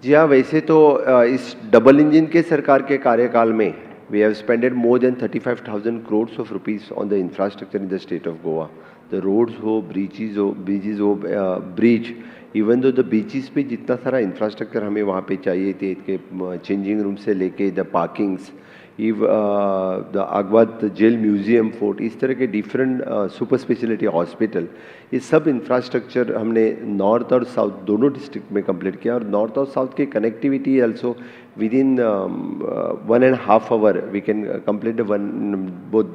जी हाँ, वैसे तो इस डबल इंजन के सरकार के कार्यकाल में we have spended more than 35,000 crores of rupees on the infrastructure in the state of Goa. The roads हो, ब्रिजेज हो, bridge, even though the beaches पे जितना सारा इंफ्रास्ट्रक्चर हमें वहाँ पे चाहिए थे, के चेंजिंग रूम से लेके the parkings, the Aguada jail museum fort, इस तरह के डिफरेंट सुपर स्पेशलिटी हॉस्पिटल, ये सब इंफ्रास्ट्रक्चर हमने नॉर्थ और साउथ दोनों डिस्ट्रिक्ट में कंप्लीट किया। और नॉर्थ और साउथ की connectivity also with in 1.5 hour we can complete both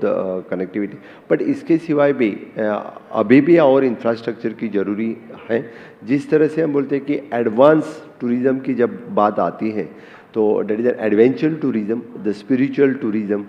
connectivity. But इसके सिवाय भी अभी भी और इंफ्रास्ट्रक्चर की ज़रूरी है। जिस तरह से हम बोलते हैं कि एडवांस टूरिज़्म की जब बात आती है तो that is adventure tourism, the spiritual tourism,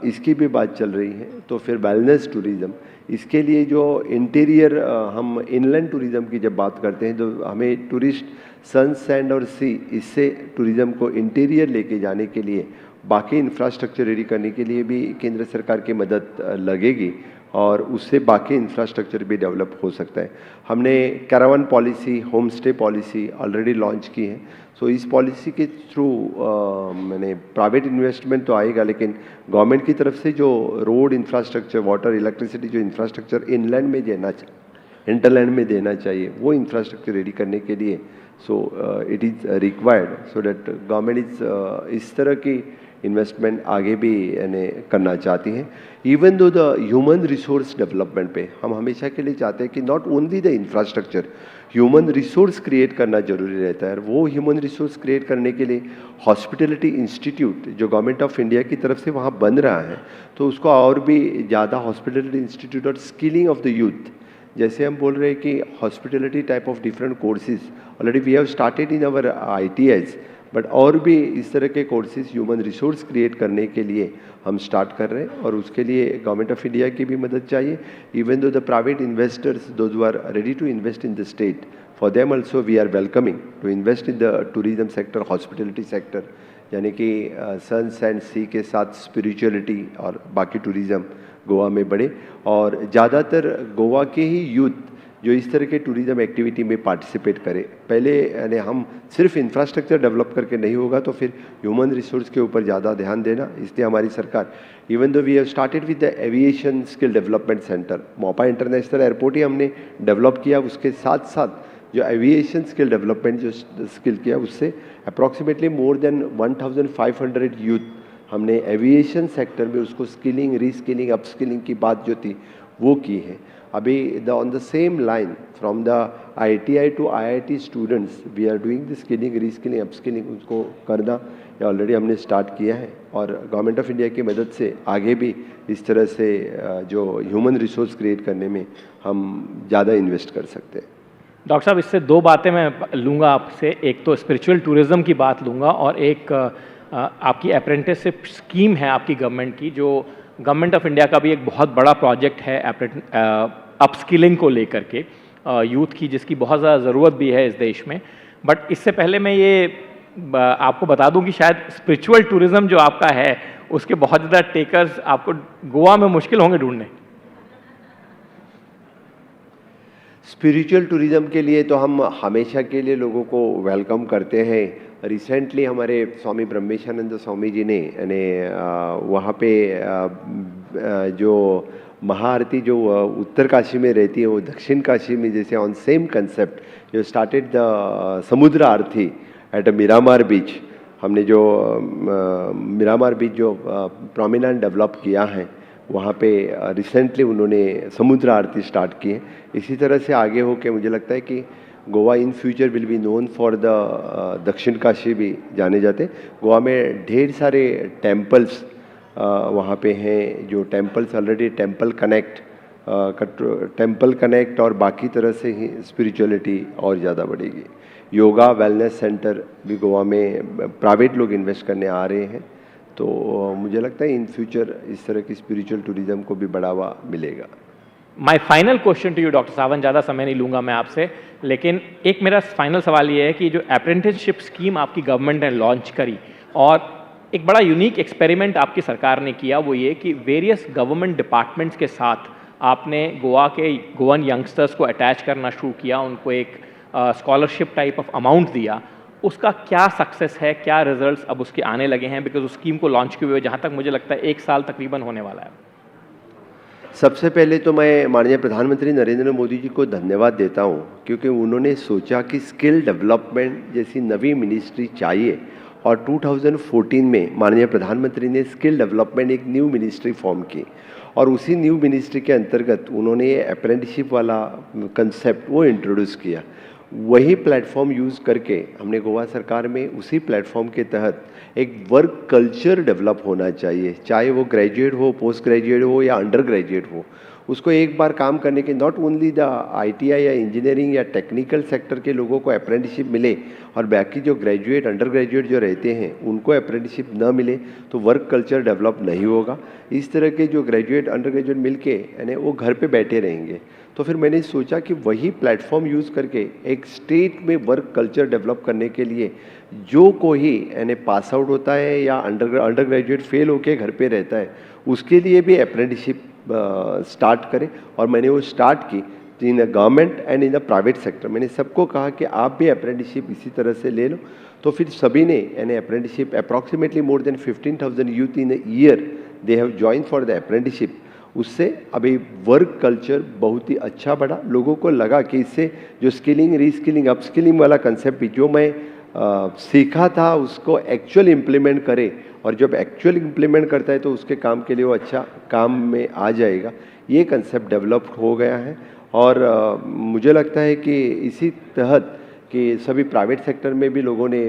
इसकी भी बात चल रही है। तो फिर वेलनेस टूरिज़्म, इसके लिए जो इंटीरियर हम इनलैंड टूरिज़्म की जब बात करते हैं तो हमें टूरिस्ट सन, सैंड और सी, इससे टूरिज़्म को इंटीरियर लेके जाने के लिए बाकी इंफ्रास्ट्रक्चर रेडी करने के लिए भी केंद्र सरकार की मदद लगेगी और उससे बाकी इंफ्रास्ट्रक्चर भी डेवलप हो सकता है। हमने caravan policy, home stay policy already launch की है। सो इस पॉलिसी के थ्रू मैंने प्राइवेट इन्वेस्टमेंट तो आएगा, लेकिन गवर्नमेंट की तरफ से जो रोड इंफ्रास्ट्रक्चर, वाटर, इलेक्ट्रिसिटी जो इंफ्रास्ट्रक्चर इनलैंड में देना चाहिए, इंटरलैंड में देना चाहिए, वो इंफ्रास्ट्रक्चर रेडी करने के लिए so it is required so that government is इस तरह की इन्वेस्टमेंट आगे भी यानी करना चाहती है। Even though the human resource development पे हम हमेशा के लिए चाहते हैं कि not only the infrastructure, human resource create करना जरूरी रहता है। वो ह्यूमन रिसोर्स क्रिएट करने के लिए हॉस्पिटलिटी इंस्टीट्यूट जो गवर्नमेंट ऑफ इंडिया की तरफ से वहाँ बन रहा है, तो उसको और भी ज़्यादा हॉस्पिटलिटी इंस्टीट्यूट और स्किलिंग ऑफ द यूथ, जैसे हम बोल रहे हैं कि hospitality type of different courses already we have started in our ITIs, but और भी इस तरह के कोर्सेज ह्यूमन रिसोर्स क्रिएट करने के लिए हम स्टार्ट कर रहे हैं और उसके लिए गवर्नमेंट ऑफ इंडिया की भी मदद चाहिए। Even though the private investors those who are ready to invest in the state, for them also we are welcoming to invest in the tourism sector, hospitality sector, यानी कि सन, sand, सी के साथ spirituality और बाकी टूरिज़्म गोवा में बढ़े। और ज़्यादातर गोवा के ही यूथ जो इस तरह के टूरिज्म एक्टिविटी में पार्टिसिपेट करे। पहले यानी हम सिर्फ इंफ्रास्ट्रक्चर डेवलप करके नहीं होगा, तो फिर ह्यूमन रिसोर्स के ऊपर ज़्यादा ध्यान देना। इसलिए हमारी सरकार even though we have started with the aviation skill development centre, Mopa international airport ही हमने डेवलप किया, उसके साथ साथ जो एविएशन स्किल डेवलपमेंट जो स्किल किया, उससे अप्रॉक्सीमेटली मोर देन 1500 यूथ हमने एविएशन सेक्टर में उसको स्किलिंग, रीस्किलिंग, अपस्किलिंग की बात जो थी वो की है। अभी on the same line from the ITI to IIT students we are doing the skilling, reskilling, upskilling, उसको करना ये ऑलरेडी हमने स्टार्ट किया है। और गवर्नमेंट ऑफ इंडिया की मदद से आगे भी इस तरह से जो ह्यूमन रिसोर्स क्रिएट करने में हम ज़्यादा इन्वेस्ट कर सकते हैं। डॉक्टर साहब, इससे दो बातें मैं लूँगा आपसे, एक तो स्पिरिचुअल टूरिज़्म की बात लूँगा और एक आपकी अप्रेंटिसशिप स्कीम है आपकी गवर्नमेंट की, जो गवर्नमेंट ऑफ इंडिया का भी एक बहुत बड़ा प्रोजेक्ट है अपस्किलिंग को लेकर के यूथ की, जिसकी बहुत ज़्यादा ज़रूरत भी है इस देश में। बट इससे पहले मैं ये आपको बता दूं कि शायद स्पिरिचुअल टूरिज़्म जो आपका है उसके बहुत ज़्यादा टेकर्स आपको गोवा में मुश्किल होंगे ढूंढने। स्पिरिचुअल टूरिज़्म के लिए तो हम हमेशा के लिए लोगों को वेलकम करते हैं। रिसेंटली हमारे स्वामी ब्रह्मेशानंद स्वामी जी ने वहाँ पे जो महाआरती जो उत्तर काशी में रहती है वो दक्षिण काशी में, जैसे ऑन सेम कंसेप्ट जो स्टार्टेड द समुद्र आरती एट मिरामार बीच, हमने जो मिरामार बीच जो प्रोमिनेंट डेवलप किया है वहाँ पे रिसेंटली उन्होंने समुद्र आरती स्टार्ट की है। इसी तरह से आगे हो के मुझे लगता है कि Goa in future will be known for the दक्षिण काशी भी जाने जाते। गोवा में ढेर सारे टेम्पल्स वहाँ पे हैं, जो टेम्पल्स ऑलरेडी टेम्पल कनेक्ट और बाकी तरह से ही स्पिरिचुअलिटी और ज़्यादा बढ़ेगी। योगा वेलनेस सेंटर भी गोवा में प्राइवेट लोग इन्वेस्ट करने आ रहे हैं, तो मुझे लगता है इन फ्यूचर इस तरह की स्पिरिचुअल टूरिज़्म को भी बढ़ावा मिलेगा। My final question to you doctor Sawant, ज़्यादा समय नहीं लूँगा मैं आपसे, लेकिन एक मेरा फाइनल सवाल ये है कि जो अप्रेंटिसशिप स्कीम आपकी गवर्नमेंट ने लॉन्च करी और एक बड़ा यूनिक एक्सपेरिमेंट आपकी सरकार ने किया, वो ये कि वेरियस गवर्नमेंट डिपार्टमेंट्स के साथ आपने गोवा के गोवन यंगस्टर्स को अटैच करना शुरू किया, उनको एक स्कॉलरशिप टाइप ऑफ अमाउंट दिया। उसका क्या सक्सेस है, क्या रिजल्ट्स अब उसके आने लगे हैं? बिकॉज उस स्कीम को लॉन्च किए हुए जहाँ तक मुझे लगता है 1 साल तकरीबन होने वाला है। सबसे पहले तो मैं माननीय प्रधानमंत्री नरेंद्र मोदी जी को धन्यवाद देता हूँ, क्योंकि उन्होंने सोचा कि स्किल डेवलपमेंट जैसी नवी मिनिस्ट्री चाहिए और 2014 में माननीय प्रधानमंत्री ने स्किल डेवलपमेंट एक न्यू मिनिस्ट्री फॉर्म की और उसी न्यू मिनिस्ट्री के अंतर्गत उन्होंने ये अप्रेंटिसशिप वाला कंसेप्ट वो इंट्रोड्यूस किया। वही प्लेटफॉर्म यूज़ करके हमने गोवा सरकार में उसी प्लेटफॉर्म के तहत एक वर्क कल्चर डेवलप होना चाहिए, चाहे वो ग्रेजुएट हो, पोस्ट ग्रेजुएट हो या अंडर ग्रेजुएट हो। उसको एक बार काम करने के नॉट ओनली द ITI या इंजीनियरिंग या टेक्निकल सेक्टर के लोगों को अप्रेंटिसशिप मिले और बाकी जो ग्रेजुएट अंडर ग्रेजुएट जो रहते हैं उनको अप्रेंटिसशिप न मिले तो वर्क कल्चर डेवलप नहीं होगा। इस तरह के जो ग्रेजुएट अंडर ग्रेजुएट मिल के यानी वो घर पे बैठे रहेंगे। तो फिर मैंने सोचा कि वही प्लेटफॉर्म यूज़ करके एक स्टेट में वर्क कल्चर डेवलप करने के लिए जो कोई यानी पास आउट होता है या अंडर ग्रेजुएट फेल होके घर पे रहता है उसके लिए भी अप्रेंटिसशिप स्टार्ट करें। और मैंने वो स्टार्ट की in the government and in the private sector. मैंने सबको कहा कि आप भी अप्रेंटिसशिप इसी तरह से ले लो। तो फिर सभी ने यानी apprenticeship approximately more then 15,000 youth in a year they have join for the apprenticeship. उससे अभी वर्क कल्चर बहुत ही अच्छा बढ़ा। लोगों को लगा कि इससे जो स्किलिंग रीस्किलिंग अपस्किलिंग वाला कंसेप्ट जो मैं सीखा था उसको एक्चुअल इम्प्लीमेंट करे और जब एक्चुअल इम्प्लीमेंट करता है तो उसके काम के लिए वो अच्छा काम में आ जाएगा। ये कंसेप्ट डेवलप हो गया है और मुझे लगता है कि इसी तहत कि सभी प्राइवेट सेक्टर में भी लोगों ने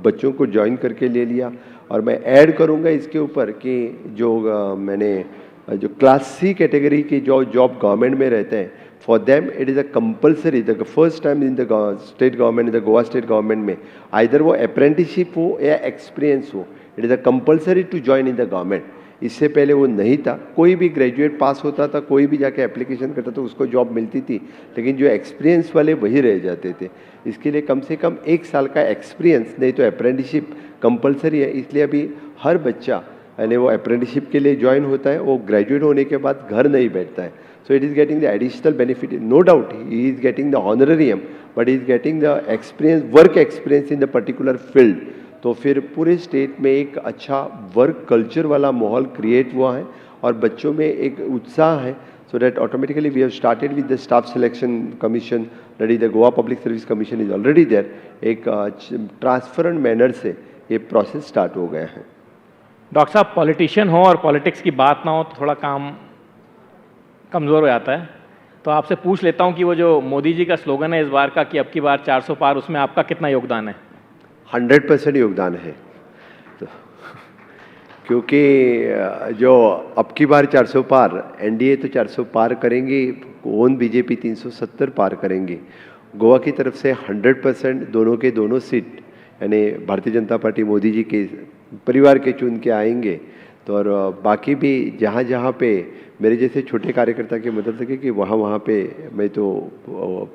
बच्चों को ज्वाइन करके ले लिया। और मैं ऐड करूँगा इसके ऊपर कि जो मैंने जो क्लास सी कैटेगरी की जो जॉब गवर्नमेंट में रहते हैं for them it is a compulsory the first time in the state government in the Goa state government में either वो apprenticeship हो या experience हो it is a compulsory to join in the government। इससे पहले वो नहीं था। कोई भी ग्रेजुएट पास होता था, कोई भी जाके एप्लीकेशन करता था उसको जॉब मिलती थी, लेकिन जो एक्सपीरियंस वाले वही रह जाते थे। इसके लिए कम से कम 1 साल का एक्सपीरियंस नहीं तो अप्रेंटिसशिप कंपलसरी है। इसलिए अभी हर बच्चा यानी वो अप्रेंटिसशिप के लिए ज्वाइन होता है, वो ग्रेजुएट होने के बाद घर नहीं बैठता है। So it is getting the additional benefit. No doubt, he is getting the honorarium, but he is getting the experience, work experience in the particular field. तो फिर पूरे स्टेट में एक अच्छा वर्क कल्चर वाला माहौल क्रिएट हुआ है और बच्चों में एक उत्साह है। So that automatically we have started with the staff selection commission. Already the Goa Public Service Commission is already there. एक ट्रांसपेरेंट मैनर से ये प्रोसेस स्टार्ट हो गया है। डॉक्टर साहब, पॉलिटिशियन हो और पॉलिटिक्स की बात ना हो तो थोड़ा काम कमज़ोर हो जाता है। तो आपसे पूछ लेता हूं कि वो जो मोदी जी का स्लोगन है इस बार का कि अब की बार 400 पार, उसमें आपका कितना योगदान है? 100% योगदान है। तो क्योंकि जो अब की बार 400 पार एनडीए तो 400 पार करेंगे, ओन बीजेपी 370 पार करेंगे। गोवा की तरफ से 100% दोनों के दोनों सीट यानी भारतीय जनता पार्टी मोदी जी के परिवार के चुन के आएंगे। तो और बाकी भी जहाँ जहाँ पे मेरे जैसे छोटे कार्यकर्ता की मदद लगे कि वहाँ पे मैं तो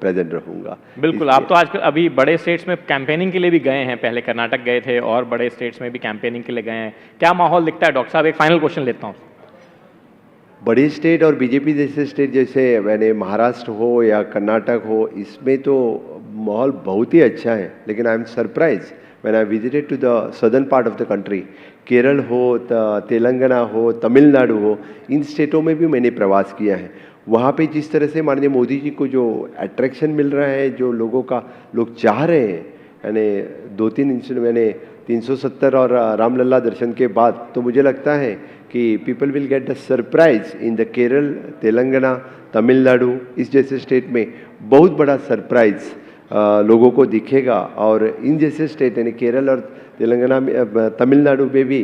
प्रेजेंट रहूँगा। बिल्कुल। आप तो आजकल अभी बड़े स्टेट्स में कैंपेनिंग के लिए भी गए हैं, पहले कर्नाटक गए थे और बड़े स्टेट्स में भी कैंपेनिंग के लिए गए हैं। क्या माहौल दिखता है? डॉक्टर साहब, एक फाइनल क्वेश्चन लेता हूँ। बड़े स्टेट और बीजेपी जैसे स्टेट जैसे मैंने महाराष्ट्र हो या कर्नाटक हो, इसमें तो माहौल बहुत ही अच्छा है। लेकिन I am surprise when I visited to the southern part of the country, Kerala हो, तेलंगाना हो, तमिलनाडु हो, इन स्टेटों में भी मैंने प्रवास किया है। वहाँ पे जिस तरह से माननीय मोदी जी को जो अट्रैक्शन मिल रहा है, जो लोगों का लोग चाह रहे हैं, यानी 2-3 इंसिडेंट मैंने 370 और रामलला दर्शन के बाद तो मुझे लगता है कि people will get the surprise in the Kerala, Telangana, Tamil Nadu, इस जैसे स्टेट में बहुत बड़ा सरप्राइज लोगों को दिखेगा। और इन जैसे स्टेट यानी केरल और तेलंगाना में, तमिलनाडु में भी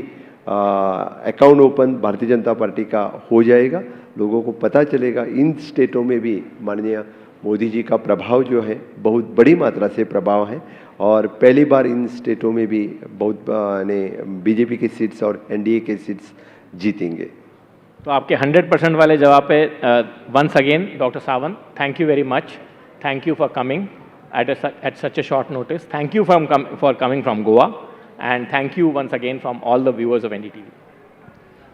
account open Bharatiya Janata party का हो जाएगा। लोगों को पता चलेगा इन स्टेटों में भी माननीय मोदी जी का प्रभाव जो है बहुत बड़ी मात्रा से प्रभाव है और पहली बार इन स्टेटों में भी बहुत बीजेपी की सीट्स और एनडीए के सीट्स जीतेंगे। तो आपके 100% वाले जवाब पे once again doctor Sawant, thank you very much. Thank you for coming at such a short notice. Thank you for coming from Goa, and thank you once again from all the viewers of NDTV.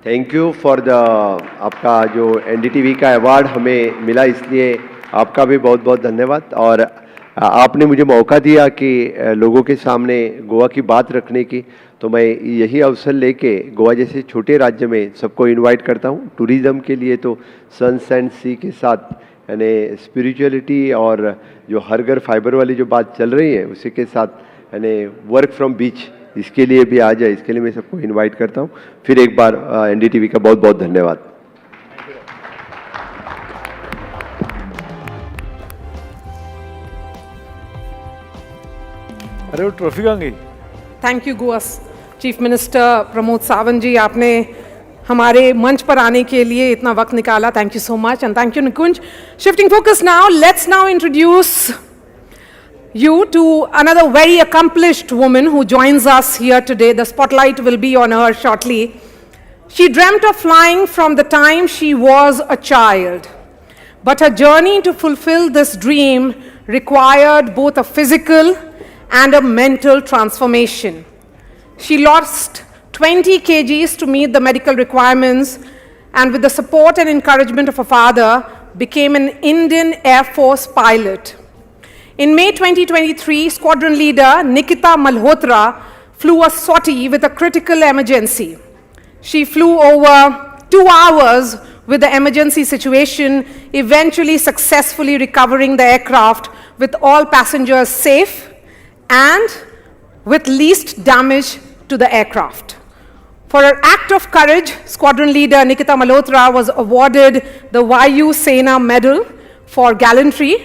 Thank you for the आपका जो NDTV का award हमें मिला, इसलिए आपका भी बहुत बहुत धन्यवाद। और आपने मुझे मौका दिया कि लोगों के सामने गोवा की बात रखने की, तो मैं यही अवसर लेके गोवा जैसे छोटे राज्य में सबको इनवाइट करता हूँ। टूरिज़्म के लिए तो सन्स एंड सी के साथ यानी स्पिरिचुअलिटी और जो हर घर फाइबर वाली जो बात चल रही है उसी के साथ यानी वर्क फ्रॉम बीच इसके लिए भी आ जाए, इसके लिए मैं सबको इनवाइट करता हूँ। फिर एक बार NDTV का बहुत बहुत धन्यवाद। अरे वो ट्रॉफी कहाँ गई? Thank you Goa chief minister Pramod Sawant ji, आपने हमारे मंच पर आने के लिए इतना वक्त निकाला. Thank you so much and thank you Nikunj. Shifting focus now, let's now introduce you to another very accomplished woman who joins us here today. The spotlight will be on her shortly. She dreamt of flying from the time she was a child, but her journey to fulfill this dream required both a physical and a mental transformation. She lost 20 kgs to meet the medical requirements, and with the support and encouragement of her father, became an Indian Air Force pilot. In May 2023, squadron leader Nikita Malhotra flew a sortie with a critical emergency. She flew over 2 hours with the emergency situation, eventually successfully recovering the aircraft with all passengers safe and with least damage to the aircraft. For her act of courage, squadron leader Nikita Malhotra was awarded the Vayu Sena Medal for gallantry.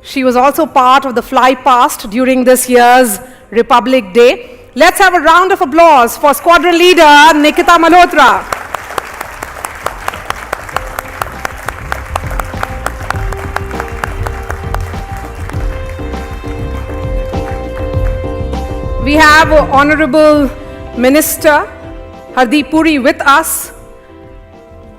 She was also part of the fly past during this year's Republic Day. Let's have a round of applause for squadron leader Nikita Malhotra. We have Honorable Minister Hardeep Puri with us.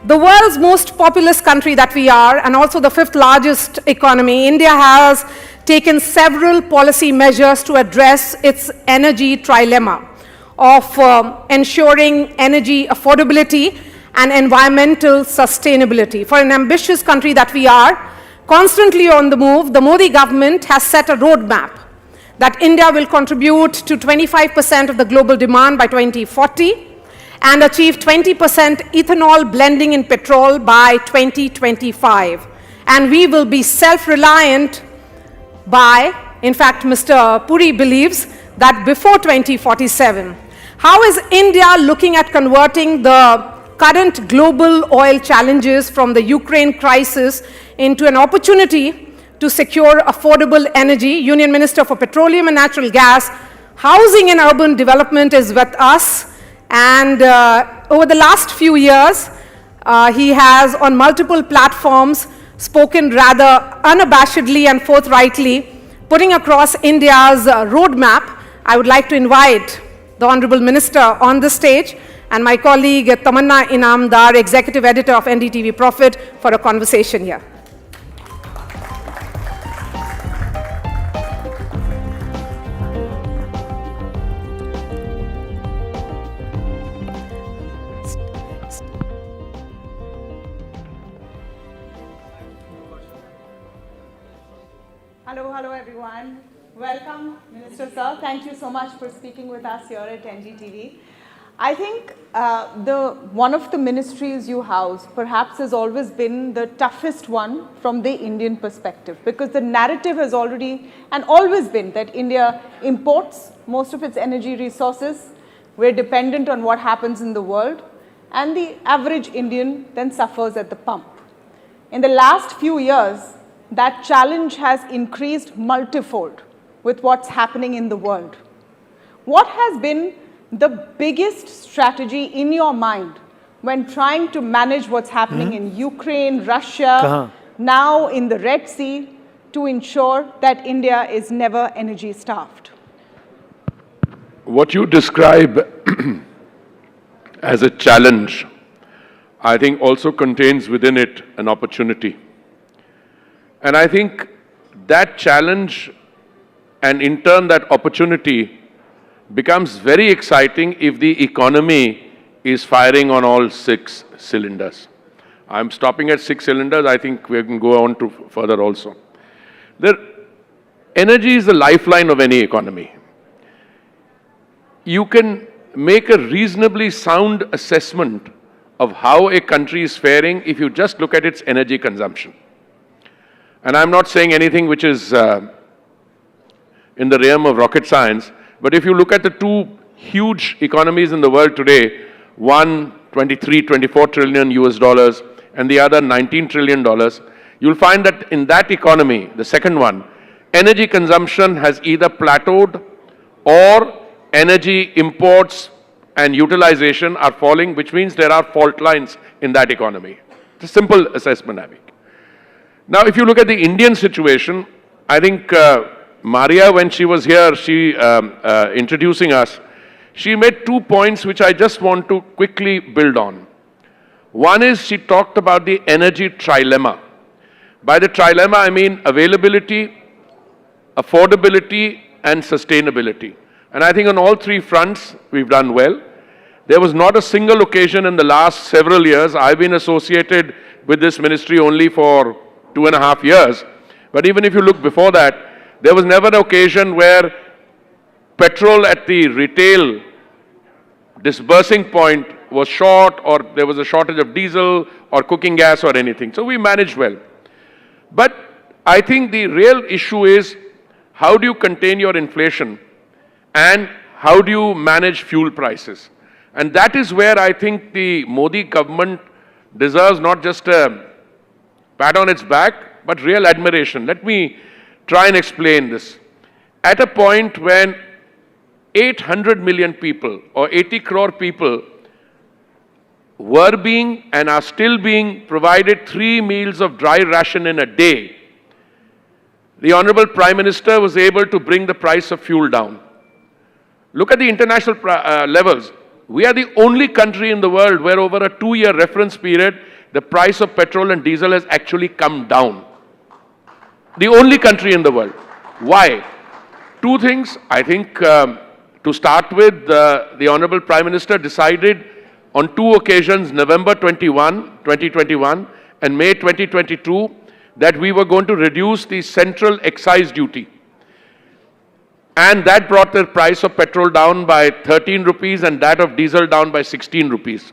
The world's most populous country that we are, and also the 5th largest economy, India has taken several policy measures to address its energy trilemma of ensuring energy affordability and environmental sustainability. For an ambitious country that we are, constantly on the move, the Modi government has set a roadmap that India will contribute to 25% of the global demand by 2040, and achieve 20% ethanol blending in petrol by 2025. And we will be self-reliant by, in fact, Mr. Puri believes that before 2047. How is India looking at converting the current global oil challenges from the Ukraine crisis into an opportunity to secure affordable energy? Union Minister for Petroleum and Natural Gas, Housing and Urban Development is with us. And over the last few years, he has on multiple platforms spoken rather unabashedly and forthrightly, putting across India's roadmap. I would like to invite the Honorable Minister on the stage and my colleague Tamanna Inamdar, Executive Editor of NDTV Profit, for a conversation here. Hello everyone. Welcome, Minister Sir. Thank you so much for speaking with us here at NDTV. I think one of the ministries you house perhaps has always been the toughest one from the Indian perspective, because the narrative has already and always been that India imports most of its energy resources. We're dependent on what happens in the world, and the average Indian then suffers at the pump. In the last few years, that challenge has increased multifold with what's happening in the world. What has been the biggest strategy in your mind when trying to manage what's happening in Ukraine, Russia, now in the Red Sea, to ensure that India is never energy starved? What you describe as a challenge, I think also contains within it an opportunity. And I think that challenge and in turn that opportunity becomes very exciting if the economy is firing on all 6 cylinders. I'm stopping at 6 cylinders. I think we can go on to further also. Energy is the lifeline of any economy. You can make a reasonably sound assessment of how a country is faring if you just look at its energy consumption. And I'm not saying anything which is in the realm of rocket science, but if you look at the 2 huge economies in the world today, one 23, 24 trillion US dollars and the other 19 trillion dollars, you'll find that in that economy, the second one, energy consumption has either plateaued or energy imports and utilization are falling, which means there are fault lines in that economy. It's a simple assessment I make. Now, if you look at the Indian situation, I think Maria, when she was here, she introducing us, she made 2 points which I just want to quickly build on. One is she talked about the energy trilemma. By the trilemma, I mean availability, affordability, and sustainability. And I think on all three fronts, we've done well. There was not a single occasion in the last several years. I've been associated with this ministry only for 2.5 years. But even if you look before that, there was never an occasion where petrol at the retail disbursing point was short, or there was a shortage of diesel or cooking gas or anything. So we managed well. But I think the real issue is, how do you contain your inflation and how do you manage fuel prices? And that is where I think the Modi government deserves not just a pat on its back, but real admiration. Let me try and explain this. At a point when 800 million people or 80 crore people were being and are still being provided 3 meals of dry ration in a day, the Honorable Prime Minister was able to bring the price of fuel down. Look at the international levels. We are the only country in the world where over a 2-year reference period, the price of petrol and diesel has actually come down. The only country in the world. Why? 2 things. I think to start with, the Honorable Prime Minister decided on 2 occasions, November 2021 and May 2022, that we were going to reduce the central excise duty. And that brought the price of petrol down by 13 rupees and that of diesel down by 16 rupees.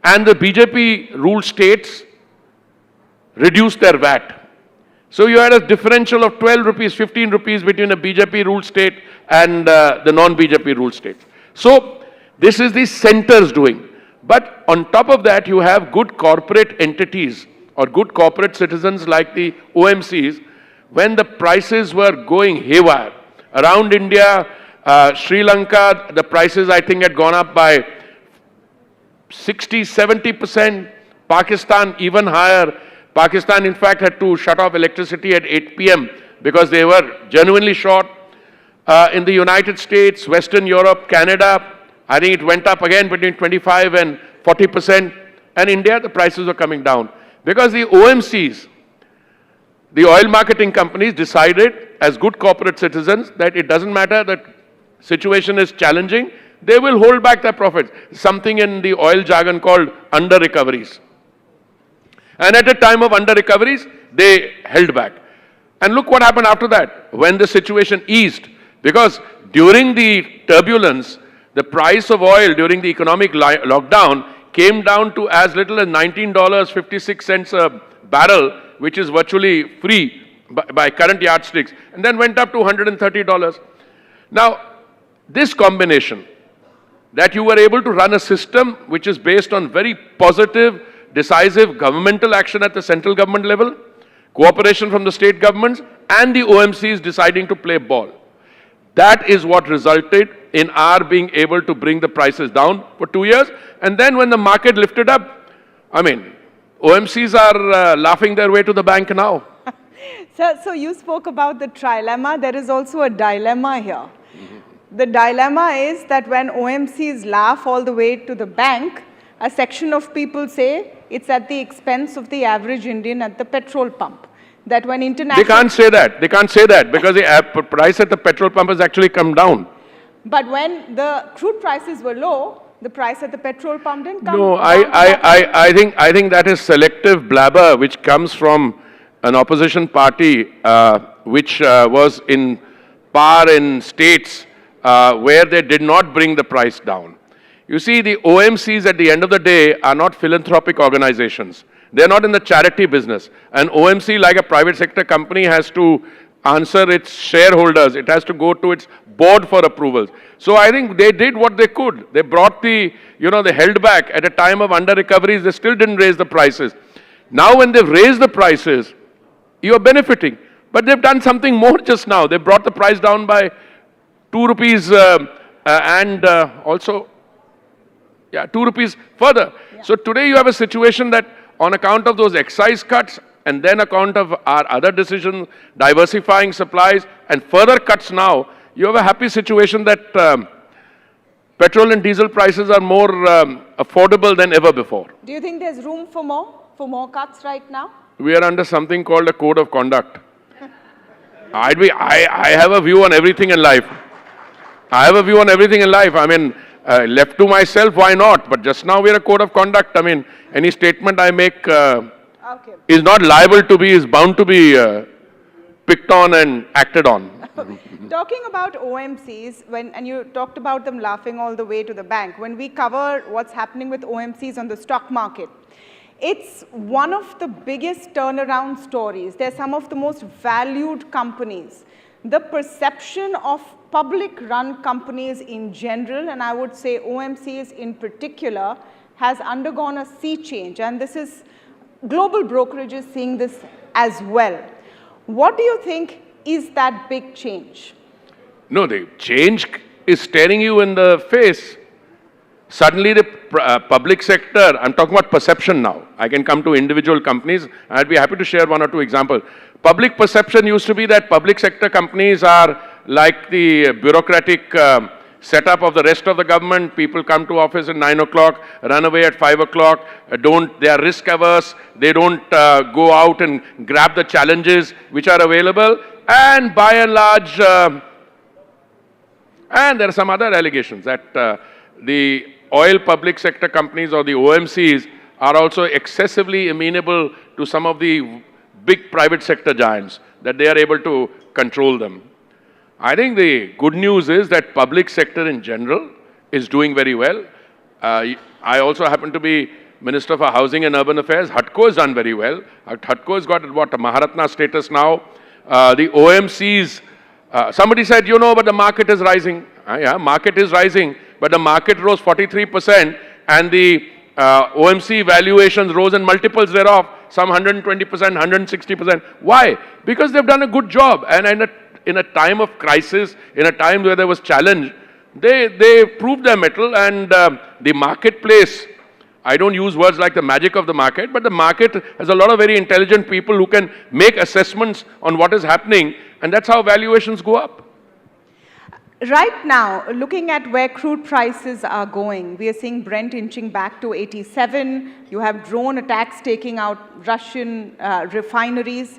And the BJP ruled states reduced their VAT. So you had a differential of 12 rupees, 15 rupees between a BJP ruled state and the non-BJP ruled states. So this is the center's doing. But on top of that, you have good corporate entities or good corporate citizens like the OMCs, when the prices were going haywire. Around India, Sri Lanka, the prices I think had gone up by 60-70%. Pakistan even higher. Pakistan in fact had to shut off electricity at 8 p.m. because they were genuinely short. In the United States, Western Europe, Canada, I think it went up again between 25 and 40%. And India, the prices were coming down. Because the OMCs, the oil marketing companies, decided as good corporate citizens that it doesn't matter that situation is challenging, they will hold back their profits. Something in the oil jargon called under recoveries. And at a time of under recoveries, they held back. And look what happened after that, when the situation eased. Because during the turbulence, the price of oil during the economic lockdown came down to as little as $19.56 a barrel, which is virtually free by current yardsticks, and then went up to $130. Now, this combination, that you were able to run a system which is based on very positive, decisive governmental action at the central government level, cooperation from the state governments, and the OMCs deciding to play ball. That is what resulted in our being able to bring the prices down for 2 years. And then when the market lifted up, I mean, OMCs are laughing their way to the bank now. So you spoke about the trilemma. There is also a dilemma here. The dilemma is that when OMCs laugh all the way to the bank, a section of people say it's at the expense of the average Indian at the petrol pump. That when international... They can't say that. They can't say that because the price at the petrol pump has actually come down. But when the crude prices were low, the price at the petrol pump didn't come No, down. I think that is selective blabber which comes from an opposition party which was in power in states where they did not bring the price down. You see, the OMCs at the end of the day are not philanthropic organizations. They're not in the charity business. An OMC, like a private sector company, has to answer its shareholders. It has to go to its board for approvals. So I think they did what they could. They brought they held back at a time of under recoveries. They still didn't raise the prices. Now when they've raised the prices, you are benefiting. But they've done something more just now. They brought the price down by 2 rupees and also 2 rupees further. Yeah. So today you have a situation that on account of those excise cuts and then account of our other decisions, diversifying supplies and further cuts now, you have a happy situation that petrol and diesel prices are more affordable than ever before. Do you think there's room for more cuts right now? We are under something called a code of conduct. I have a view on everything in life. I mean, left to myself, why not? But just now we are a code of conduct. I mean, any statement I make is not liable to be, is bound to be picked on and acted on. Talking about OMCs, and you talked about them laughing all the way to the bank, when we cover what's happening with OMCs on the stock market, it's one of the biggest turnaround stories. They're some of the most valued companies. The perception of public-run companies in general, and I would say OMCs in particular, has undergone a sea change. And this is, global brokerages seeing this as well. What do you think is that big change? No, the change is staring you in the face. Suddenly the public sector, I'm talking about perception now. I can come to individual companies. I'd be happy to share one or two examples. Public perception used to be that public sector companies are like the bureaucratic setup of the rest of the government. People come to office at 9 o'clock, run away at 5 o'clock, they are risk averse, they don't go out and grab the challenges which are available, and by and large, and there are some other allegations that the oil public sector companies or the OMCs are also excessively amenable to some of the big private sector giants, that they are able to control them. I think the good news is that public sector in general is doing very well. I also happen to be Minister for Housing and Urban Affairs. HUDCO has done very well. HUDCO has got what, a Maharatna status now. The OMCs, somebody said, but the market is rising. Yeah, market is rising, but the market rose 43% and the OMC valuations rose in multiples thereof, some 120%, 160%. Why? Because they've done a good job, and in a time of crisis, in a time where there was challenge, they proved their mettle, and the marketplace, I don't use words like the magic of the market, but the market has a lot of very intelligent people who can make assessments on what is happening, and that's how valuations go up. Right now, looking at where crude prices are going, we are seeing Brent inching back to 87. You have drone attacks taking out Russian refineries.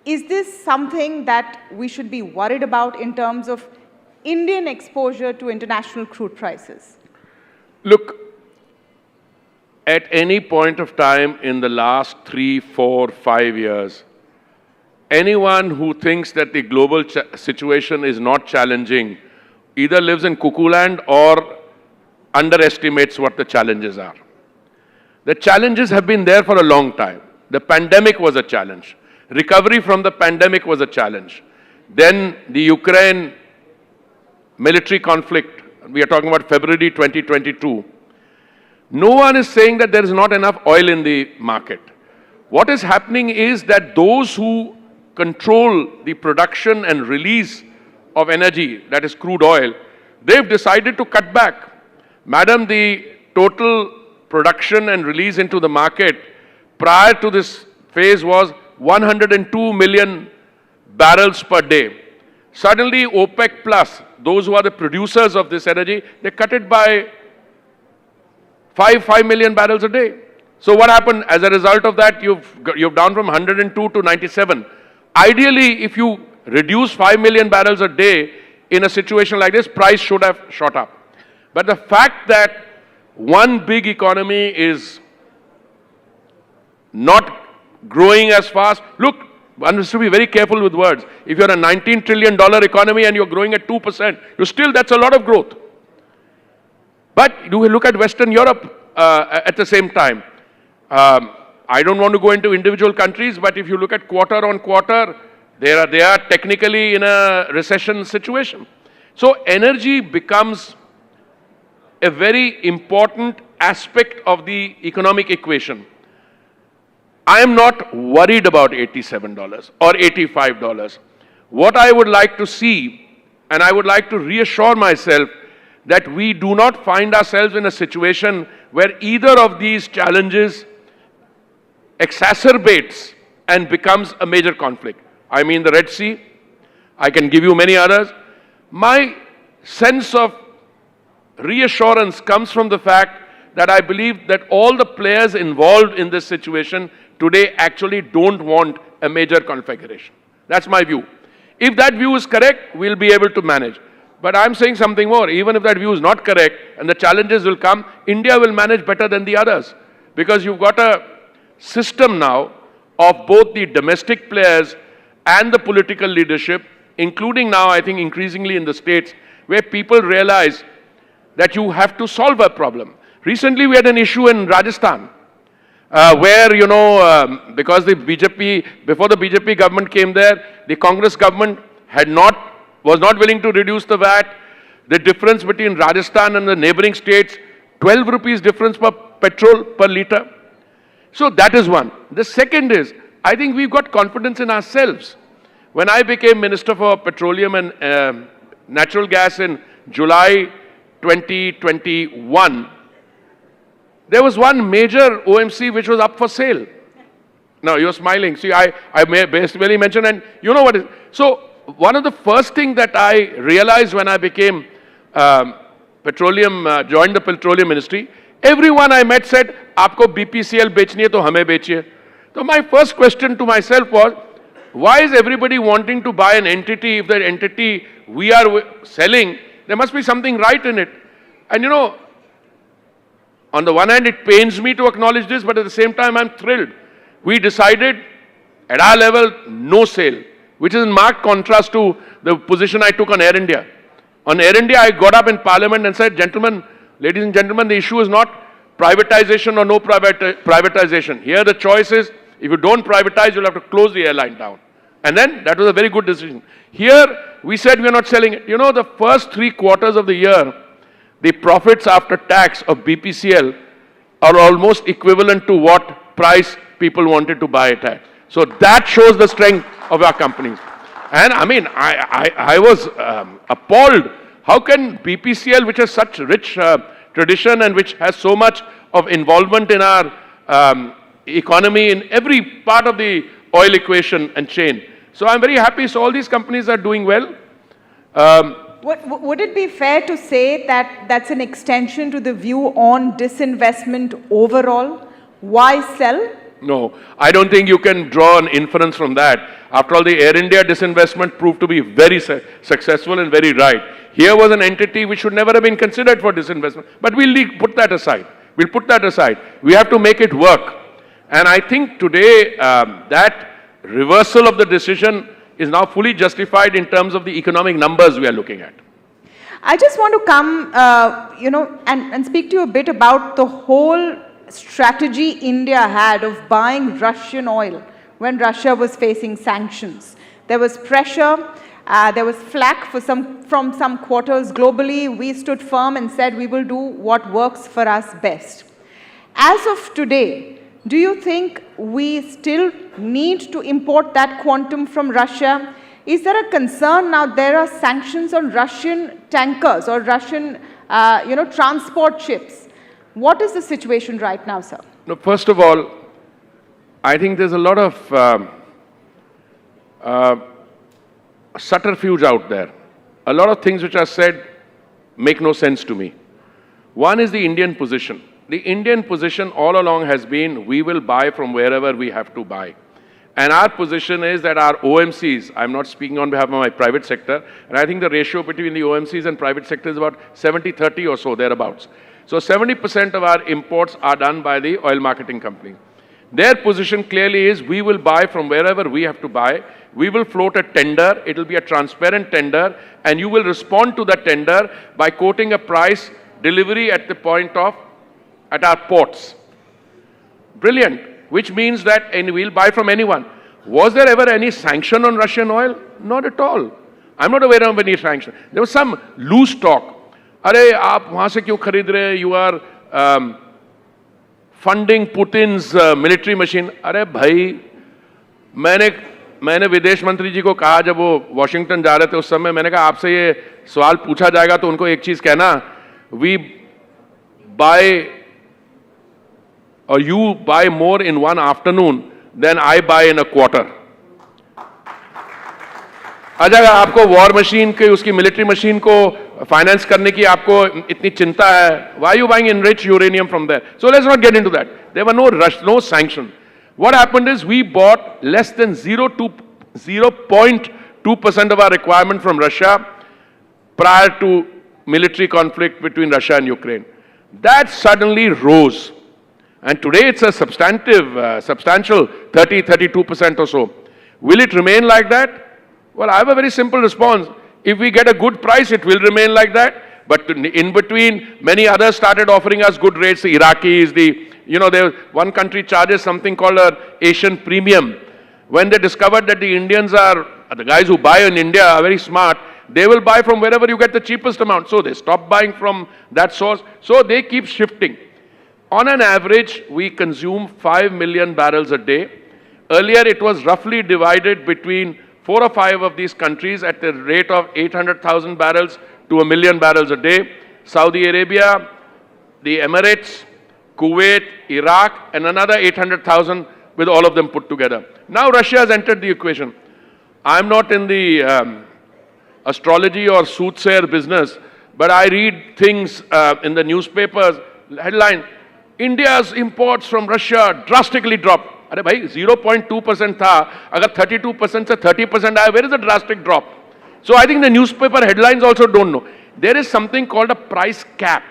Is this something that we should be worried about in terms of Indian exposure to international crude prices? Look, at any point of time in the last 3, 4, 5 years, anyone who thinks that the global situation is not challenging either lives in cuckoo land or underestimates what the challenges are. The challenges have been there for a long time. The pandemic was a challenge. Recovery from the pandemic was a challenge. Then the Ukraine military conflict, we are talking about February 2022. No one is saying that there is not enough oil in the market. What is happening is that those who control the production and release of energy, that is crude oil, they've decided to cut back. Madam, the total production and release into the market prior to this phase was 102 million barrels per day. Suddenly, OPEC Plus, those who are the producers of this energy, they cut it by 5 million barrels a day. So what happened? As a result of that, you've down from 102 to 97. Ideally, if you reduce 5 million barrels a day in a situation like this, price should have shot up. But the fact that one big economy is not growing as fast, look, one has to be very careful with words. If you're a $19 trillion economy and you're growing at 2%, that's a lot of growth. But you look at Western Europe at the same time. I don't want to go into individual countries, but if you look at quarter on quarter, They are technically in a recession situation. So energy becomes a very important aspect of the economic equation. I am not worried about $87 or $85. What I would like to see, and I would like to reassure myself, that we do not find ourselves in a situation where either of these challenges exacerbates and becomes a major conflict. I mean the Red Sea, I can give you many others. My sense of reassurance comes from the fact that I believe that all the players involved in this situation today actually don't want a major configuration. That's my view. If that view is correct, we'll be able to manage. But I'm saying something more. Even if that view is not correct and the challenges will come, India will manage better than the others. Because you've got a system now of both the domestic players and the political leadership, including now, I think, increasingly in the states, where people realize that you have to solve a problem. Recently, we had an issue in Rajasthan, where, you know, because the BJP, before the BJP government came there, the Congress government was not willing to reduce the VAT. The difference between Rajasthan and the neighboring states, 12 rupees difference per petrol per litre. So that is one. The second is, I think we've got confidence in ourselves. When I became Minister for Petroleum and Natural Gas in July 2021, there was one major OMC which was up for sale. Now you're smiling. See, I may basically mention, and you know what is. So one of the first things that I realized when I became joined the Petroleum Ministry, everyone I met said, "Aapko BPCL bechni hai, to hame bechiye." So my first question to myself was, why is everybody wanting to buy an entity if that entity we are selling, there must be something right in it. And you know, on the one hand, it pains me to acknowledge this, but at the same time, I'm thrilled. We decided at our level, no sale, which is in marked contrast to the position I took on Air India. On Air India, I got up in Parliament and said, gentlemen, ladies and gentlemen, the issue is not privatization or no privatization. Here the choice is, if you don't privatize, you'll have to close the airline down. And then that was a very good decision. Here, we said we're not selling it. You know, the first 3 quarters of the year, the profits after tax of BPCL are almost equivalent to what price people wanted to buy it at. So that shows the strength of our companies. And I mean, I was appalled. How can BPCL, which has such rich tradition and which has so much of involvement in our economy in every part of the oil equation and chain. So I'm very happy. So all these companies are doing well. Would it be fair to say that that's an extension to the view on disinvestment overall? Why sell? No, I don't think you can draw an inference from that. After all, the Air India disinvestment proved to be very successful and very right. Here was an entity which should never have been considered for disinvestment. But we'll put that aside. We'll put that aside. We have to make it work. And I think today that reversal of the decision is now fully justified in terms of the economic numbers we are looking at. I just want to come, and speak to you a bit about the whole strategy India had of buying Russian oil when Russia was facing sanctions. There was pressure, there was flack from some quarters globally. We stood firm and said we will do what works for us best. As of today, do you think we still need to import that quantum from Russia? Is there a concern now there are sanctions on Russian tankers or Russian transport ships? What is the situation right now, sir? No, first of all, I think there's a lot of subterfuge out there. A lot of things which are said make no sense to me. One is the Indian position. The Indian position all along has been, we will buy from wherever we have to buy. And our position is that our OMCs, I'm not speaking on behalf of my private sector, and I think the ratio between the OMCs and private sector is about 70-30 or so, thereabouts. So 70% of our imports are done by the oil marketing company. Their position clearly is, we will buy from wherever we have to buy. We will float a tender. It will be a transparent tender, and you will respond to that tender by quoting a price, delivery at the point of, at our ports. Brilliant. Which means that we'll buy from anyone. Was there ever any sanction on Russian oil? Not at all. I'm not aware of any sanction. There was some loose talk. अरे आप वहाँ से क्यों खरीद रहे? You are funding Putin's military machine. अरे भाई, मैंने विदेश मंत्री जी को कहा जब वो वॉशिंगटन जा रहे थे उस समय, मैंने कहा आपसे ये सवाल पूछा जाएगा तो उनको एक चीज कहना, we buy or you buy more in one afternoon than I buy in a quarter. अगर आपको वॉर मशीन के उसकी मिलिट्री मशीन को फाइनेंस करने की आपको इतनी चिंता है, why are you buying enriched uranium from there? So let's not get into that. There were no rush, no sanction. What happened is we bought less than 0.2% of our requirement from Russia prior to military conflict between Russia and Ukraine. That suddenly rose. And today it's a substantial 32% or so. Will it remain like that? Well, I have a very simple response. If we get a good price, it will remain like that. But in between, many others started offering us good rates. The Iraqis, one country charges something called an Asian premium. When they discovered that the Indians are, the guys who buy in India are very smart, they will buy from wherever you get the cheapest amount. So they stop buying from that source. So they keep shifting. On an average, we consume 5 million barrels a day. Earlier, it was roughly divided between 4 or 5 of these countries at the rate of 800,000 barrels to 1 million barrels a day. Saudi Arabia, the Emirates, Kuwait, Iraq, and another 800,000 with all of them put together. Now Russia has entered the equation. I'm not in the astrology or soothsayer business, but I read things in the newspapers, headline, India's imports from Russia drastically dropped. अरे भाई 0.2% था, अगर 32% से 30% आया, where is the drastic drop? So I think the newspaper headlines also don't know. There is something called a price cap.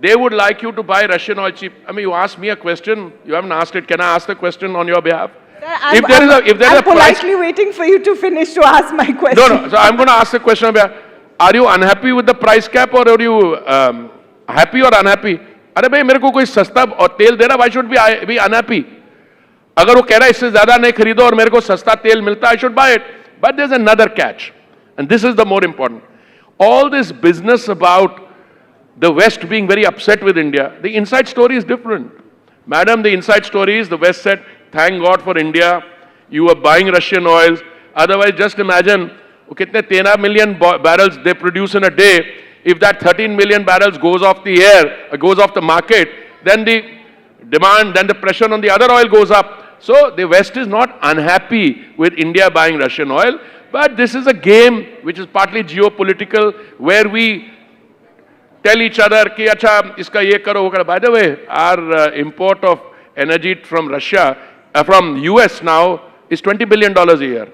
They would like you to buy Russian oil cheap. I mean, you asked me a question, you haven't asked it. Can I ask the question on your behalf? I'm politely waiting for you to finish to ask my question. No. So I'm going to ask the question on behalf. Are you unhappy with the price cap or are you happy or unhappy? अरे भाई मेरे को कोई सस्ता तेल दे रहा, why should be unhappy? अगर वो कह रहा है इससे ज्यादा नहीं खरीदो और मेरे को सस्ता तेल मिलता, I should buy it. But there's another catch, and this is the more important. All this business about the West being very upset with India, the inside story is different. Madam, the inside story is the West said, thank God for India, you are buying Russian oils. Otherwise, just imagine, kitne 13 million barrels they produce in a day. If that 13 million barrels goes off the air, goes off the market, then the demand, then the pressure on the other oil goes up. So the West is not unhappy with India buying Russian oil, but this is a game which is partly geopolitical, where we tell each other ki acha iska ye karo wo karo. By the way, our import of energy from Russia, from US now is $20 billion a year.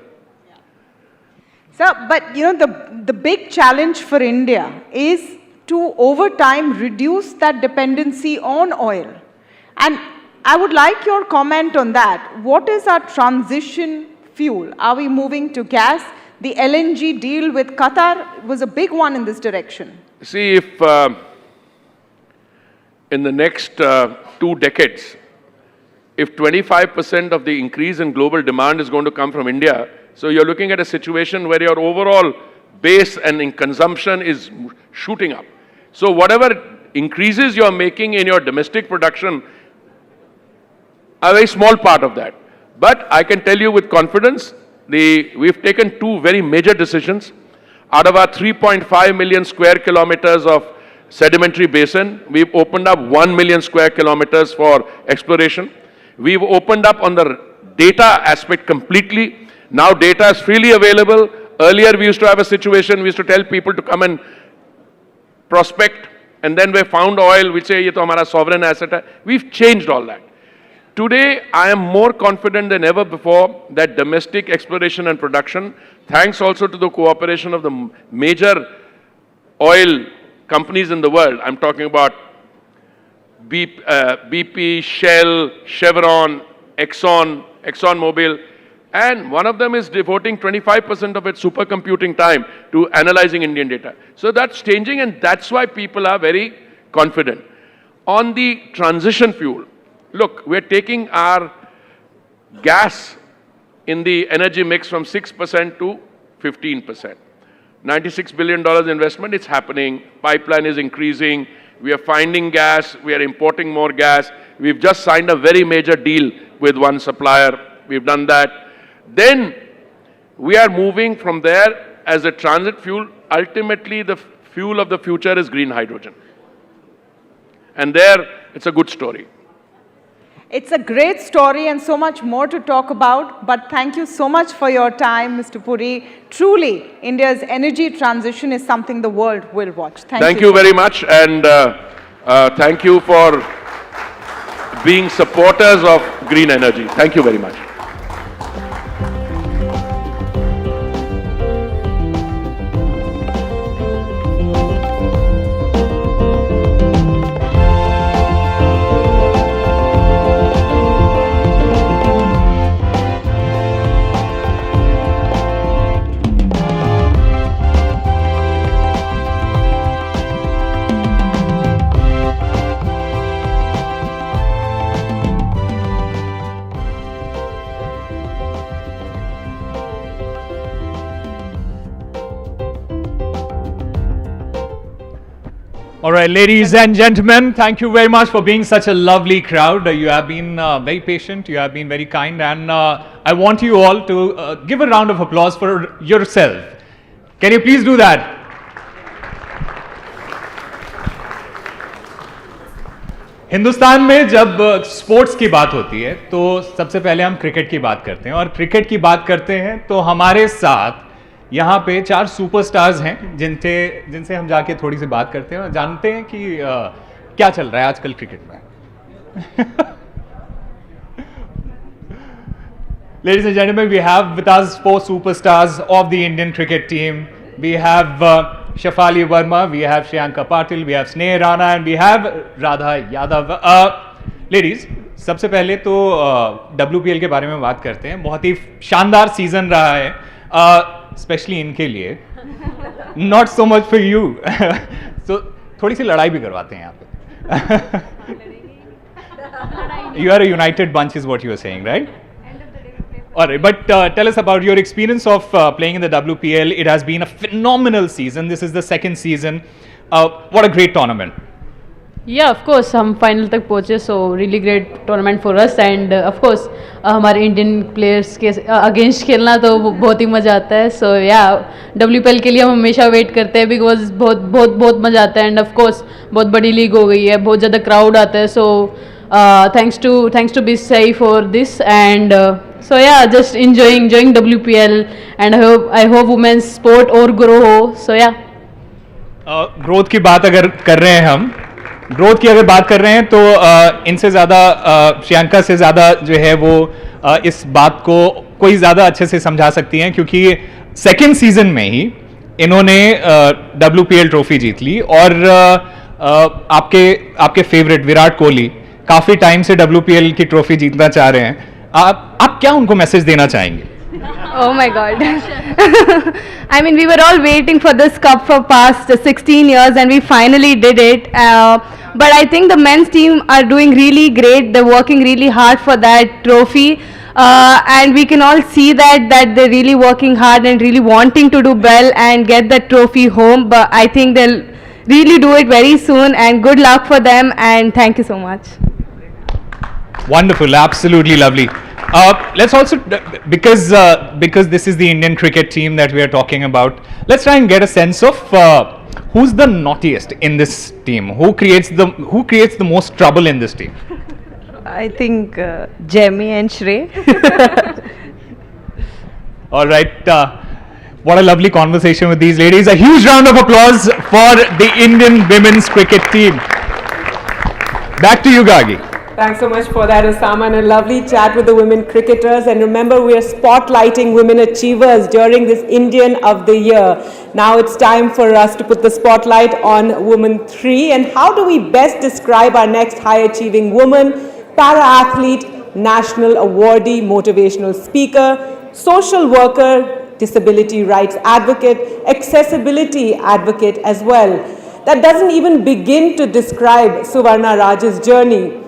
Sir, but the big challenge for India is to over time reduce that dependency on oil. And I would like your comment on that. What is our transition fuel? Are we moving to gas? The LNG deal with Qatar was a big one in this direction. See, if in the next 2 decades, if 25% of the increase in global demand is going to come from India, so you're looking at a situation where your overall base and in consumption is shooting up. So whatever increases you're making in your domestic production, a very small part of that. But I can tell you with confidence, we've taken 2 very major decisions. Out of our 3.5 million square kilometers of sedimentary basin, we've opened up 1 million square kilometers for exploration. We've opened up on the data aspect completely. Now data is freely available. Earlier we used to have a situation, we used to tell people to come and prospect, and then we found oil, we say, ye to hamara sovereign asset hai. We've changed all that. Today, I am more confident than ever before that domestic exploration and production, thanks also to the cooperation of the major oil companies in the world. I'm talking about BP, Shell, Chevron, ExxonMobil, and one of them is devoting 25% of its supercomputing time to analyzing Indian data. So that's changing, and that's why people are very confident. On the transition fuel, look, we're taking our gas in the energy mix from 6% to 15%. $96 billion investment, it's happening. Pipeline is increasing. We are finding gas. We are importing more gas. We've just signed a very major deal with one supplier. We've done that. Then we are moving from there as a transit fuel. Ultimately, the fuel of the future is green hydrogen. And there, it's a good story. It's a great story and so much more to talk about, but thank you so much for your time, Mr. Puri. Truly, India's energy transition is something the world will watch. Thank you very much, and thank you for being supporters of green energy. Thank you very much. All right, ladies and gentlemen, thank you very much for being such a lovely crowd. You have been very patient, you have been very kind, and I want you all to give a round of applause for yourself. Can you please do that? Hindustan में जब sports की बात होती है तो सबसे पहले हम क्रिकेट की बात करते हैं, और क्रिकेट की बात करते हैं तो हमारे साथ यहाँ पे 4 सुपरस्टार्स हैं जिनसे हम जाके थोड़ी सी बात करते हैं और जानते हैं कि क्या चल रहा है आजकल क्रिकेट में. Ladies and gentlemen, we have with us 4 superstars of the Indian cricket team. We have Shafali Verma, we have Shriyanka Patil, we have Sneh Rana, and we have Radha Yadav. Ladies, सबसे पहले तो WPL के बारे में बात करते हैं. बहुत ही शानदार सीजन रहा है, स्पेशली इनके लिए, not so much for you. तो थोड़ी सी लड़ाई भी करवाते हैं यहाँ पे. You are a united bunch is what you are saying, right? All right, but tell us about your experience of playing in the WPL. It has been a phenomenal season. This is the second season. What a great tournament. Yeah, of course, हम final तक पहुँचे, so really great tournament for us, and of course हमारे Indian players के against खेलना तो बहुत ही मज़ा आता है. So yeah, WPL के लिए हम हमेशा वेट करते हैं बिकॉज बहुत मज़ा आता है, एंड ऑफ कोर्स बहुत बड़ी लीग हो गई है, बहुत ज़्यादा क्राउड आता है. So thanks to BCCI for this, and so yeah, just enjoying WPL, and I hope women's sport और grow हो. So yeah. ग्रोथ की बात अगर कर रहे हैं हम, ग्रोथ की अगर बात कर रहे हैं तो इनसे ज़्यादा श्रियंका से ज़्यादा जो है वो इस बात को कोई ज़्यादा अच्छे से समझा सकती हैं, क्योंकि सेकेंड सीजन में ही इन्होंने WPL ट्रॉफी जीत ली, और आपके फेवरेट विराट कोहली काफ़ी टाइम से WPL की ट्रॉफी जीतना चाह रहे हैं. आप क्या उनको मैसेज देना चाहेंगे? Oh my God. I mean, we were all waiting for this cup for past 16 years, and we finally did it. But I think the men's team are doing really great. They're working really hard for that trophy. And we can all see that they're really working hard and really wanting to do well and get that trophy home. But I think they'll really do it very soon, and good luck for them, and thank you so much. Wonderful, absolutely lovely. Let's also, because this is the Indian cricket team that we are talking about, let's try and get a sense of who's the naughtiest in this team. Who creates the most trouble in this team? I think Jamie and Shrey. All right. What a lovely conversation with these ladies. A huge round of applause for the Indian women's cricket team. Back to you, Gagi. Thanks so much for that, Osama, and a lovely chat with the women cricketers. And remember, we are spotlighting women achievers during this Indian of the Year. Now it's time for us to put the spotlight on Woman 3. And how do we best describe our next high-achieving woman? Para-athlete, national awardee, motivational speaker, social worker, disability rights advocate, accessibility advocate as well. That doesn't even begin to describe Suvarna Raj's journey.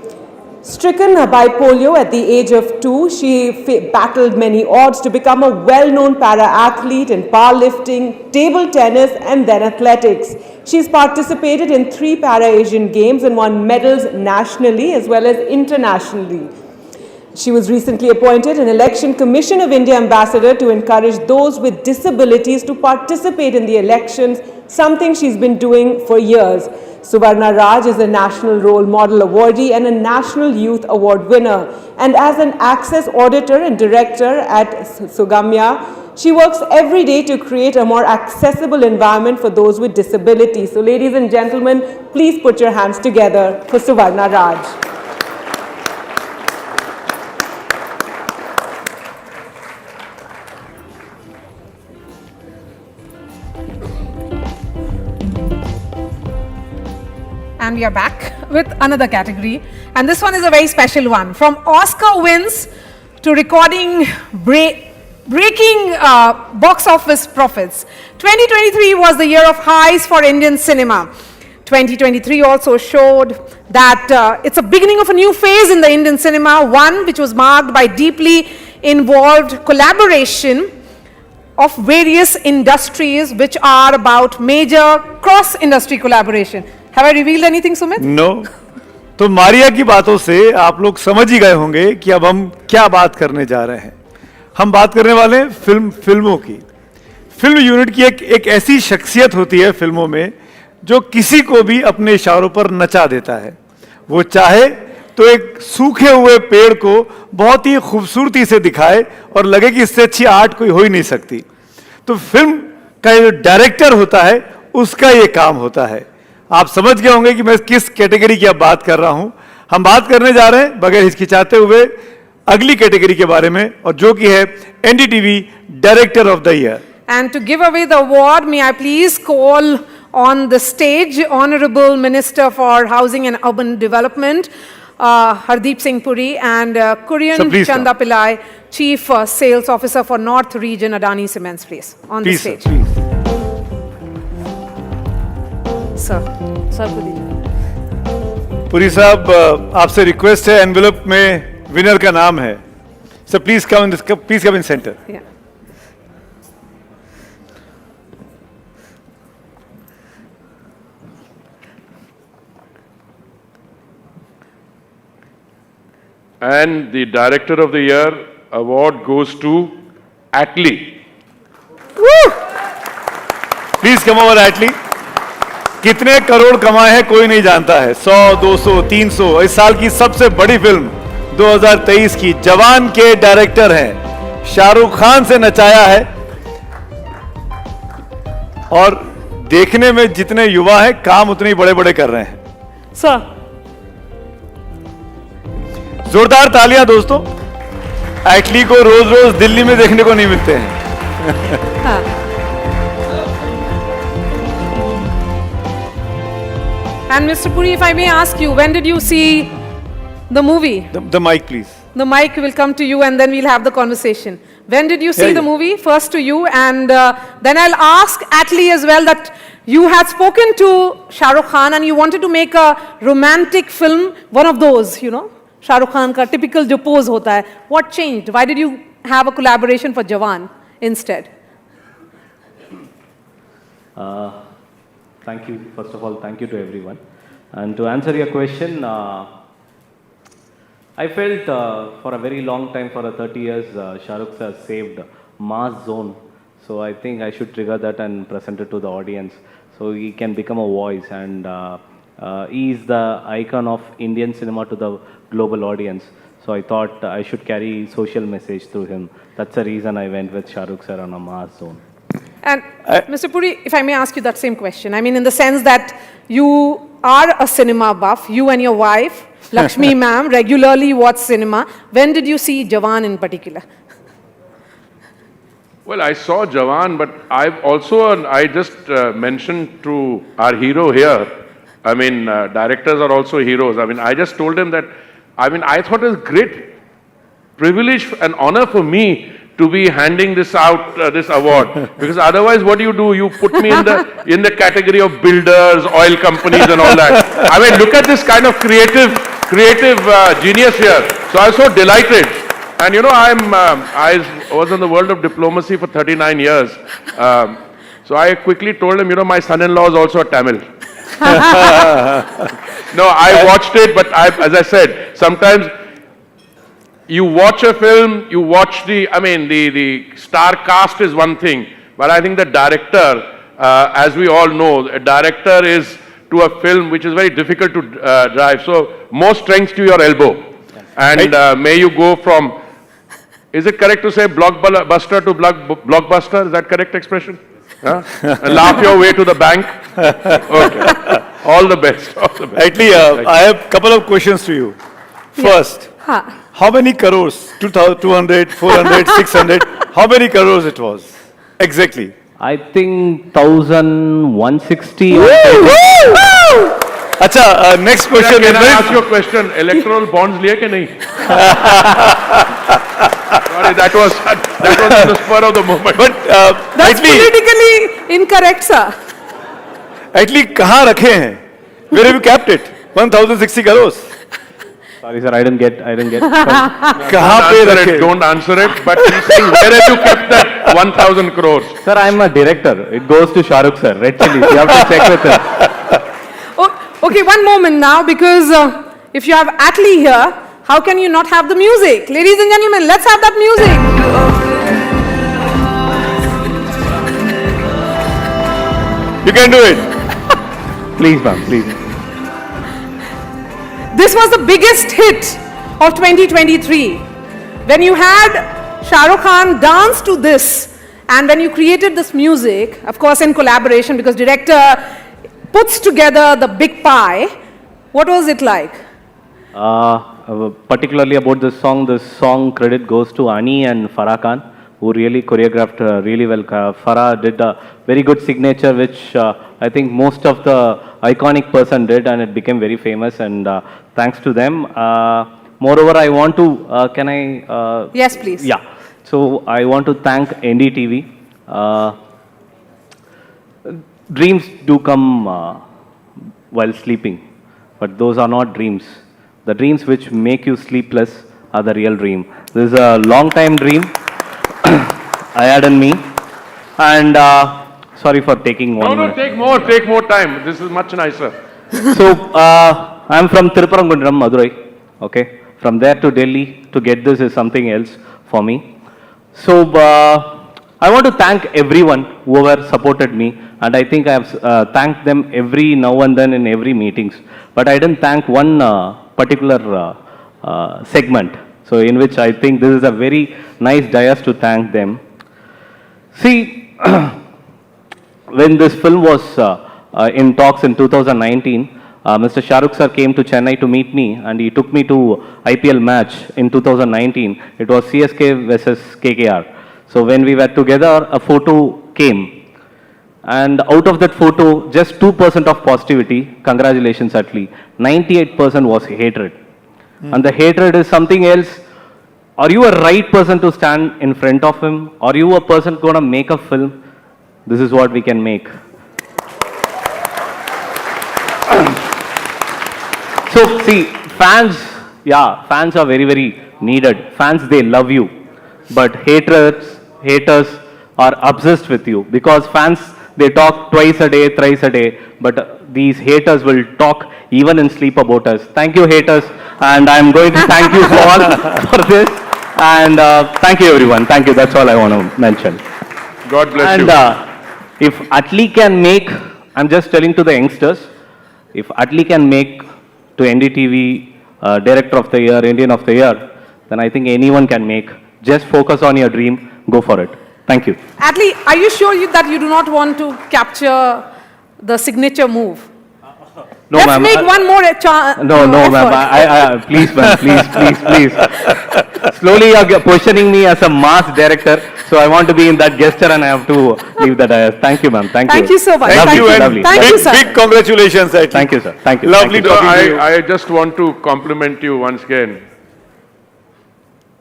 Stricken by polio at the age of 2, she battled many odds to become a well-known para-athlete in powerlifting, table tennis and then athletics. She's participated in 3 Para-Asian Games and won medals nationally as well as internationally. She was recently appointed an Election Commission of India ambassador to encourage those with disabilities to participate in the elections, something she's been doing for years. Suvarna Raj is a National Role Model Awardee and a National Youth Award winner. And as an Access Auditor and Director at Sugamya, she works every day to create a more accessible environment for those with disabilities. So ladies and gentlemen, please put your hands together for Suvarna Raj. And we are back with another category, and this one is a very special one. From Oscar wins to recording breaking box office profits. 2023 was the year of highs for Indian cinema. 2023 also showed that it's a beginning of a new phase in the Indian cinema, one which was marked by deeply involved collaboration of various industries which are about major cross-industry collaboration. Have I revealed anything, Sumit? No. तो मारिया की बातों से आप लोग समझ ही गए होंगे कि अब हम क्या बात करने जा रहे हैं। हम बात करने वाले हैं फिल्मों की। फिल्म यूनिट की एक ऐसी शख्सियत होती है फिल्मों में जो किसी को भी अपने इशारों पर नचा देता है। वो चाहे तो एक सूखे हुए पेड़ को बहुत ही खूबसूरती से दिखाए और लगे कि इससे अच्छी आर्ट कोई हो ही नहीं सकती। तो फिल्म का जो डायरेक्टर होता है उसका ये काम होता है। आप समझ गए होंगे कि मैं किस कैटेगरी की अब बात कर रहा हूं। हम बात करने जा रहे हैं बगैर हिचकिचाते हुए अगली कैटेगरी के बारे में और जो कि है NDTV director of the year. And to give away the award, may I please call on the stage Honorable Minister for Housing and Urban Development, Hardeep Singh Puri, and Kurian Chanda Pillai, Chief Sales Officer for North Region, Adani Cements, please, on the stage. Sir, please. Sir को दीजिए। पुरी साहब आपसे request है, envelope में winner का नाम है। Sir please come in centre. And the Director of the Year award goes to Atlee. Please come over, Atlee. कितने करोड़ कमाए हैं कोई नहीं जानता है। 100, 200, 300। इस साल की सबसे बड़ी फिल्म 2023 की जवान के डायरेक्टर हैं, शाहरुख खान से नचाया है। और देखने में जितने युवा हैं काम उतने बड़े बड़े कर रहे हैं। सर जोरदार तालियां दोस्तों। एटली को रोज रोज दिल्ली में देखने को नहीं मिलते हैं। And Mr. Puri, if I may ask you, when did you see the movie? The mic, please. The mic will come to you and then we'll have the conversation. When did you see the movie? First to you, and then I'll ask Atlee as well that you had spoken to Shah Rukh Khan and you wanted to make a romantic film, one of those, you know, Shah Rukh Khan ka typical jo pose hota hai. What changed? Why did you have a collaboration for Jawan instead? Thank you. First of all, thank you to everyone. And to answer your question, I felt for a very long time, for 30 years, Shah Rukh has saved mass zone. So I think I should trigger that and present it to the audience. So he can become a voice, and he is the icon of Indian cinema to the global audience. So I thought I should carry social message through him. That's the reason I went with Shah Rukh sir on a mass zone. And Mr. Puri, if I may ask you that same question, I mean in the sense that you are a cinema buff, you and your wife, Lakshmi ma'am, regularly watch cinema. When did you see Jawan in particular? Well, I saw Jawan, but I've also, I just mentioned to our hero here, I mean, directors are also heroes. I mean, I just told him that, I mean, I thought it was a great privilege and honor for me to be handing this out, this award, because otherwise what do? You put me in the category of builders, oil companies and all that. I mean, look at this kind of creative creative genius here. So I was so delighted. And you know, I was in the world of diplomacy for 39 years. So I quickly told him, you know, my son-in-law is also a Tamil. No, I watched it, but as I said, sometimes you watch a film, you watch the star cast is one thing, but I think the director, as we all know, a director is to a film which is very difficult to drive. So more strength to your elbow. And may you go from, is it correct to say blockbuster to blockbuster? Is that correct expression? Huh? And laugh your way to the bank? Okay. All the best. All the best. Actually, I have a couple of questions to you. First, how many crores? 200, 400, 600? How many crores it was? Exactly. I think 1,160. Acha, next question. Can I ask you a question? Electoral bonds liye ke nahi? Sorry, that was in the spur of the moment. But that's politically incorrect, sir. Actually, कहाँ रखे हैं? Where have you kept it? 1,060 crores. Sorry, sir, I didn't get. कहाँ पे रखे? Don't answer it. But he's saying, where have you kept that 1,000 crores? Sir, I'm a director. It goes to Shah Rukh sir. Red Chillies. You have to check with him. Okay, one moment now, because if you have Atlee here, how can you not have the music? Ladies and gentlemen, let's have that music. You can do it. Please, ma'am, please. This was the biggest hit of 2023. When you had Shah Rukh Khan dance to this, and when you created this music, of course in collaboration, because director puts together the big pie, what was it like? Particularly about this song credit goes to Ani and Farah Khan, who really choreographed really well. Farah did a very good signature, which I think most of the iconic person did, and it became very famous, and thanks to them. Moreover, I want to, can I? Yes, please. Yeah. So I want to thank NDTV. Dreams do come while sleeping, but those are not dreams. The dreams which make you sleepless are the real dream. This is a long time dream I had in me, and sorry for taking one minute. Take more time. This is much nicer. So I'm from Tirupparamkundiram, Madurai. Okay, from there to Delhi to get this is something else for me. So I want to thank everyone whoever supported me, and I think I have thanked them every now and then in every meetings. But I didn't thank one particular segment. So in which I think this is a very nice dais to thank them. See, when this film was in talks in 2019, Mr. Shah Rukh sir came to Chennai to meet me, and he took me to IPL match in 2019. It was CSK versus KKR. So when we were together, a photo came. And out of that photo, just 2% of positivity. Congratulations, Atlee. 98% was hatred. And the hatred is something else. Are you a right person to stand in front of him? Are you a person going to make a film? This is what we can make. So see, fans are very, very needed. Fans, they love you. But haters are obsessed with you. Because fans, they talk twice a day, thrice a day. But these haters will talk even in sleep about us. Thank you, haters. And I'm going to thank you all for this. And thank you, everyone. Thank you. That's all I want to mention. God bless you. And if Atlee can make, I'm just telling to the youngsters, if Atlee can make to NDTV Director of the Year, Indian of the Year, then I think anyone can make. Just focus on your dream. Go for it. Thank you. Atlee, are you sure that you do not want to capture the signature move? No, Let's make one more No, ma'am. Please, ma'am. Please. Slowly you're positioning me as a mass director. So I want to be in that gesture and I have to leave that. Thank you, ma'am. Thank you. Thank you so much. Lovely. Thank you, sir. Big congratulations, Atlee. Thank you, sir. Thank you. Lovely talking to you. I just want to compliment you once again.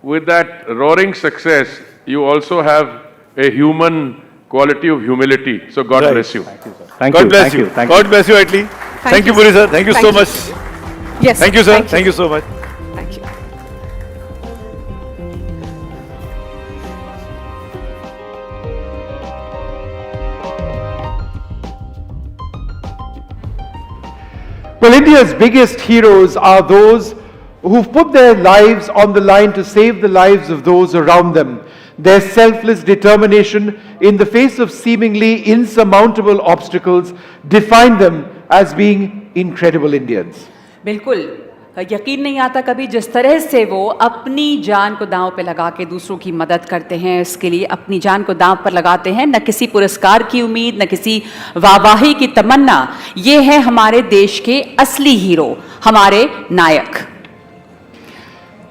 With that roaring success, you also have a human quality of humility. So God bless you. Thank you, sir. God bless you. God bless you, Atlee. Thank you, Puri sir. Thank you so much. Yes. Thank you, sir. Thank you so much. Thank you. Well, India's biggest heroes are those who've put their lives on the line to save the lives of those around them. Their selfless determination in the face of seemingly insurmountable obstacles define them as being incredible Indians. बिल्कुल यकीन नहीं आता कभी जिस तरह से वो अपनी जान को दांव पे लगा के दूसरों की मदद करते हैं, इसके लिए अपनी जान को दांव पर लगाते हैं, न किसी पुरस्कार की उम्मीद, न किसी वाहवाही की तमन्ना। ये है हमारे देश के असली हीरो, हमारे नायक।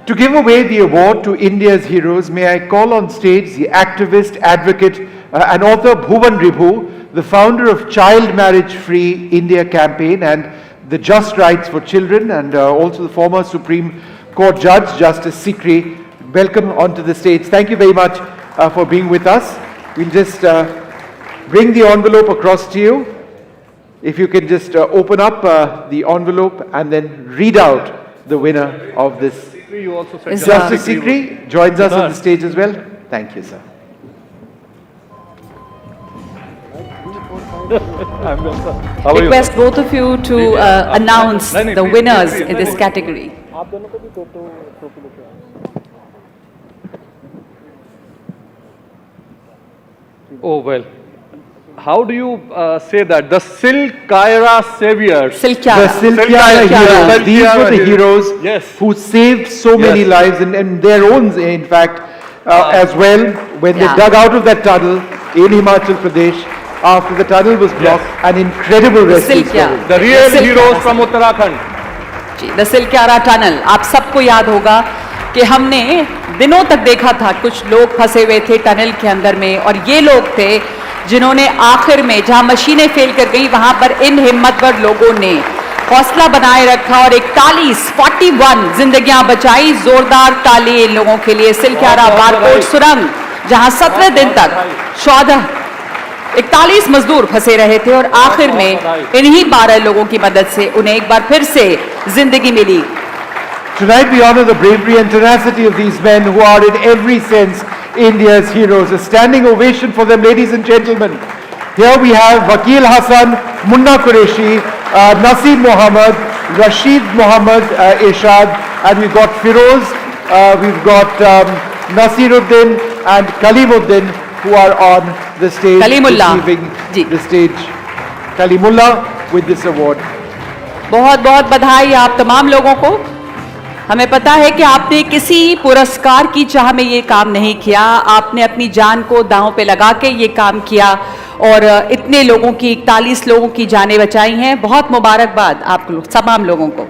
To give away the award to India's heroes, may I call on stage the activist, advocate and author Bhuvan Ribhu, the founder of Child Marriage Free India campaign and the Just Rights for Children, and also the former Supreme Court Judge, Justice Sikri. Welcome onto the stage. Thank you very much for being with us. We'll just bring the envelope across to you. If you can just open up the envelope and then read out the winner of this. You also said Justice Sikri joins us on the stage as well. Thank you, sir. Request both of you to announce the winners in this category. Oh well, how do you say that? The Silkyara Saviors. The Silkyara heroes. These were the heroes who saved so many lives and their own, in fact, as well, when they dug out of that tunnel in Himachal Pradesh. After the tunnel was blocked, an incredible rescue story. The real heroes from Uttarakhand. The Silkyara Tunnel. आप सबको याद होगा कि हमने दिनों तक देखा था कुछ लोग फंसे हुए थे टनल के अंदर में, और ये लोग थे जिन्होंने आखिर में जहां मशीनें फेल कर गई वहां पर इन हिम्मतवर लोगों ने हौसला बनाए रखा और 41 जिंदगियां बचाई। जोरदार ताली इन लोगों के लिए। सिलक्यारा बारकोट सुरंग जहां 17 दिन तक 41 मजदूर फंसे रहे थे और आखिर में इन्हीं 12 लोगों की मदद से उन्हें एक बार फिर से जिंदगी मिली। Tonight we honor the bravery and tenacity of these men who are in every sense India's heroes. A standing ovation for them, ladies and gentlemen. Here we have Vakil Hassan, Munna Qureshi, Naseem Mohammed, Rashid Mohammed Eshad, and we've got Firoz, we've got Nasiruddin and Kalimuddin, who are on the stage receiving the stage. Kalimullah with this award. बहुत बहुत बधाई आप तमाम लोगों को। हमें पता है कि आपने किसी पुरस्कार की चाह में ये काम नहीं किया, आपने अपनी जान को दांव पे लगा के ये काम किया और इतने लोगों की 41 लोगों की जानें बचाई हैं। बहुत मुबारकबाद आप तमाम लोगों को।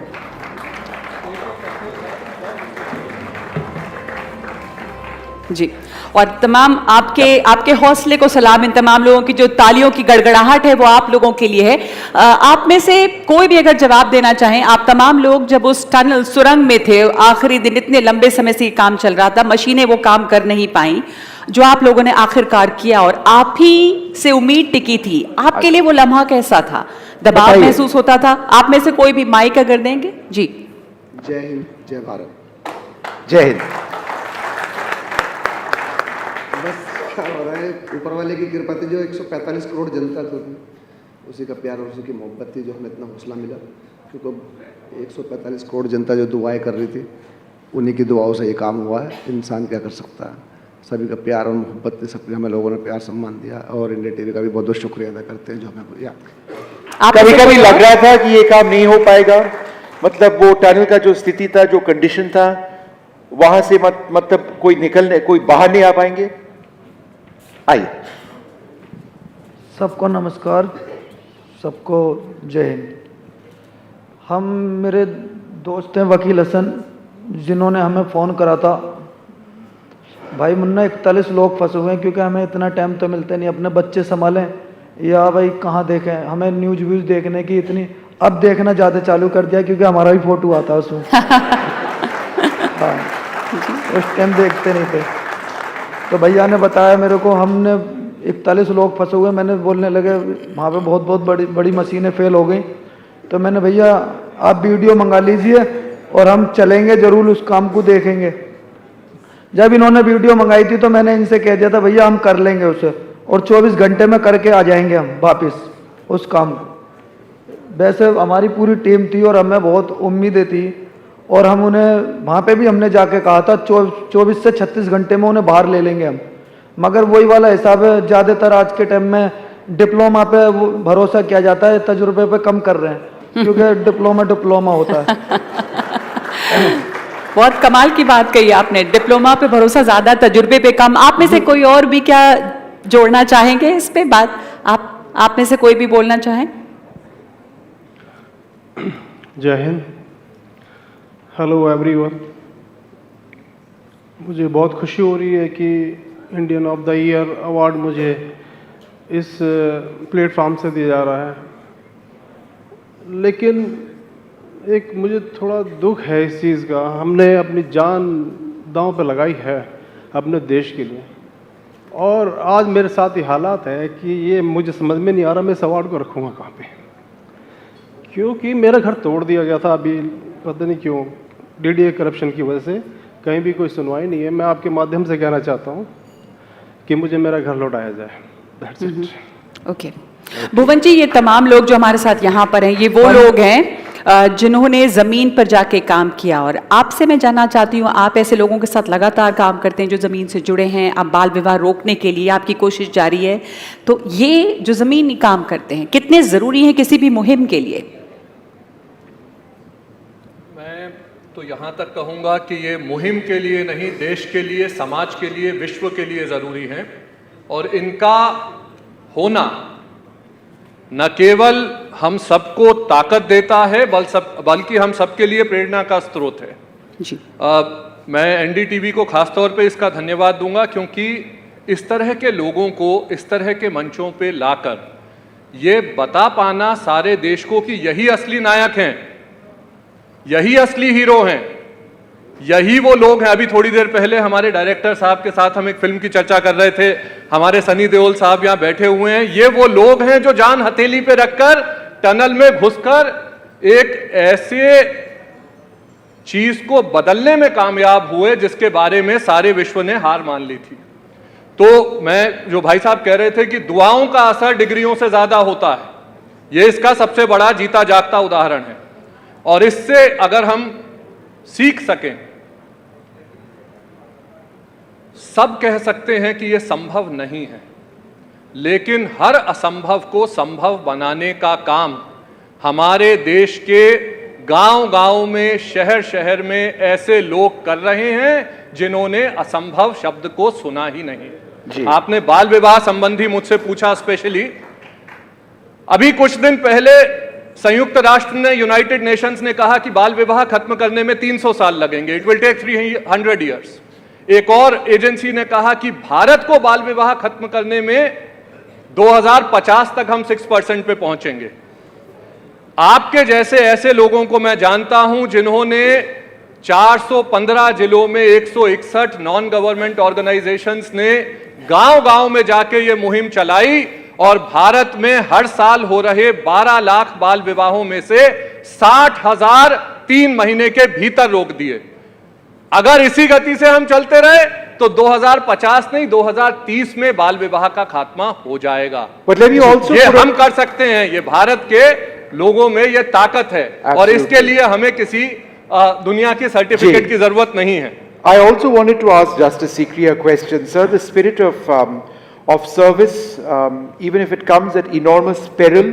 जी, और तमाम आपके हौसले को सलाम। इन तमाम लोगों की जो तालियों की गड़गड़ाहट है वो आप लोगों के लिए है। आप में से कोई भी अगर जवाब देना चाहें, आप तमाम लोग जब उस टनल सुरंग में थे, आखिरी दिन इतने लंबे समय से काम चल रहा था, मशीनें वो काम कर नहीं पाई, जो आप लोगों ने आखिरकार किया और आप ही से उम्मीद टिकी थी, आपके लिए वो लम्हा कैसा था? दबाव महसूस होता था? आप में से कोई भी माइक अगर देंगे। जी, जय हिंद, जय भारत। जय हिंद। बस क्या हो रहा है, ऊपर वाले की कृपा थी, जो 145 करोड़ जनता थी, उसी का प्यार और उसी की मोहब्बत थी, जो हमें इतना हौसला मिला। क्योंकि 145 करोड़ जनता जो दुआएं कर रही थी, उन्हीं की दुआओं से ये काम हुआ है। इंसान क्या कर सकता है, सभी का प्यार और मोहब्बत ने, सबके हमें लोगों ने प्यार सम्मान दिया, और इंडिया टीवी का भी बहुत बहुत शुक्रिया अदा करते हैं जो हमें याद। कभी कभी लग रहा था कि ये काम नहीं हो पाएगा, मतलब वो टनल का जो स्थिति था, जो कंडीशन था, वहां से मतलब कोई बाहर नहीं आ पाएंगे। आइए। सबको नमस्कार, सबको जय हिंद। हम मेरे दोस्त हैं वकील हसन, जिन्होंने हमें फ़ोन करा था, भाई मुन्ना 41 लोग फंसे हुए हैं, क्योंकि हमें इतना टाइम तो मिलता नहीं, अपने बच्चे संभालें या भाई कहाँ देखें, हमें न्यूज़ व्यूज़ देखने की इतनी, अब देखना ज़्यादा चालू कर दिया क्योंकि हमारा भी फोटो आता है उसमें। हाँ, उस टाइम देखते नहीं थे, तो भैया ने बताया मेरे को, हमने 41 लोग फंसे हुए, मैंने बोलने लगे वहाँ पे बहुत बड़ी मशीनें फेल हो गई, तो मैंने भैया आप वीडियो मंगा लीजिए और हम चलेंगे जरूर, उस काम को देखेंगे। जब इन्होंने वीडियो मंगाई थी तो मैंने इनसे कह दिया था भैया हम कर लेंगे उसे, और 24 घंटे में करके आ जाएंगे हम वापस उस काम को। वैसे हमारी पूरी टीम थी और हमें बहुत उम्मीदें थी, और हम उन्हें वहाँ पे भी हमने जाके कहा था 24 से 36 घंटे में उन्हें बाहर ले लेंगे हम। मगर वही वाला हिसाब है, ज़्यादातर आज के टाइम में डिप्लोमा पे वो भरोसा किया जाता है, तजुर्बे पे कम कर रहे हैं, क्योंकि डिप्लोमा होता है। बहुत कमाल की बात कही आपने, डिप्लोमा पे भरोसा ज्यादा, तजुर्बे पे कम। आप में से कोई और भी क्या जोड़ना चाहेंगे इस पे बात? आप में से कोई भी बोलना चाहें? जय हिंद, हेलो एवरीवन। मुझे बहुत खुशी हो रही है कि Indian of the year award मुझे इस प्लेटफॉर्म से दिया जा रहा है, लेकिन एक मुझे थोड़ा दुख है इस चीज़ का। हमने अपनी जान दांव पे लगाई है अपने देश के लिए, और आज मेरे साथ ये हालात है कि ये मुझे समझ में नहीं आ रहा मैं इस अवार्ड को रखूँगा कहाँ पे, क्योंकि मेरा घर तोड़ दिया गया था अभी, पता नहीं क्यों, डीडीए करप्शन की वजह से कहीं भी कोई सुनवाई नहीं है। मैं आपके माध्यम से कहना चाहता हूँ कि मुझे मेरा घर लौटाया जाए। That's it. ओके भुवन जी, ये तमाम लोग जो हमारे साथ यहाँ पर हैं, ये वो लोग हैं जिन्होंने ज़मीन पर जाके काम किया, और आपसे मैं जानना चाहती हूँ, आप ऐसे लोगों के साथ लगातार काम करते हैं जो ज़मीन से जुड़े हैं, आप बाल विवाह रोकने के लिए आपकी कोशिश जारी है, तो ये जो ज़मीनी काम करते हैं कितने ज़रूरी हैं किसी भी मुहिम के लिए? मैं तो यहाँ तक कहूँगा कि ये मुहिम के लिए नहीं, देश के लिए, समाज के लिए, विश्व के लिए ज़रूरी हैं, और इनका होना न केवल हम सबको ताकत देता है बल्कि हम सबके लिए प्रेरणा का स्रोत है जी। मैं एनडीटीवी को खासतौर पे इसका धन्यवाद दूंगा, क्योंकि इस तरह के लोगों को इस तरह के मंचों पे लाकर ये बता पाना सारे देश को कि यही असली नायक हैं, यही असली हीरो हैं, यही वो लोग हैं। अभी थोड़ी देर पहले हमारे डायरेक्टर साहब के साथ हम एक फिल्म की चर्चा कर रहे थे, हमारे सनी देओल साहब यहाँ बैठे हुए हैं, ये वो लोग हैं जो जान हथेली पे रखकर टनल में घुसकर एक ऐसे चीज को बदलने में कामयाब हुए जिसके बारे में सारे विश्व ने हार मान ली थी। तो मैं जो भाई साहब कह रहे थे कि दुआओं का असर डिग्रियों से ज्यादा होता है, ये इसका सबसे बड़ा जीता जागता उदाहरण है। और इससे अगर हम सीख सकें, सब कह सकते हैं कि यह संभव नहीं है, लेकिन हर असंभव को संभव बनाने का काम हमारे देश के गांव-गांव में, शहर-शहर में ऐसे लोग कर रहे हैं जिन्होंने असंभव शब्द को सुना ही नहीं। आपने बाल विवाह संबंधी मुझसे पूछा स्पेशली, अभी कुछ दिन पहले संयुक्त राष्ट्र ने, यूनाइटेड नेशंस ने कहा कि बाल विवाह खत्म करने में 300 साल लगेंगे, इट विल टेक 300 ईयर्स। एक और एजेंसी ने कहा कि भारत को बाल विवाह खत्म करने में 2050 तक हम 6% पे पहुंचेंगे। आपके जैसे ऐसे लोगों को मैं जानता हूं जिन्होंने 415 जिलों में 161 नॉन गवर्नमेंट ऑर्गेनाइजेशंस ने गांव-गांव में जाके ये मुहिम चलाई, और भारत में हर साल हो रहे 12 लाख बाल विवाहों में से 60,000 3 महीने के भीतर रोक दिए। अगर इसी गति से हम चलते रहे तो 2050 नहीं 2030 में बाल विवाह का खात्मा हो जाएगा। ये हम कर सकते हैं, ये भारत के लोगों में ये ताकत है। और इसके लिए हमें किसी दुनिया की सर्टिफिकेट की जरूरत नहीं है। I also wanted to ask Justice Sikri a question, sir. The spirit of service, even if it comes at enormous peril,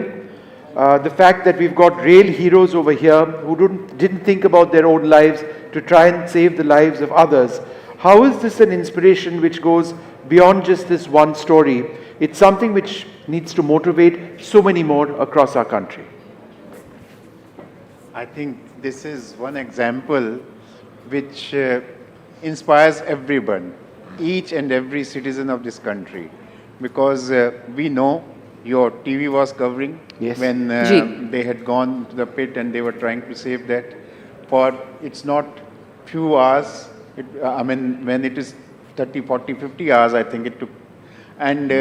the fact that we've got real heroes over here who didn't think about their own lives to try and save the lives of others. How is this an inspiration which goes beyond just this one story? It's something which needs to motivate so many more across our country. I think this is one example which inspires everyone, each and every citizen of this country, because we know your TV was covering when they had gone to the pit and they were trying to save that. For it's not few hours, I mean when it is 30, 40, 50 hours I think it took, and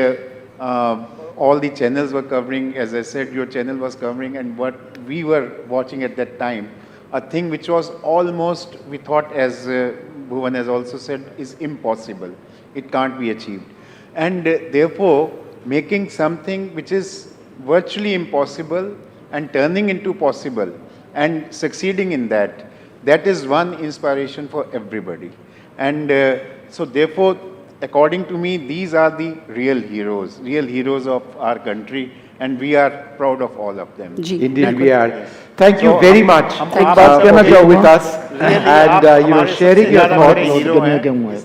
all the channels were covering, as I said, your channel was covering, and what we were watching at that time, a thing which was almost, we thought, as Bhuvan has also said, is impossible. It can't be achieved. And therefore, making something which is virtually impossible and turning into possible and succeeding in that, that is one inspiration for everybody. And so therefore, according to me, these are the real heroes of our country, and we are proud of all of them. Indeed, we are. Thank you very much for with us and sharing your thoughts.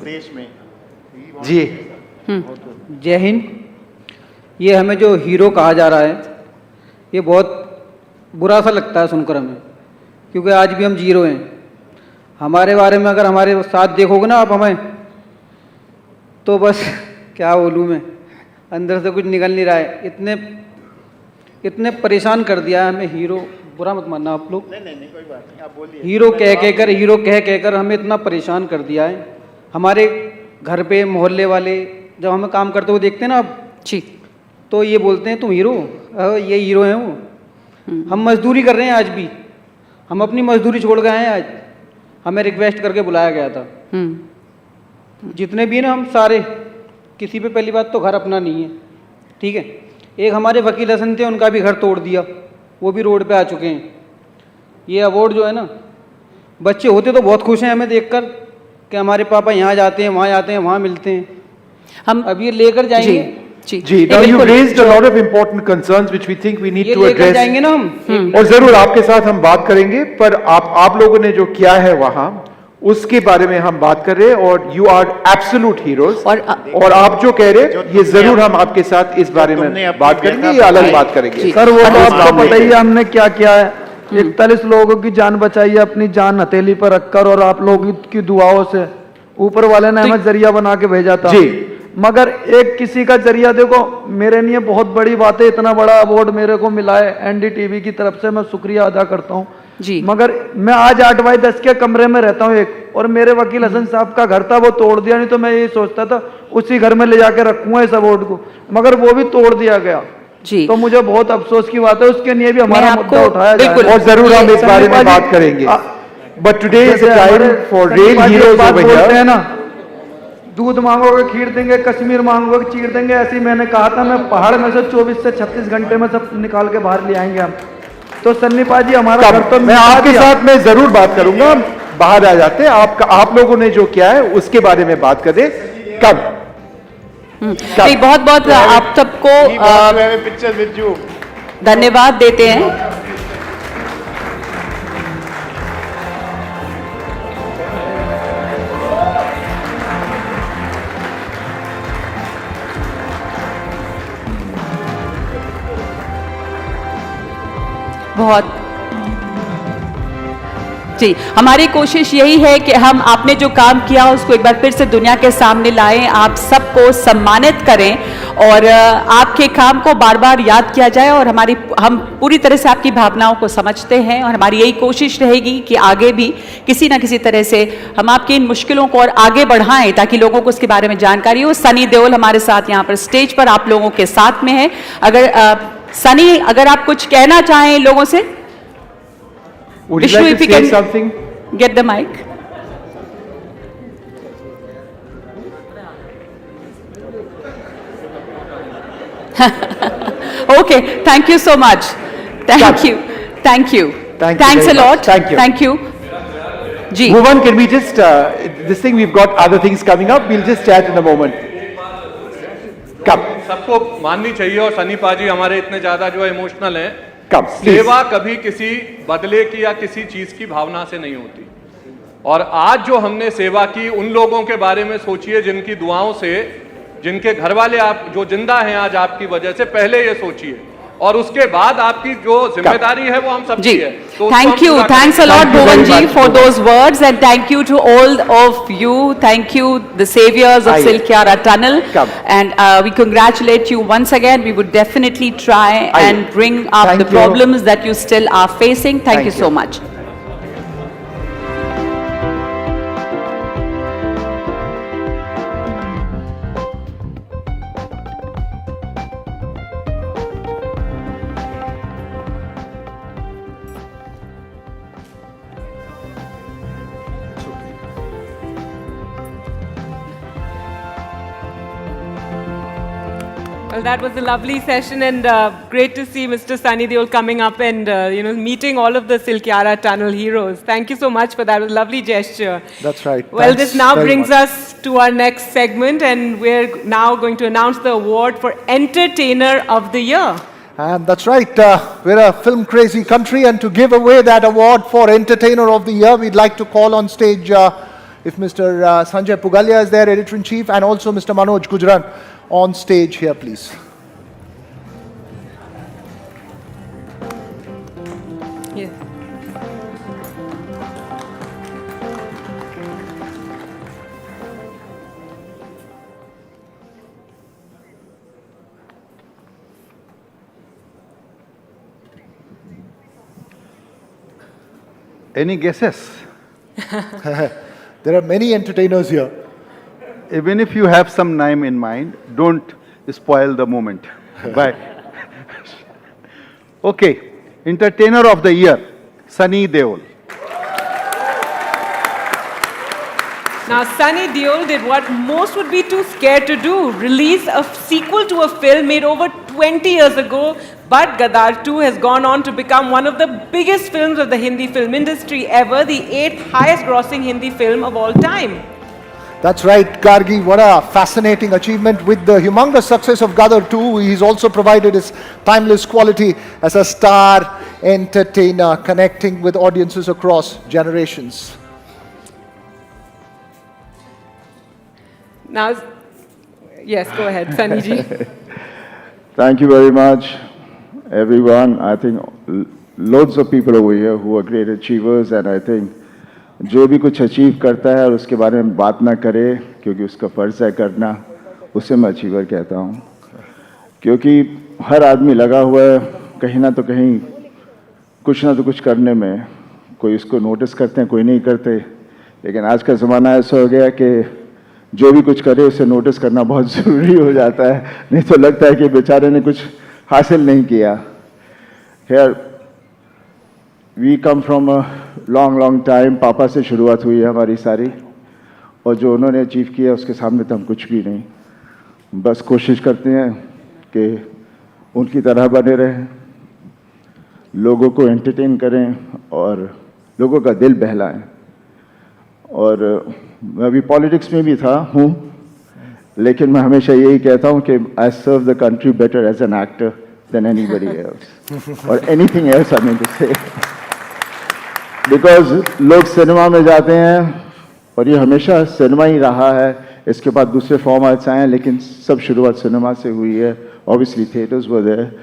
जी जय हिंद। ये हमें जो hero कहा जा रहा है, ये बहुत बुरा सा लगता है सुनकर हमें, क्योंकि आज भी हम जीरो हैं। हमारे बारे में अगर हमारे साथ देखोगे ना आप हमें, तो बस क्या बोलूँ मैं, अंदर से कुछ निकल नहीं रहा है। इतने परेशान कर दिया है हमें हीरो, बुरा मत मानना आप लोग। नहीं कोई बात नहीं, आप बोलिए। हीरो कह कर हमें इतना परेशान कर दिया है। हमारे घर पे मोहल्ले वाले जब हमें काम करते हुए देखते हैं ना आप जी, तो ये बोलते हैं तुम हीरो, ये हीरो हैं वो। हम मजदूरी कर रहे हैं आज भी, हम अपनी मजदूरी छोड़ गए हैं। आज हमें रिक्वेस्ट करके बुलाया गया था, जितने भी ना हम सारे, किसी पे पहली बात तो घर अपना नहीं है, ठीक है। एक हमारे वकील हसन थे, उनका भी घर तोड़ दिया, वो भी रोड पे आ चुके हैं। ये अवार्ड जो है ना, बच्चे होते तो बहुत खुश हैं हमें देखकर कि हमारे पापा यहाँ जाते हैं, वहाँ जाते हैं, वहाँ मिलते हैं। हम अब ये लेकर जाएंगे। जी, now you raised a lot of important concerns which we think we need to address. जाएंगे ना हम, और जरूर आपके साथ हम बात करेंगे, पर आप लोगों ने जो किया है वहाँ, उसके बारे में हम बात कर रहे हैं, और यू आर एब्सोल्यूट हीरोज। और आप जो कह रहे हैं, ये जरूर हम आपके साथ इस बारे में बात करेंगे, ये अलग बात करेंगे। सर वो तो आपको पता ही है हमने क्या किया है। 41 लोगों की जान बचाई है, अपनी जान हथेली पर रखकर, और आप लोगों की दुआओं से ऊपर वाले ने हमें जरिया बना के भेजा था। मगर एक किसी का जरिया, देखो मेरे लिए बहुत बड़ी बात है, इतना बड़ा अवार्ड मेरे को मिला है एनडीटीवी की तरफ से, मैं शुक्रिया अदा करता हूँ जी। मगर मैं आज 8x10 के कमरे में रहता हूँ एक, और मेरे वकील हसन साहब का घर था, वो तोड़ दिया। नहीं तो मैं ये सोचता था उसी घर में ले जाके रखूंगा इस अवार्ड को, मगर वो भी तोड़ दिया गया जी। तो मुझे बहुत अफसोस की बात है, उसके लिए भी हमारा मुद्दा उठाया जाए, और जरूर हम इस बारे में बात करेंगे। But today is the time for real heroes over here ना। दूध मांगोगे खीर देंगे, कश्मीर मांगोगे चीर देंगे, ऐसी मैंने कहा था। मैं पहाड़ में से 24 से 36 घंटे में सब निकाल के बाहर ले आएंगे हम। तो सन्नी पाजी हमारा घर तो मैं आपके साथ में जरूर बात करूंगा, बाहर आ जाते हैं। आप लोगों ने जो किया है उसके बारे में बात करें कब। बहुत बहुत आप सबको धन्यवाद देते हैं। बहुत जी, हमारी कोशिश यही है कि हम आपने जो काम किया उसको एक बार फिर से दुनिया के सामने लाएं, आप सबको सम्मानित करें, और आपके काम को बार बार याद किया जाए। और हम पूरी तरह से आपकी भावनाओं को समझते हैं, और हमारी यही कोशिश रहेगी कि आगे भी किसी ना किसी तरह से हम आपकी इन मुश्किलों को और आगे बढ़ाएं, ताकि लोगों को उसके बारे में जानकारी हो। सनी देओल हमारे साथ यहाँ पर स्टेज पर आप लोगों के साथ में है। अगर सनी, अगर आप कुछ कहना चाहें लोगों से। Would you like to say something? Get the mic. Okay, thank you so much. Thank you. Thanks a lot. Thank you. Ji. Bhuvan, can we just, this thing, we've got other things coming up, we'll just chat in a moment. Come. सबको माननी चाहिए, और सनी पाजी हमारे इतने ज्यादा जो emotional हैं। सेवा कभी किसी बदले की या किसी चीज की भावना से नहीं होती, और आज जो हमने सेवा की, उन लोगों के बारे में सोचिए जिनकी दुआओं से, जिनके घर वाले आप जो जिंदा हैं आज आपकी वजह से, पहले ये सोचिए, और उसके बाद आपकी जो जिम्मेदारी है वो हम सबकी है। Thank you, thanks a lot Bhuvan ji for those words, and thank you to all of you. Thank you the saviors of Silkyara Tunnel, and we congratulate you once again. We would definitely try and bring up the problems that you still are facing. Thank you so much. Well, that was a lovely session, and great to see Mr. Sunny Deol coming up and meeting all of the Silkyara Tunnel heroes. Thank you so much for that. It was a lovely gesture. That's right. Well, Thanks this now very brings much. us to our next segment, and we're now going to announce the award for Entertainer of the Year. And that's right, we're a film crazy country, and to give away that award for Entertainer of the Year, we'd like to call on stage if Mr. Sanjay Pugalia is there, Editor-in-Chief, and also Mr. Manoj Gujran on stage here, please. Yes. Any guesses? There are many entertainers here. Even if you have some name in mind, don't spoil the moment. Bye. Okay, Entertainer of the Year, Sunny Deol. Now, Sunny Deol did what most would be too scared to do, release a sequel to a film made over 20 years ago, but Gadar 2 has gone on to become one of the biggest films of the Hindi film industry ever, the 8th highest grossing Hindi film of all time. That's right, Gargi. What a fascinating achievement. With the humongous success of Gadar 2, he's also provided his timeless quality as a star entertainer, connecting with audiences across generations. Now, yes, go ahead, Sunny ji. Thank you very much, everyone. I think loads of people over here who are great achievers, and I think जो भी कुछ achieve करता है और उसके बारे में बात ना करे क्योंकि उसका फ़र्ज़ है करना, उसे मैं अचीवर कहता हूँ। क्योंकि हर आदमी लगा हुआ है कहीं ना तो कुछ करने में, कोई उसको नोटिस करते हैं, कोई नहीं करते, लेकिन आज का ज़माना ऐसा हो गया कि जो भी कुछ करे उसे नोटिस करना बहुत ज़रूरी हो जाता है, नहीं तो लगता है कि बेचारे ने कुछ हासिल नहीं किया। खैर, we come from a long time, पापा से शुरुआत हुई है हमारी सारी, और जो उन्होंने अचीव किया उसके सामने तो हम कुछ भी नहीं। बस कोशिश करते हैं कि उनकी तरह बने रहें, लोगों को एंटरटेन करें और लोगों का दिल बहलाएं। और मैं अभी पॉलिटिक्स में भी हूँ, लेकिन मैं हमेशा यही कहता हूँ कि I serve the country better as an actor than anybody else और anything else I mean to say, because लोग सिनेमा में जाते हैं और ये हमेशा सिनेमा ही रहा है, इसके बाद दूसरे फॉर्मेट्स आए हैं, लेकिन सब शुरुआत सिनेमा से हुई है। Obviously theatres were there,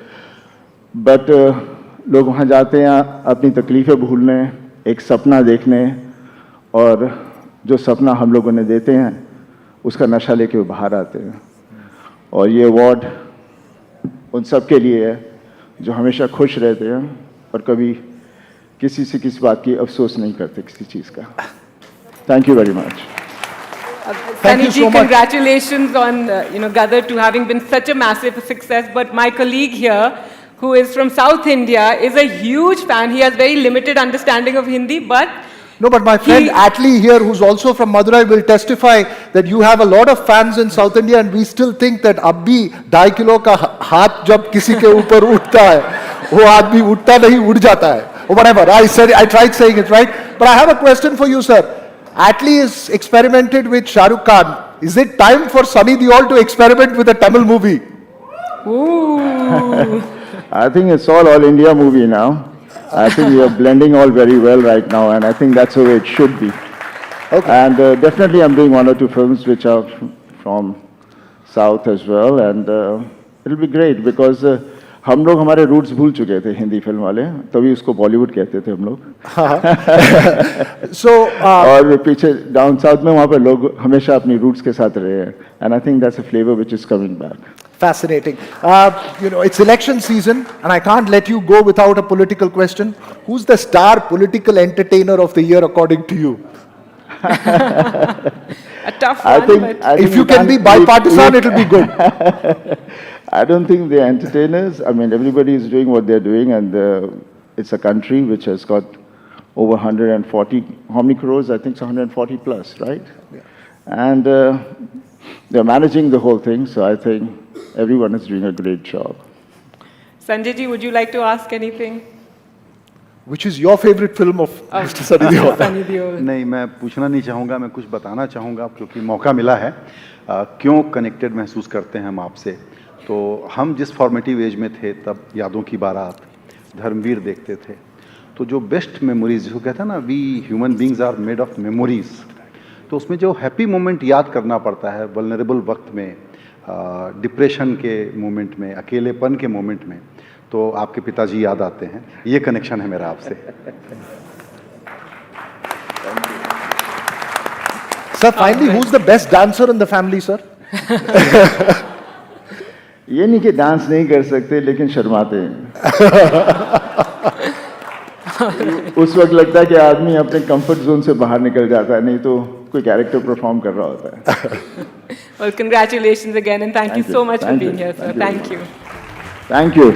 but लोग वहाँ जाते हैं अपनी तकलीफ़ें भूलने, एक सपना देखने, और जो सपना हम लोगों ने देते हैं उसका नशा लेके वो बाहर आते हैं। और ये अवार्ड उन सब के लिए है जो हमेशा खुश रहते हैं और कभी किसी से किसी बात की अफसोस नहीं करते किसी चीज़ का। Thank you very much. Sunny ji, congratulations on Gadar 2 having been such a massive success. But my colleague here, who is from South India, is a huge fan. He has very limited understanding of Hindi, but no, but my friend Atlee here, who's also from Madurai, will testify that you have a lot of fans in South India, and we still think that अब भी 2.5 kilo का हाथ जब किसी के ऊपर उठता है, वो आदमी उठता नहीं, उड़ जाता है. Whatever, I tried saying it right. But I have a question for you, sir. Atlee has experimented with Shah Rukh Khan. Is it time for Sunny Deol to experiment with a Tamil movie? Ooh. I think it's all India movie now. I think we are blending all very well right now, and I think that's the way it should be. Okay. And definitely I'm doing 1 or 2 films which are from South as well, and it'll be great because हम लोग हमारे roots भूल चुके थे, Hindi film वाले, तभी उसको बॉलीवुड कहते थे हम लोग। और पीछे डाउन साउथ में वहाँ पे लोग हमेशा अपनी रूट्स के साथ रहे हैं, and I think that's a flavor which is coming back. Fascinating. It's election season, and I can't let you go without a political question. Who's the star political entertainer of the year according to you? A tough one. I think if you can be bipartisan, it'll be good. I don't think they're entertainers. I mean, everybody is doing what they're doing, and it's a country which has got over 140, how many crores? I think it's 140 plus, right? Yeah. And they're managing the whole thing, so I think Everyone is doing a great job. Sanjay ji, would you like to ask anything? Which is your favorite film of Mr. Sunny Deol? Sunny Deol. नहीं, मैं पूछना नहीं चाहूँगा, मैं कुछ बताना चाहूँगा क्योंकि मौका मिला है। क्यों कनेक्टेड महसूस करते हैं हम आपसे? तो हम जिस फॉर्मेटिव एज में थे तब यादों की बारात, धर्मवीर देखते थे। तो जो बेस्ट मेमोरीज जिसको कहते हैं ना, we human beings are made of memories, तो उसमें जो हैप्पी मोमेंट याद करना पड़ता है वल्नरेबल वक्त में, डिप्रेशन के मोमेंट में, अकेलेपन के मोमेंट में, तो आपके पिताजी याद आते हैं। ये कनेक्शन है मेरा आपसे। Sir, finally, who's the best dancer in the family, sir? ये नहीं कि डांस नहीं कर सकते, लेकिन शर्माते हैं। उस वक्त लगता है कि आदमी अपने कंफर्ट जोन से बाहर निकल जाता है, नहीं तो कोई कैरेक्टर परफॉर्म कर रहा होता है। Well, congratulations again and thank you so much for being here, sir. Thank you. Thank you.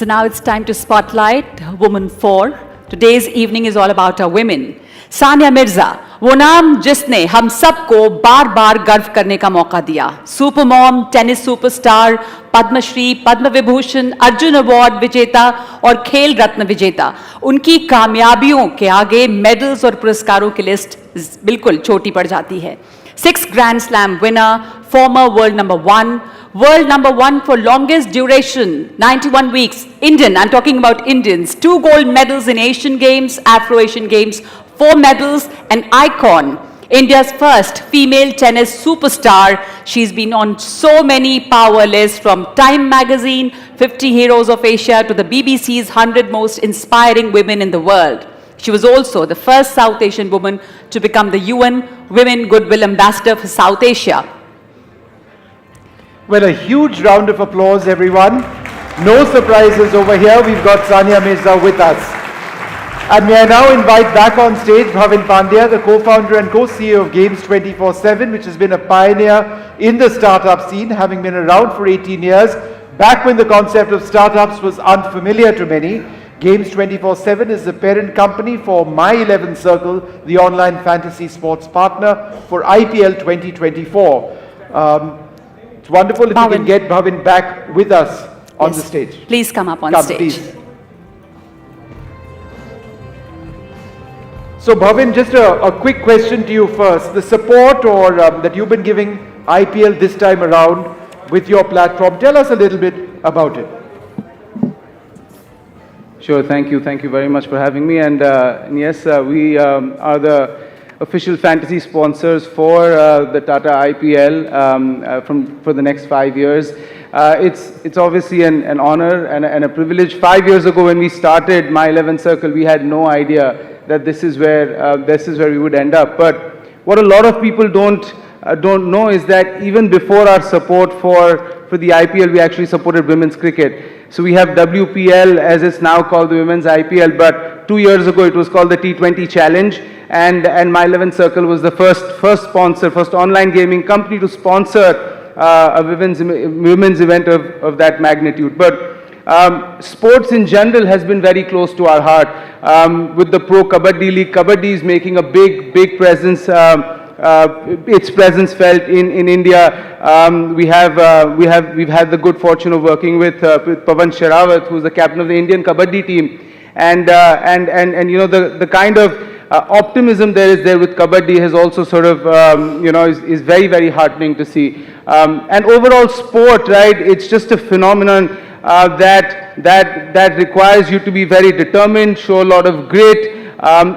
So now it's time to spotlight Woman 4. Today's evening is all about our women. Sania Mirza, वो नाम जिसने हम सबको बार बार गर्व करने का मौका दिया। Super mom, tennis superstar, Padmashri, Padma Vibhushan, Arjuna award विजेता और खेल रत्न विजेता। उनकी कामयाबियों के आगे मेडल्स और पुरस्कारों की लिस्ट बिल्कुल छोटी पड़ जाती है। 6 Grand Slam winner, former world number one for longest duration, 91 weeks, Indian, I'm talking about Indians, 2 gold medals in Asian Games, Afro-Asian Games, 4 medals, an icon, India's first female tennis superstar. She's been on so many power lists, from Time Magazine, 50 Heroes of Asia, to the BBC's 100 Most Inspiring Women in the World. She was also the first South Asian woman to become the UN Women Goodwill Ambassador for South Asia. Well, a huge round of applause, everyone. No surprises over here. We've got Sania Mirza with us. And may I now invite back on stage Bhavin Pandya, the co-founder and co-CEO of Games 24/7, which has been a pioneer in the startup scene, having been around for 18 years. Back when the concept of startups was unfamiliar to many, Games 24/7 is the parent company for My 11 Circle, the online fantasy sports partner for IPL 2024. It's wonderful if we can get Bhavin back with us on the stage. Please come up on stage. Please. So Bhavin, just a quick question to you first. The support that you've been giving IPL this time around with your platform, tell us a little bit about it. Sure, thank you. Thank you very much for having me. And yes, we are the official fantasy sponsors for the Tata IPL for the next 5 years. It's obviously an honor and a privilege. 5 years ago when we started My 11 Circle, we had no idea that this is where we would end up. But what a lot of people don't know is that even before our support for the IPL, we actually supported women's cricket. So we have WPL, as it's now called, the Women's IPL, but 2 years ago it was called the T20 Challenge, and My 11 Circle was the first online gaming company to sponsor a women's event of that magnitude. But sports in general has been very close to our heart. With the Pro Kabaddi League, Kabaddi is making a big presence. Its presence felt in India. We've had the good fortune of working with Pawan Sherawat, who's the captain of the Indian Kabaddi team, and you know the kind of optimism there is there with Kabaddi has also sort of is very heartening to see. And overall sport, right? It's just a phenomenon that requires you to be very determined, show a lot of grit.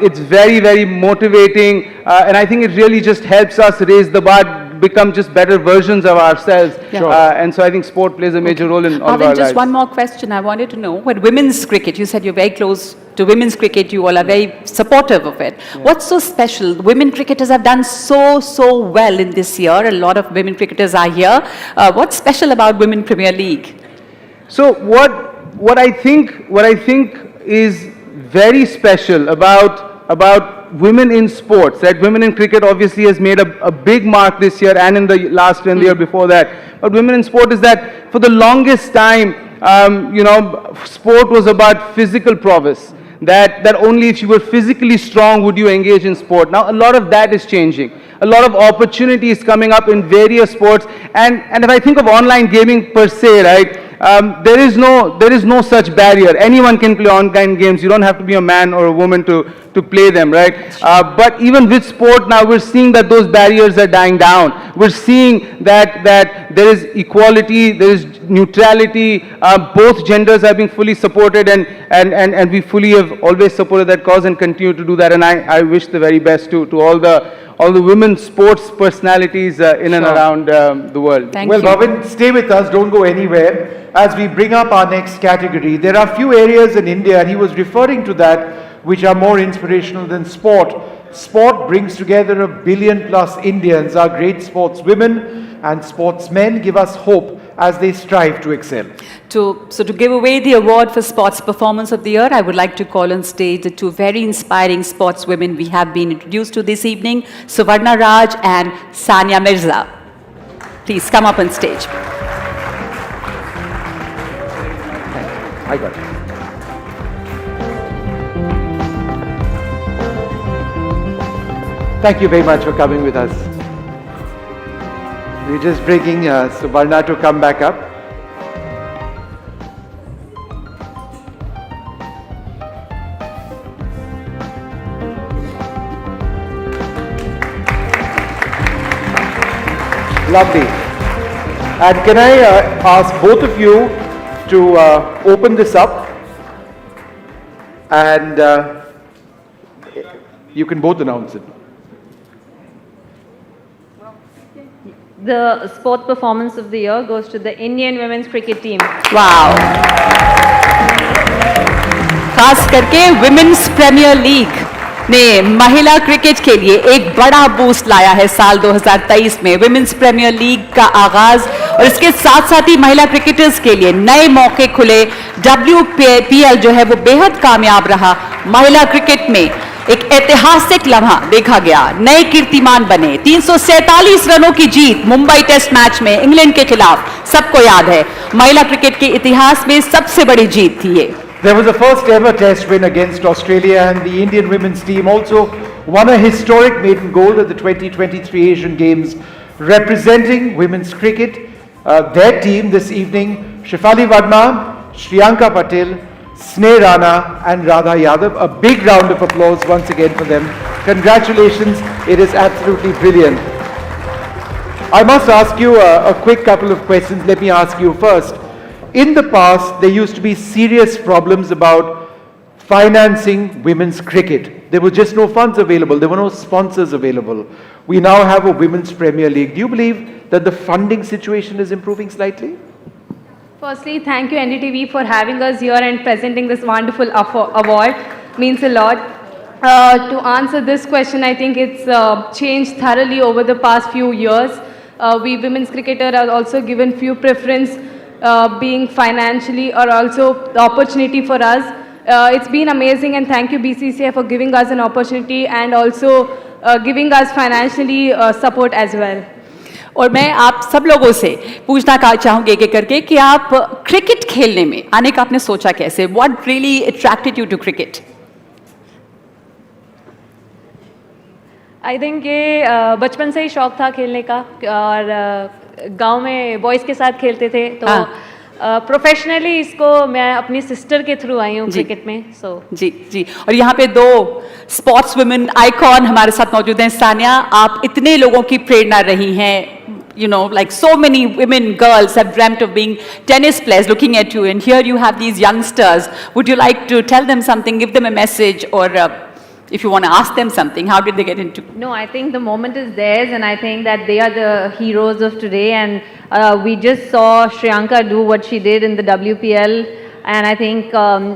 It's very motivating, and I think it really just helps us raise the bar, become just better versions of ourselves. Yeah. And so I think sport plays a major role in all of our lives. Just one more question I wanted to know. With women's cricket, you said you're very close to women's cricket. You all are very supportive of it. Yeah. What's so special? Women cricketers have done so well in this year. A lot of women cricketers are here. What's special about Women Premier League? So what I think is very special about women in sports, that women in cricket obviously has made a big mark this year and in the last and the year before that. But women in sport is that for the longest time, sport was about physical prowess. that only if you were physically strong would you engage in sport. Now, a lot of that is changing. A lot of opportunities coming up in various sports. And if I think of online gaming per se, right, there is no such barrier. Anyone can play online games. You don't have to be a man or a woman to play them, right? But even with sport now, we're seeing that those barriers are dying down. We're seeing that there is equality, there is neutrality. Both genders are being fully supported, and we fully have always supported that cause and continue to do that. And I wish the very best to all the women sports personalities in and around the world. Well, Bhavin, stay with us, don't go anywhere. As we bring up our next category, there are few areas in India, and he was referring to that, which are more inspirational than sport. Sport brings together 1 billion plus Indians. Our great sportswomen and sportsmen give us hope as they strive to excel. So to give away the award for Sports Performance of the Year, I would like to call on stage the two very inspiring sportswomen we have been introduced to this evening, Suvarna Raj and Sania Mirza. Please come up on stage. I got it. Thank you very much for coming with us. We're just bringing Suvarna to come back up. Lovely. And can I ask both of you to open this up, and you can both announce it. The Sport Performance of the Year goes to the Indian women's cricket team. Wow. खास करके women's premiere league ने महिला cricket के लिए एक बड़ा boost लाया है साल 2023 में। विमेन्स प्रीमियर लीग का आगाज और इसके साथ साथ ही महिला क्रिकेटर्स के लिए नए मौके खुले। WPL जो है वो बेहद कामयाब रहा। महिला क्रिकेट में एक ऐतिहासिक लम्हा देखा गया, नए कीर्तिमान बने। 347 रनों की जीत मुंबई टेस्ट मैच में इंग्लैंड के खिलाफ सबको याद है, महिला क्रिकेट के इतिहास में सबसे बड़ी जीत थी ये। There was a first ever test win against Australia, and the Indian women's team also won a historic maiden gold at the 2023 Asian Games representing women's cricket. Their team this evening, Shefali Verma, Shriyanka Patel, Sneh Rana and Radha Yadav. A big round of applause once again for them. Congratulations, it is absolutely brilliant. I must ask you a quick couple of questions. Let me ask you first. In the past, there used to be serious problems about financing women's cricket. There were just no funds available. There were no sponsors available. We now have a women's Premier League. Do you believe that the funding situation is improving slightly? Firstly, thank you NDTV for having us here and presenting this wonderful award. Means a lot. To answer this question, I think it's changed thoroughly over the past few years. We women's cricketers are also given few preference being financially or also the opportunity for us. It's been amazing, and thank you BCCI for giving us an opportunity and also giving us financially support as well. और मैं आप सब लोगों से पूछना चाहूँगी एक करके कि आप क्रिकेट खेलने में आने का आपने सोचा कैसे? What really attracted you to cricket? I think ये बचपन से ही शौक था खेलने का, और गांव में बॉयज़ के साथ खेलते थे, तो प्रोफेशनली इसको मैं अपनी सिस्टर के थ्रू आई हूँ क्रिकेट में। जी जी। और यहाँ पे दो स्पोर्ट्स वुमेन आइकॉन हमारे साथ मौजूद हैं। सानिया, आप इतने लोगों की प्रेरणा रही हैं, you know, like so many women, girls have dreamt of being tennis players looking at you, and here you have these youngsters. Would you like to tell them something, give them a message, or if you want to ask them something, how did they get into? No, I think the moment is theirs, and I think that they are the heroes of today, and we just saw Shriyanka do what she did in the WPL, and I think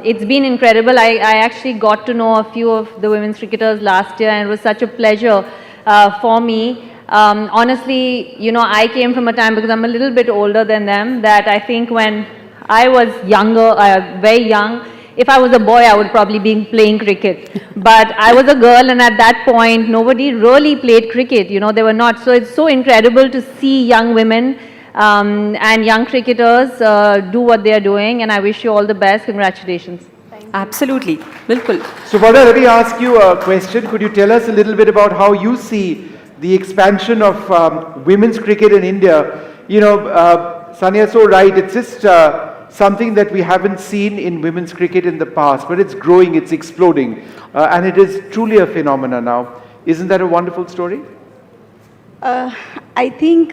it's been incredible. I actually got to know a few of the women's cricketers last year, and it was such a pleasure for me. Honestly, you know, I came from a time, because I'm a little bit older than them, that I think when I was younger, very young, if I was a boy, I would probably be playing cricket. But I was a girl, and at that point, nobody really played cricket. You know, they were not. So it's so incredible to see young women and young cricketers do what they are doing, and I wish you all the best. Congratulations. Absolutely, bilkul. So Varda, let me ask you a question. Could you tell us a little bit about how you see the expansion of women's cricket in India? You know, Sania's so right. It's just something that we haven't seen in women's cricket in the past, but it's growing, it's exploding, and it is truly a phenomenon now. Isn't that a wonderful story? I think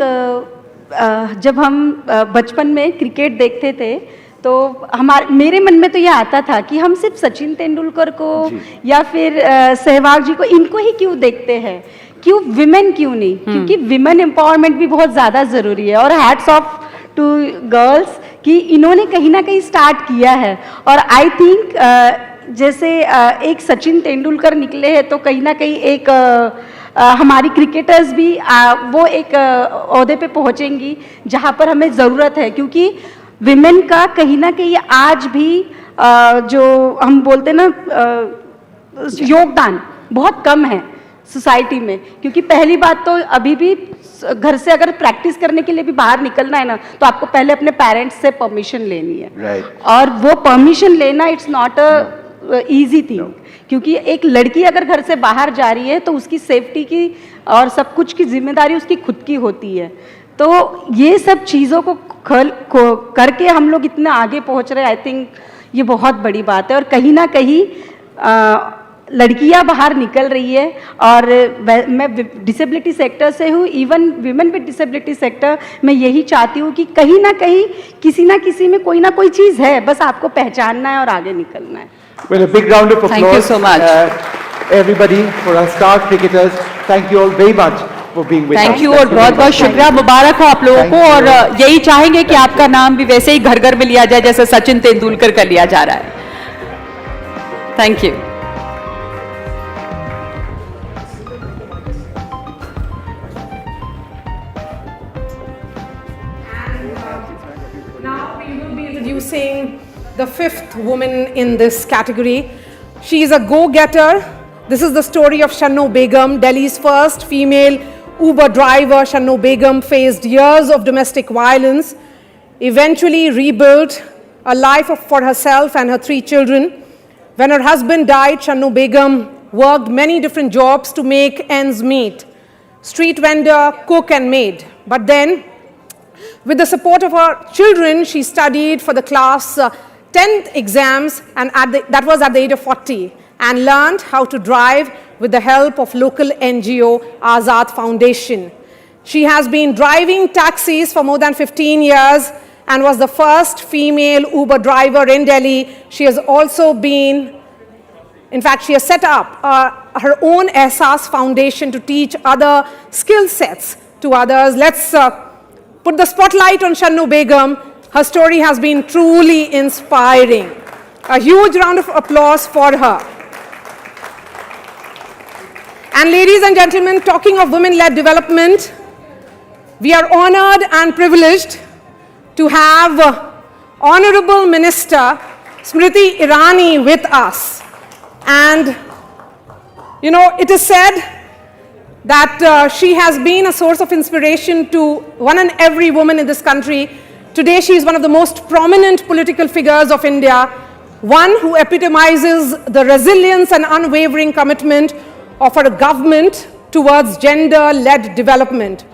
जब हम बचपन में cricket देखते थे तो मेरे मन में तो ये आता था कि हम सिर्फ सचिन तेंदुलकर को या फिर सहवाग जी को, इनको ही क्यों देखते हैं, क्यों विमेन क्यों नहीं, क्योंकि विमेन एम्पावरमेंट भी बहुत ज़्यादा ज़रूरी है। और हैट्स ऑफ टू गर्ल्स कि इन्होंने कहीं ना कहीं स्टार्ट किया है। और आई थिंक जैसे एक सचिन तेंदुलकर निकले हैं तो कहीं ना कहीं एक हमारी क्रिकेटर्स भी वो एक ओहदे पे पहुंचेंगी जहां पर हमें ज़रूरत है, क्योंकि विमेन का कहीं ना कहीं आज भी जो हम बोलते हैं ना योगदान बहुत कम है सोसाइटी में। क्योंकि पहली बात तो अभी भी घर से अगर प्रैक्टिस करने के लिए भी बाहर निकलना है ना तो आपको पहले अपने पेरेंट्स से परमिशन लेनी है, और वो परमिशन लेना it's not a easy thing. क्योंकि एक लड़की अगर घर से बाहर जा रही है तो उसकी सेफ्टी की और सब कुछ की जिम्मेदारी उसकी खुद की होती है। तो ये सब चीज़ों को करके हम लोग इतना आगे पहुंच रहे हैं, आई थिंक ये बहुत बड़ी बात है। और कहीं ना कहीं लड़कियां बाहर निकल रही है, और मैं डिसेबिलिटी सेक्टर से हूँ, even women with disability sector, मैं यही चाहती हूँ कि कहीं ना कहीं किसी ना किसी में कोई ना कोई चीज़ है, बस आपको पहचानना है और आगे निकलना है। Well, a big round of applause. Thank you so much. Everybody, for our star cricketers. Thank you all very much for being with us. Thank you और बहुत बहुत शुक्रिया, मुबारक हो आप लोगों को। और यही चाहेंगे कि आपका नाम भी वैसे ही घर घर में लिया जाए जैसे सचिन तेंदुलकर का लिया जा रहा है। Thank you. Now we will be introducing the fifth woman in this category. She is a go-getter. This is the story of Shanno Begum, Delhi's first female Uber driver. Shanno Begum faced years of domestic violence, eventually rebuilt a life for herself and her 3 children. When her husband died, Shanno Begum worked many different jobs to make ends meet. Street vendor, cook and maid. But then, with the support of her children, she studied for the class 10th exams, and that was at the age of 40, and learned how to drive with the help of local NGO Azad Foundation. She has been driving taxis for more than 15 years and was the first female Uber driver in Delhi. She has also been, in fact, she has set up her own Ehsaas Foundation to teach other skill sets to others. Let's put the spotlight on Shanno Begum. Her story has been truly inspiring. A huge round of applause for her. And ladies and gentlemen, talking of women-led development, we are honored and privileged to have Honorable Minister Smriti Irani with us. And, you know, it is said that she has been a source of inspiration to one and every woman in this country. Today, she is one of the most prominent political figures of India, one who epitomizes the resilience and unwavering commitment of our government towards gender-led development.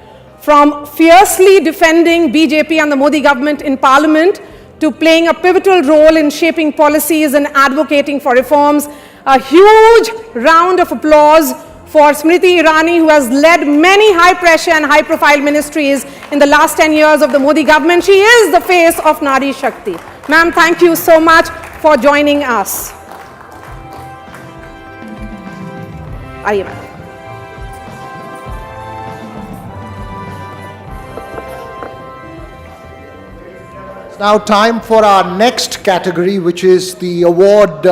From fiercely defending BJP and the Modi government in parliament to playing a pivotal role in shaping policies and advocating for reforms, a huge round of applause for Smriti Irani, who has led many high-pressure and high-profile ministries in the last 10 years of the Modi government. She is the face of Nari Shakti. Ma'am, thank you so much for joining us. Aye, ma'am. Now time for our next category, which is the award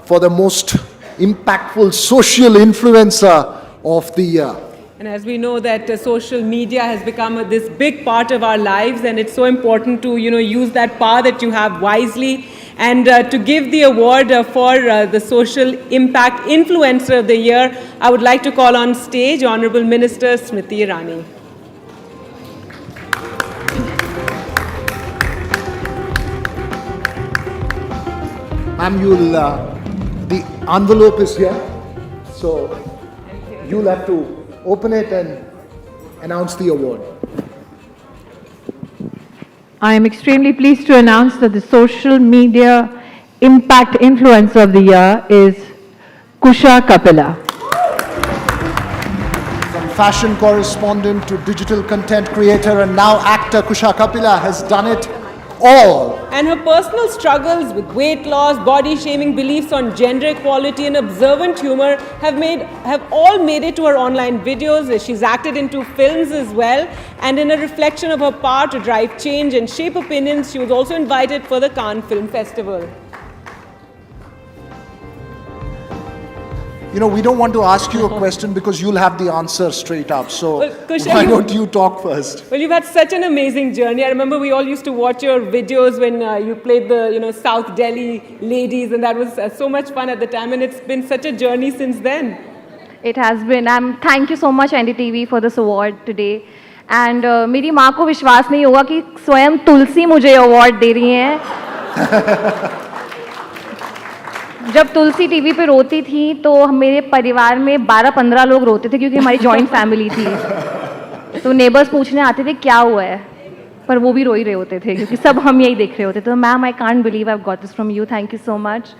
for the most impactful social influencer of the year. And as we know that social media has become this big part of our lives, and it's so important to use that power that you have wisely. And to give the award for the social impact influencer of the year, I would like to call on stage Honorable Minister Smriti Irani. and you'll, the envelope is here. So you'll have to open it and announce the award. I am extremely pleased to announce that the Social Media Impact Influencer of the Year is Kusha Kapila. From fashion correspondent to digital content creator and now actor, Kusha Kapila has done it all. And her personal struggles with weight loss, body shaming, beliefs on gender equality and observant humor have all made it to her online videos. She's acted into films as well, and in a reflection of her power to drive change and shape opinions, she was also invited for the Cannes Film Festival. You know, we don't want to ask you a question because you'll have the answer straight up. So Well, Kusha, why don't you talk first? Well, you've had such an amazing journey. I remember we all used to watch your videos when you played the South Delhi ladies, and that was so much fun at the time, and it's been such a journey since then. It has been. Thank you so much NDTV for this award today. And मेरी माँ को विश्वास नहीं होगा कि स्वयं तुलसी मुझे award दे रही हैं. जब तुलसी टीवी पे रोती थी तो मेरे परिवार में 12-15 लोग रोते थे क्योंकि हमारी जॉइंट फैमिली थी. तो नेबर्स पूछने आते थे क्या हुआ है, पर वो भी रो ही रहे होते थे क्योंकि सब हम यही देख रहे होते थे. तो ma'am, I can't believe I got this from you. Thank you so much.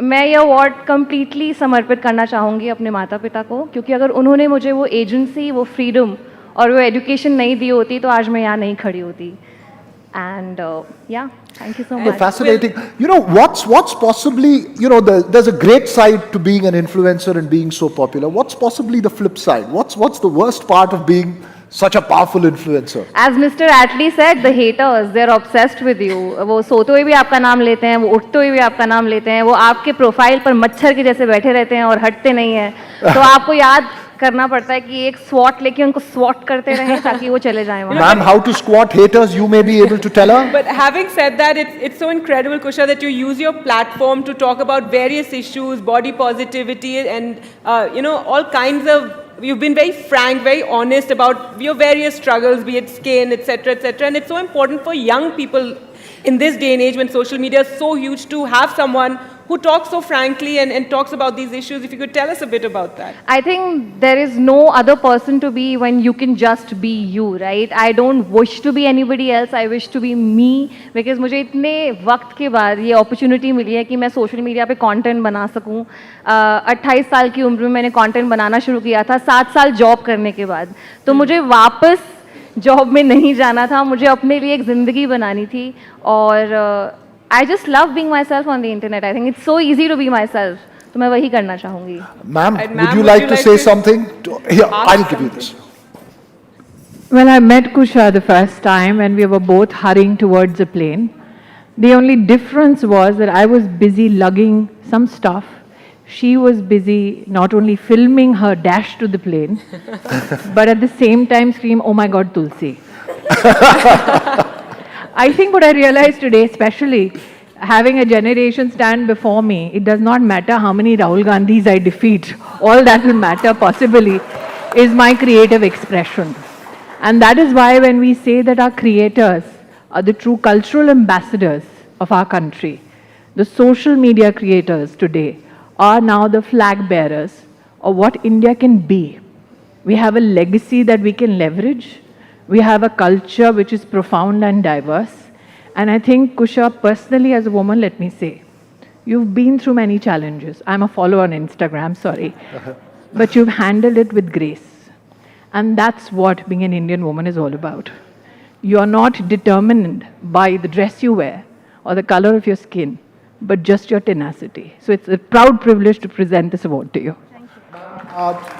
मैं ये अवार्ड कम्प्लीटली समर्पित करना चाहूँगी अपने माता पिता को, क्योंकि अगर उन्होंने मुझे वो एजेंसी, वो फ्रीडम और वो एजुकेशन नहीं दी होती तो आज मैं यहाँ नहीं खड़ी होती. And yeah, thank you so much. Fascinating. You know, what's possibly, you know, there's a great side to being an influencer and being so popular. What's possibly the flip side? What's the worst part of being such a powerful influencer? As Mr. Attlee said, the haters, they're obsessed with you. वो सोते हुए भी आपका नाम लेते हैं, वो उठते हुए भी आपका नाम लेते हैं, वो आपके प्रोफाइल पर मच्छर के जैसे बैठे रहते हैं और हटते नहीं हैं. तो आपको याद करना पड़ता है कि एक स्वॉट लेके उनको स्वॉट करते रहें ताकि वो चले जाएं वहाँ. Ma'am, how to squat haters, you may be able to tell her. But having said that, it's so incredible, Kusha, that you use your platform to talk about various issues, body positivity, and all kinds of. You've been very frank, very honest about your various struggles, be it skin, etc., etc. And it's so important for young people in this day and age when social media is so huge to have someone who talks so frankly and talks about these issues. If you could tell us a bit about that. I think there is no other person to be when you can just be you, right? I don't wish to be anybody else. I wish to be me, because मुझे इतने वक्त के बाद ये opportunity मिली है कि मैं social media पे content बना सकूं. 28 साल की उम्र में मैंने content बनाना शुरू किया था, 7 साल job करने के बाद. तो मुझे वापस जॉब में नहीं जाना था, मुझे अपने लिए एक ज़िंदगी बनानी थी. और I just love being myself on the internet. I think it's so easy to be myself. तो मैं वही करना चाहूँगी. Ma'am, would you like to say something? Here, I'll give you this. Well, I met Kusha the first time and we were both hurrying towards a plane. The only difference was that I was busy lugging some stuff. She was busy not only filming her dash to the plane, but at the same time scream, "Oh my God, Tulsi." I think what I realized today, especially having a generation stand before me, it does not matter how many Rahul Gandhis I defeat. All that will matter possibly is my creative expression. And that is why when we say that our creators are the true cultural ambassadors of our country, the social media creators today are now the flag bearers of what India can be. We have a legacy that we can leverage. We have a culture which is profound and diverse. And I think, Kusha, personally as a woman, let me say, you've been through many challenges. I'm a follower on Instagram, sorry. But you've handled it with grace. And that's what being an Indian woman is all about. You're not determined by the dress you wear or the color of your skin, but just your tenacity. So it's a proud privilege to present this award to you. Thank you.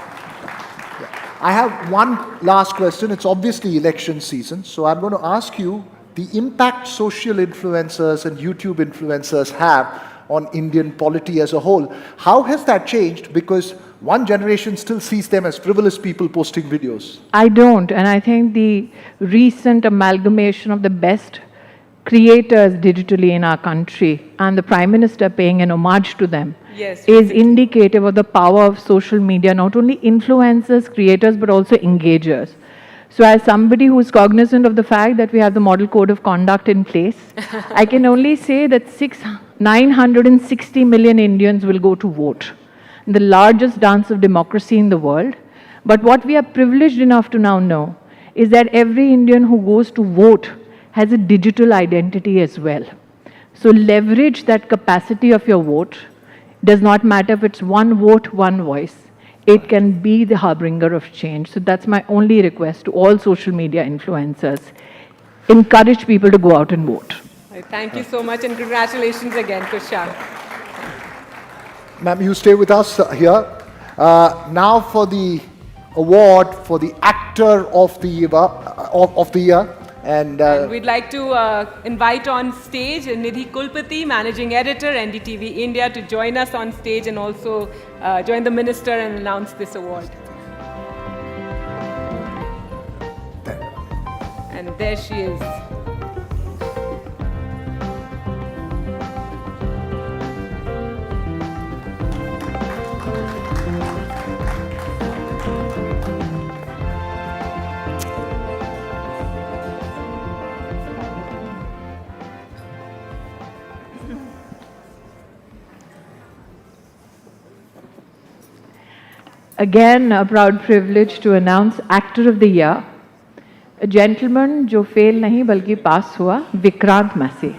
I have one last question. It's obviously election season, so I'm going to ask you the impact social influencers and YouTube influencers have on Indian polity as a whole. How has that changed? Because one generation still sees them as frivolous people posting videos. I don't, and I think the recent amalgamation of the best creators digitally in our country and the Prime Minister paying an homage to them is indicative of the power of social media, not only influencers, creators, but also engagers. So as somebody who is cognizant of the fact that we have the model code of conduct in place, I can only say that 960 million Indians will go to vote, the largest dance of democracy in the world. But what we are privileged enough to now know is that every Indian who goes to vote has a digital identity as well. So leverage that capacity of your vote. Does not matter if it's one vote, one voice. It can be the harbinger of change. So that's my only request to all social media influencers. Encourage people to go out and vote. Thank you so much and congratulations again, Kusha. Ma'am, you stay with us here. Now for the award for the actor of the year. And we'd like to invite on stage Nidhi Kulpati, Managing Editor, NDTV India, to join us on stage and also join the Minister and announce this award. And there she is. Again, a proud privilege to announce Actor of the Year, a gentleman जो fail नहीं बल्कि pass हुआ, Vikrant Massey.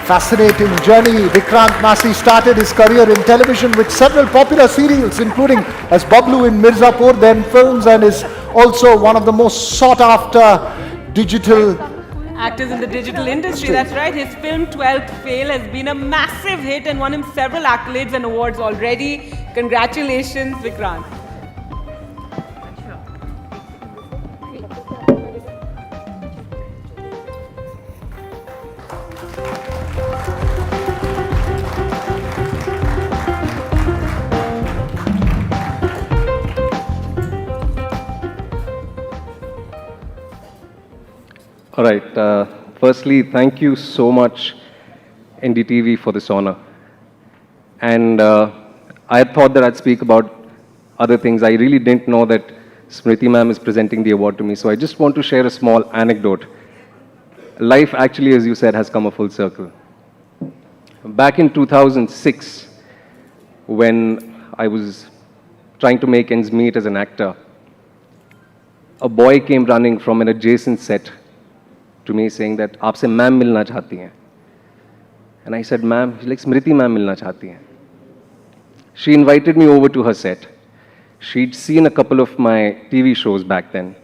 Fascinating journey. Vikrant Massey started his career in television with several popular serials, including as Bablu in Mirzapur, then films, and is also one of the most sought after digital actors in the digital industry. That's right. His film 12th Fail has been a massive hit and won him several accolades and awards already. Congratulations, Vikrant. All right. Firstly, thank you so much, NDTV, for this honor. And I had thought that I'd speak about other things. I really didn't know that Smriti ma'am is presenting the award to me. So I just want to share a small anecdote. Life actually, as you said, has come a full circle. Back in 2006, when I was trying to make ends meet as an actor, a boy came running from an adjacent set to me saying that, "Aapse ma'am milna chahti hain." And I said, "Ma'am," she's like, "Smriti ma'am milna chahti hain." She invited me over to her set. She'd seen a couple of my TV shows back then.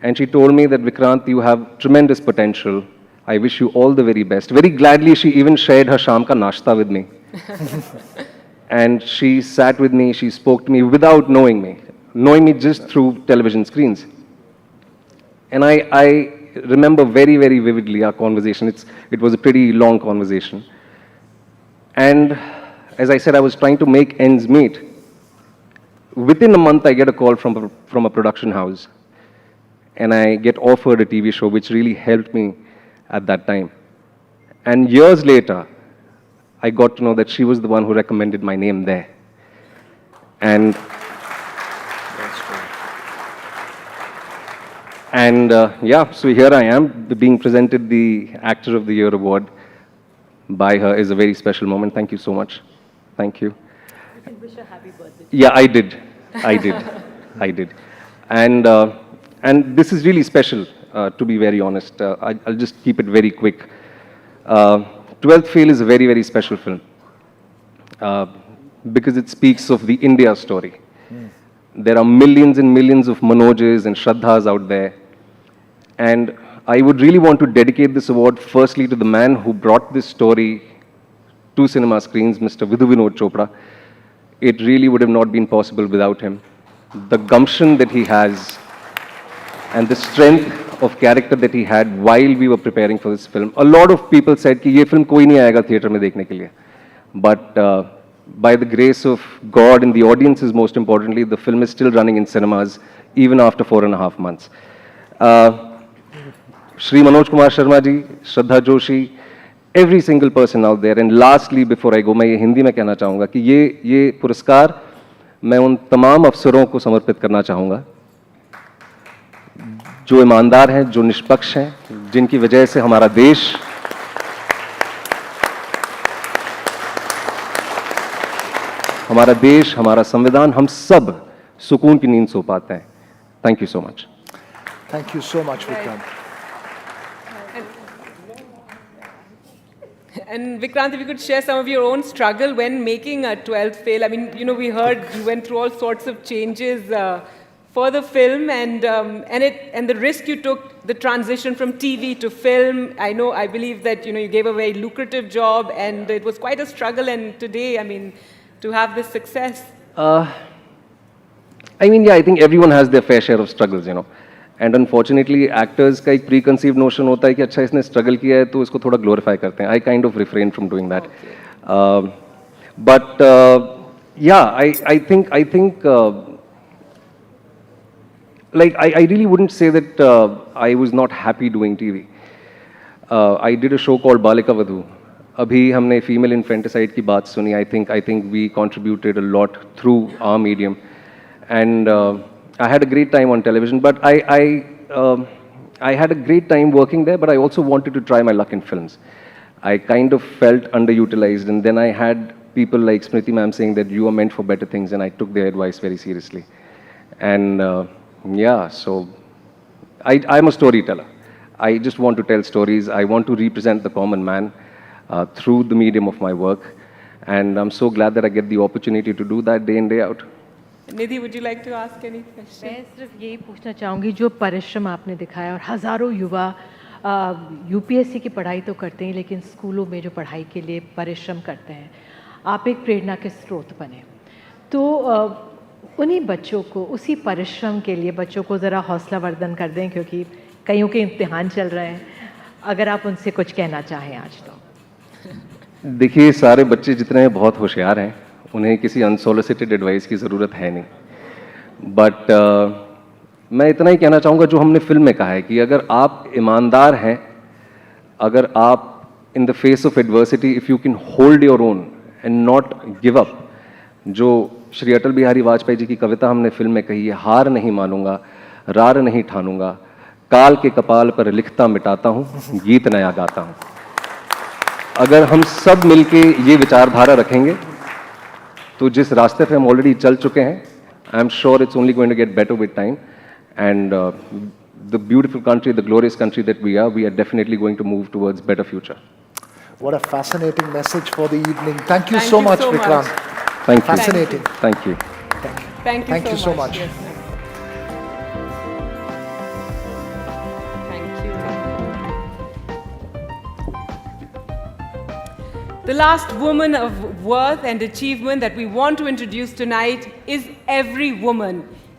And she told me that, "Vikrant, you have tremendous potential. I wish you all the very best." Very gladly, she even shared her sham ka nashta with me. And she sat with me, she spoke to me without knowing me just through television screens. And I remember very, very vividly our conversation. It was a pretty long conversation. And as I said, I was trying to make ends meet. Within a month, I get a call from a production house. And I get offered a TV show, which really helped me at that time. And years later, I got to know that she was the one who recommended my name there. And yeah, so here I am, being presented the Actor of the Year award by her is a very special moment. Thank you so much. Thank you. You can wish her happy birthday. Yeah, I did. I did. And this is really special, to be very honest. I'll just keep it very quick. 12th Fail is a very, very special film because it speaks of the India story. There are millions and millions of Manojas and Shraddhas out there. And I would really want to dedicate this award firstly to the man who brought this story to cinema screens, Mr. Vidhu Vinod Chopra. It really would have not been possible without him. The gumption that he has and the strength of character that he had while we were preparing for this film. A lot of people said कि ये film कोई नहीं आएगा theatre में देखने के लिए. But by the grace of God and the audiences, most importantly, the film is still running in cinemas even after 4.5 months. Shri Manoj Kumar Sharma ji, Shraddha Joshi, every single person out there. And lastly, before I go, मैं ये हिंदी में कहना चाहूँगा कि ये पुरस्कार मैं उन तमाम अफसरों को समर्पित करना चाहूँगा जो ईमानदार हैं, जो निष्पक्ष हैं, जिनकी वजह से हमारा देश हमारा संविधान, हम सब सुकून की नींद सो पाते हैं. Thank you so much. Thank you so much, Vikrant. And Vikrant, if you could share some of your own struggle when making a 12th fail. I mean, you know, we heard you went through all sorts of changes for the film, and the risk you took, the transition from TV to film. I believe that you gave a very lucrative job, and it was quite a struggle. And today, I mean, to have this success. I mean, yeah, I think everyone has their fair share of struggles, And unfortunately, actors का एक preconceived notion होता है कि अच्छा इसने struggle किया है तो इसको थोड़ा glorify करते हैं. I kind of refrain from doing that. But yeah, I think like I really wouldn't say that I was not happy doing TV. I did a show called Balika Vadhu. अभी हमने female infanticide की बात सुनी. I think we contributed a lot through our medium, and I had a great time on television. But I had a great time working there. But I also wanted to try my luck in films. I kind of felt underutilized, and then I had people like Smriti ma'am saying that you are meant for better things, and I took their advice very seriously. And yeah, so I'm a storyteller. I just want to tell stories. I want to represent the common man through the medium of my work, and I'm so glad that I get the opportunity to do that day in, day out. Nidhi, would you like to ask any question? मैं सिर्फ यही पूछना चाहूँगी, जो परिश्रम आपने दिखाया और हज़ारों युवा यूपीएससी की पढ़ाई तो करते हैं, लेकिन स्कूलों में जो पढ़ाई के लिए परिश्रम करते हैं, आप एक प्रेरणा के स्रोत बने. तो उन्हीं बच्चों को, उसी परिश्रम के लिए बच्चों को ज़रा हौसला वर्धन कर दें, क्योंकि कईयों के इम्तिहान चल रहे हैं. अगर आप उनसे कुछ कहना चाहें आज तो. देखिए, सारे बच्चे जितने हैं बहुत होशियार हैं, उन्हें किसी अनसोलिसिटेड एडवाइस की ज़रूरत है नहीं. बट मैं इतना ही कहना चाहूँगा जो हमने फिल्म में कहा है कि अगर आप ईमानदार हैं, अगर आप in the face of adversity if you can hold your own and not give up, जो श्री अटल बिहारी वाजपेयी जी की कविता हमने फिल्म में कही है, हार नहीं मानूंगा, रार नहीं ठानूंगा, काल के कपाल पर लिखता मिटाता हूँ, गीत नया गाता हूँ. अगर हम सब मिलके ये विचारधारा रखेंगे तो जिस रास्ते पे हम ऑलरेडी चल चुके हैं, I am sure it's only going to get better with time, and the beautiful country, the glorious country that we are definitely going to move towards better future. What a fascinating message for the evening. Thank you so much, Vikrant. Thank you. Fascinating. Thank you. Thank you so much. Yes. The last woman of worth and achievement that we want to introduce tonight is every woman.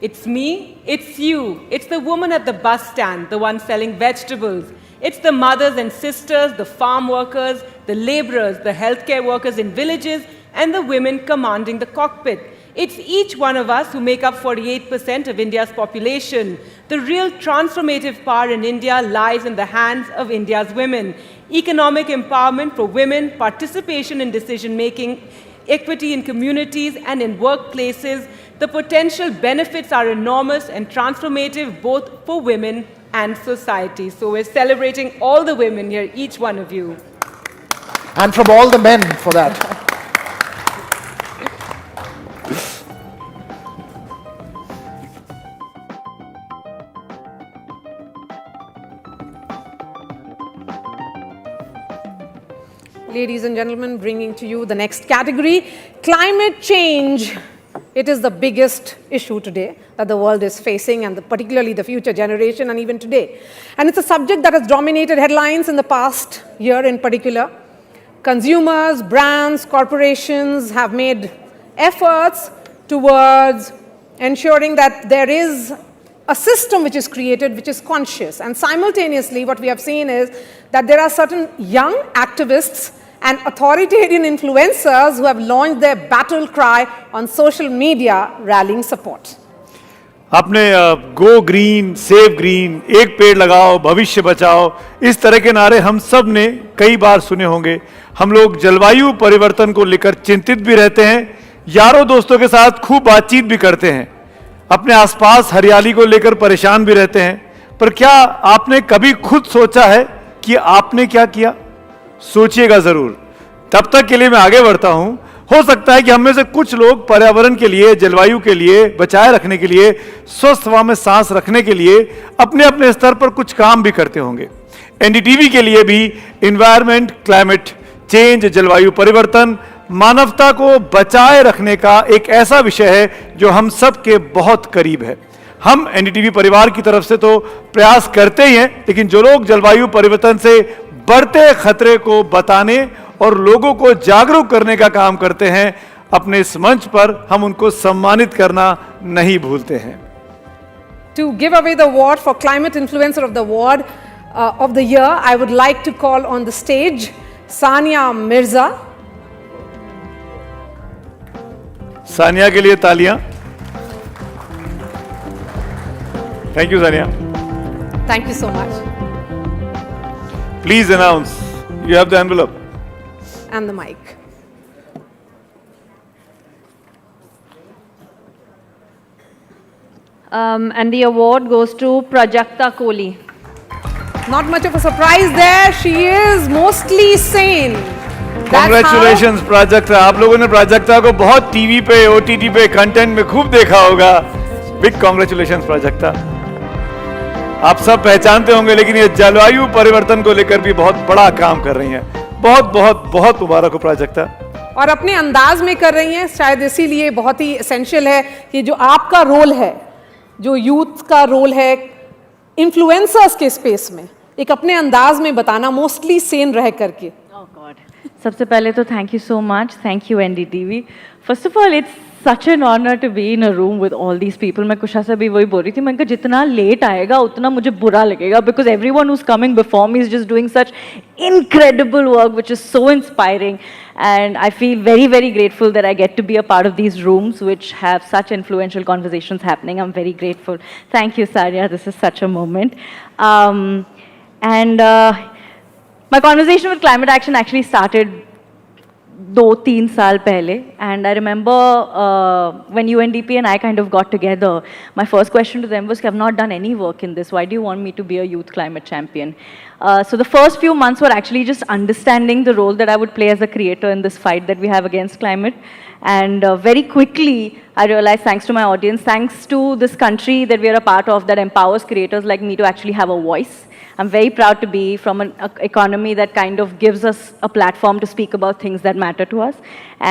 It's me, it's you, it's the woman at the bus stand, the one selling vegetables. It's the mothers and sisters, the farm workers, the laborers, the healthcare workers in villages, and the women commanding the cockpit. It's each one of us who make up 48% of India's population. The real transformative power in India lies in the hands of India's women. Economic empowerment for women, participation in decision-making, equity in communities and in workplaces. The potential benefits are enormous and transformative both for women and society. So we're celebrating all the women here, each one of you. And from all the men for that. Ladies and gentlemen, bringing to you the next category, climate change. It is the biggest issue today that the world is facing, and particularly the future generation, and even today. And it's a subject that has dominated headlines in the past year in particular. Consumers, brands, corporations have made efforts towards ensuring that there is a system which is created which is conscious. And simultaneously, what we have seen is that there are certain young activists and authoritarian influencers who have launched their battle cry on social media, rallying support. आपने go green, save green, एक पेड़ लगाओ, भविष्य बचाओ, इस तरह के नारे हम सब ने कई बार सुने होंगे. हम लोग जलवायु परिवर्तन को लेकर चिंतित भी रहते हैं, यारों दोस्तों के साथ खूब बातचीत भी करते हैं, अपने आसपास हरियाली को लेकर परेशान भी रहते हैं, पर क्या आपने कभी खुद सोचा है कि आपने क्या किया? सोचिएगा जरूर। तब तक के लिए मैं आगे बढ़ता हूं। हो सकता है कि हम में से कुछ लोग पर्यावरण के लिए, जलवायु के लिए, बचाए रखने के लिए, स्वस्थ हवा में सांस रखने के लिए अपने अपने स्तर पर कुछ काम भी करते होंगे। एनडीटीवी के लिए भी एनवायरमेंट, क्लाइमेट चेंज, जलवायु परिवर्तन, मानवता को बचाए रखने का एक ऐसा विषय है जो हम सब के बहुत करीब है। हम एनडीटीवी परिवार की तरफ से तो प्रयास करते ही हैं, लेकिन जो लोग जलवायु परिवर्तन से बढ़ते खतरे को बताने और लोगों को जागरूक करने का काम करते हैं, अपने इस मंच पर हम उनको सम्मानित करना नहीं भूलते हैं। To give away the award for Climate Influencer of the Year, I would like to call on the stage Sania Mirza. Sania के लिए तालियां। Thank you Sania. Thank you so much. Please announce. You have the envelope. And the mic. And the award goes to Prajakta Kohli. Not much of a surprise there. She is mostly sane. Congratulations Prajakta. आप लोगों ने प्राजक्ता को बहुत TV पे, OTT पे, content में खूब देखा होगा। Big congratulations Prajakta. आप सब पहचानते होंगे, लेकिन ये जलवायु परिवर्तन को लेकर भी बहुत बड़ा काम कर रही हैं। बहुत बहुत बहुत मुबारक हो प्राजक्ता। और अपने अंदाज में कर रही हैं, शायद इसीलिए बहुत ही एसेंशियल है कि जो आपका रोल है, जो यूथ का रोल है इन्फ्लुएंसर्स के स्पेस में, एक अपने अंदाज में बताना, मोस्टली सेन रह करके। सबसे पहले तो thank you so much, thank you NDTV. First of all it's such an honour to be in a room with all these people. मैं कुशा से भी वही बोल रही थी, मैं जितना लेट आएगा उतना मुझे बुरा लगेगा, because everyone who is coming before me is just doing such incredible work which is so inspiring, and I feel very very grateful that I get to be a part of these rooms which have such influential conversations happening. I'm very grateful. Thank you Sarya, this is such a moment. My conversation with climate action actually started 2-3 साल पहले, and I remember when UNDP and I kind of got together, my first question to them was, I've not done any work in this, why do you want me to be a youth climate champion? So the first few months were actually just understanding the role that I would play as a creator in this fight that we have against climate. And very quickly, I realized, thanks to my audience, thanks to this country that we are a part of that empowers creators like me to actually have a voice. I'm very proud to be from an economy that kind of gives us a platform to speak about things that matter to us,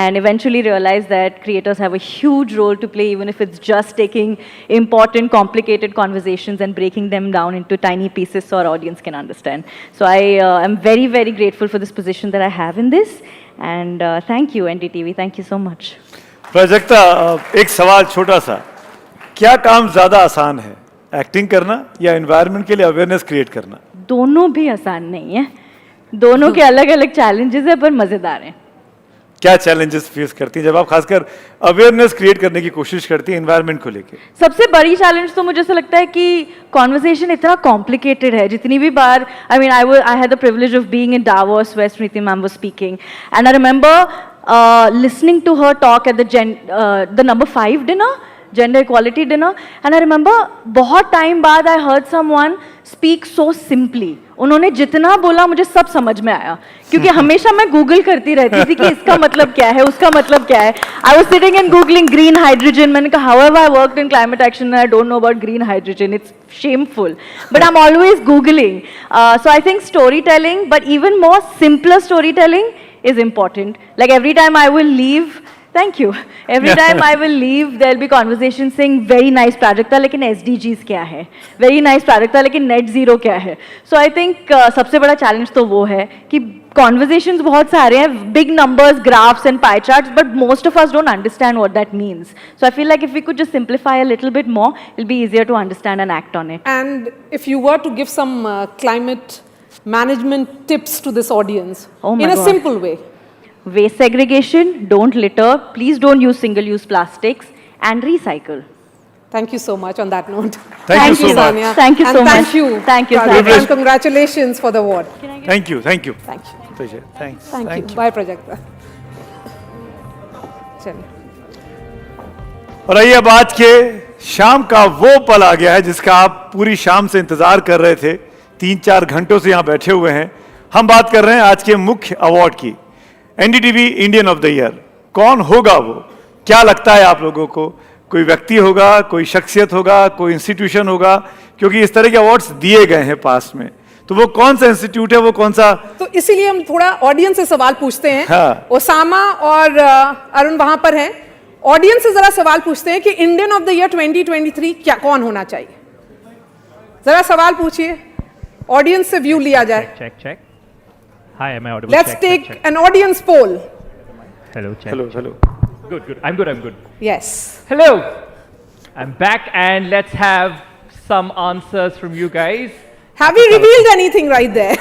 and eventually realize that creators have a huge role to play, even if it's just taking important, complicated conversations and breaking them down into tiny pieces so our audience can understand. So I am very, very grateful for this position that I have in this, and thank you NDTV, thank you so much. Prajakta, एक सवाल छोटा सा, क्या काम ज्यादा आसान है, acting करना या एनवायरनमेंट के लिए अवेयरनेस क्रिएट करना? दोनों भी आसान नहीं है, दोनों के अलग अलग चैलेंजेस है, पर मजेदार हैं। क्या चैलेंजेस फेस करती हैं जब आप खासकर अवेयरनेस क्रिएट करने की कोशिश करती हैं एनवायरनमेंट को लेके? सबसे बड़ी चैलेंज तो मुझे ऐसा लगता है कि कॉन्वर्सेशन इतना कॉम्प्लिकेटेड है। जितनी भी बार I had the privilege of being in Davos where Smriti ma'am was speaking, and I remember listening to her talk at the number 5 dinner, gender equality dinner, and I remember बहुत time बाद I heard someone speak so simply. उन्होंने जितना बोला मुझे सब समझ में आया, क्योंकि हमेशा मैं गूगल करती रहती थी कि इसका मतलब क्या है, उसका मतलब क्या है. I was sitting and googling green hydrogen. मैंने कहा however I worked in climate action and I don't know about green hydrogen. It's shameful, but I'm always googling. So I think storytelling, but even more simpler storytelling is important. Like every time I will leave, thank you. Every time I will leave, there'll be conversations saying very nice Prajakta, लेकिन SDGs क्या है? Very nice Prajakta, लेकिन net zero क्या है? So I think सबसे बड़ा challenge तो वो है कि conversations बहुत सारे हैं, big numbers, graphs and pie charts, but most of us don't understand what that means. So I feel like if we could just simplify a little bit more, it'll be easier to understand and act on it. And if you were to give some climate management tips to this audience, in a simple way. Waste segregation, don't litter, please don't use single-use plastics, and recycle. Thank you so much on that note. Thank you so much. Sania. Thank you so much. Thank you. Thank you, Prajakta, and congratulations for the award. Thank you. Thank you. Thank you. Pleasure. Thanks. Thank you. Bye Prajakta. चलिए. और आइए बात के शाम का वो पल आ गया है जिसका आप पूरी शाम से इंतजार कर रहे थे, 3-4 घंटों से यहां बैठे हुए हैं। हम बात कर रहे हैं आज के मुख्य अवार्ड की, NDTV Indian of the year. कौन होगा वो? क्या लगता है आप लोगों को? कोई व्यक्ति होगा, कोई शख्सियत होगा, कोई इंस्टीट्यूशन होगा? क्योंकि इस तरह के अवार्ड्स दिए गए हैं पास में, तो वो कौन सा इंस्टीट्यूट है, वो कौन सा? तो इसीलिए हम थोड़ा ऑडियंस से सवाल पूछते हैं। हाँ। ओसामा और अरुण वहां पर हैं। ऑडियंस से जरा सवाल पूछते हैं कि इंडियन ऑफ द ईयर 2023 क्या कौन होना चाहिए? जरा सवाल पूछिए, ऑडियंस से व्यू लिया जाए। Check. Hi, am I audible? Let's take an audience poll. Hello, check. Hello. Good. I'm good. Yes. Hello. I'm back, and let's have some answers from you guys. Have we revealed anything right there?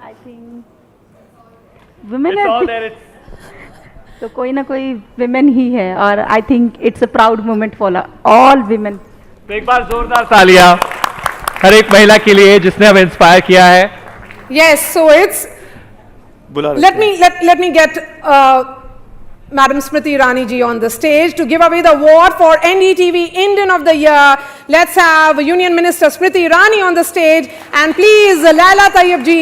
I think women It's have all been- there. It's तो कोई ना कोई women ही है, और I think it's a proud moment for all women. तो एक बार जोरदार तालियां हर एक महिला के लिए जिसने हमें इंस्पायर किया है। Yes, so it's. Let me get Madam Smriti Irani ji on the stage to give away the award for NDTV Indian of the Year. Let's have Union Minister Smriti Irani on the stage, and please Laila Tayyib ji,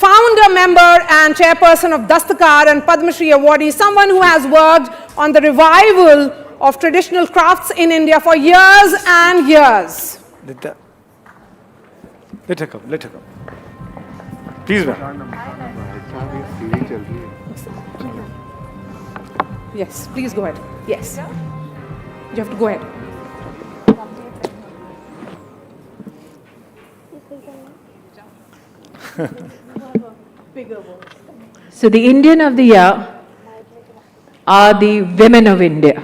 founder member and chairperson of Dastakar and Padma Shri awardee, someone who has worked on the revival of traditional crafts in India for years and years. Let her come. Please, ma'am. Yes, please go ahead. Yes. You have to go ahead. So the Indian of the Year are the women of India.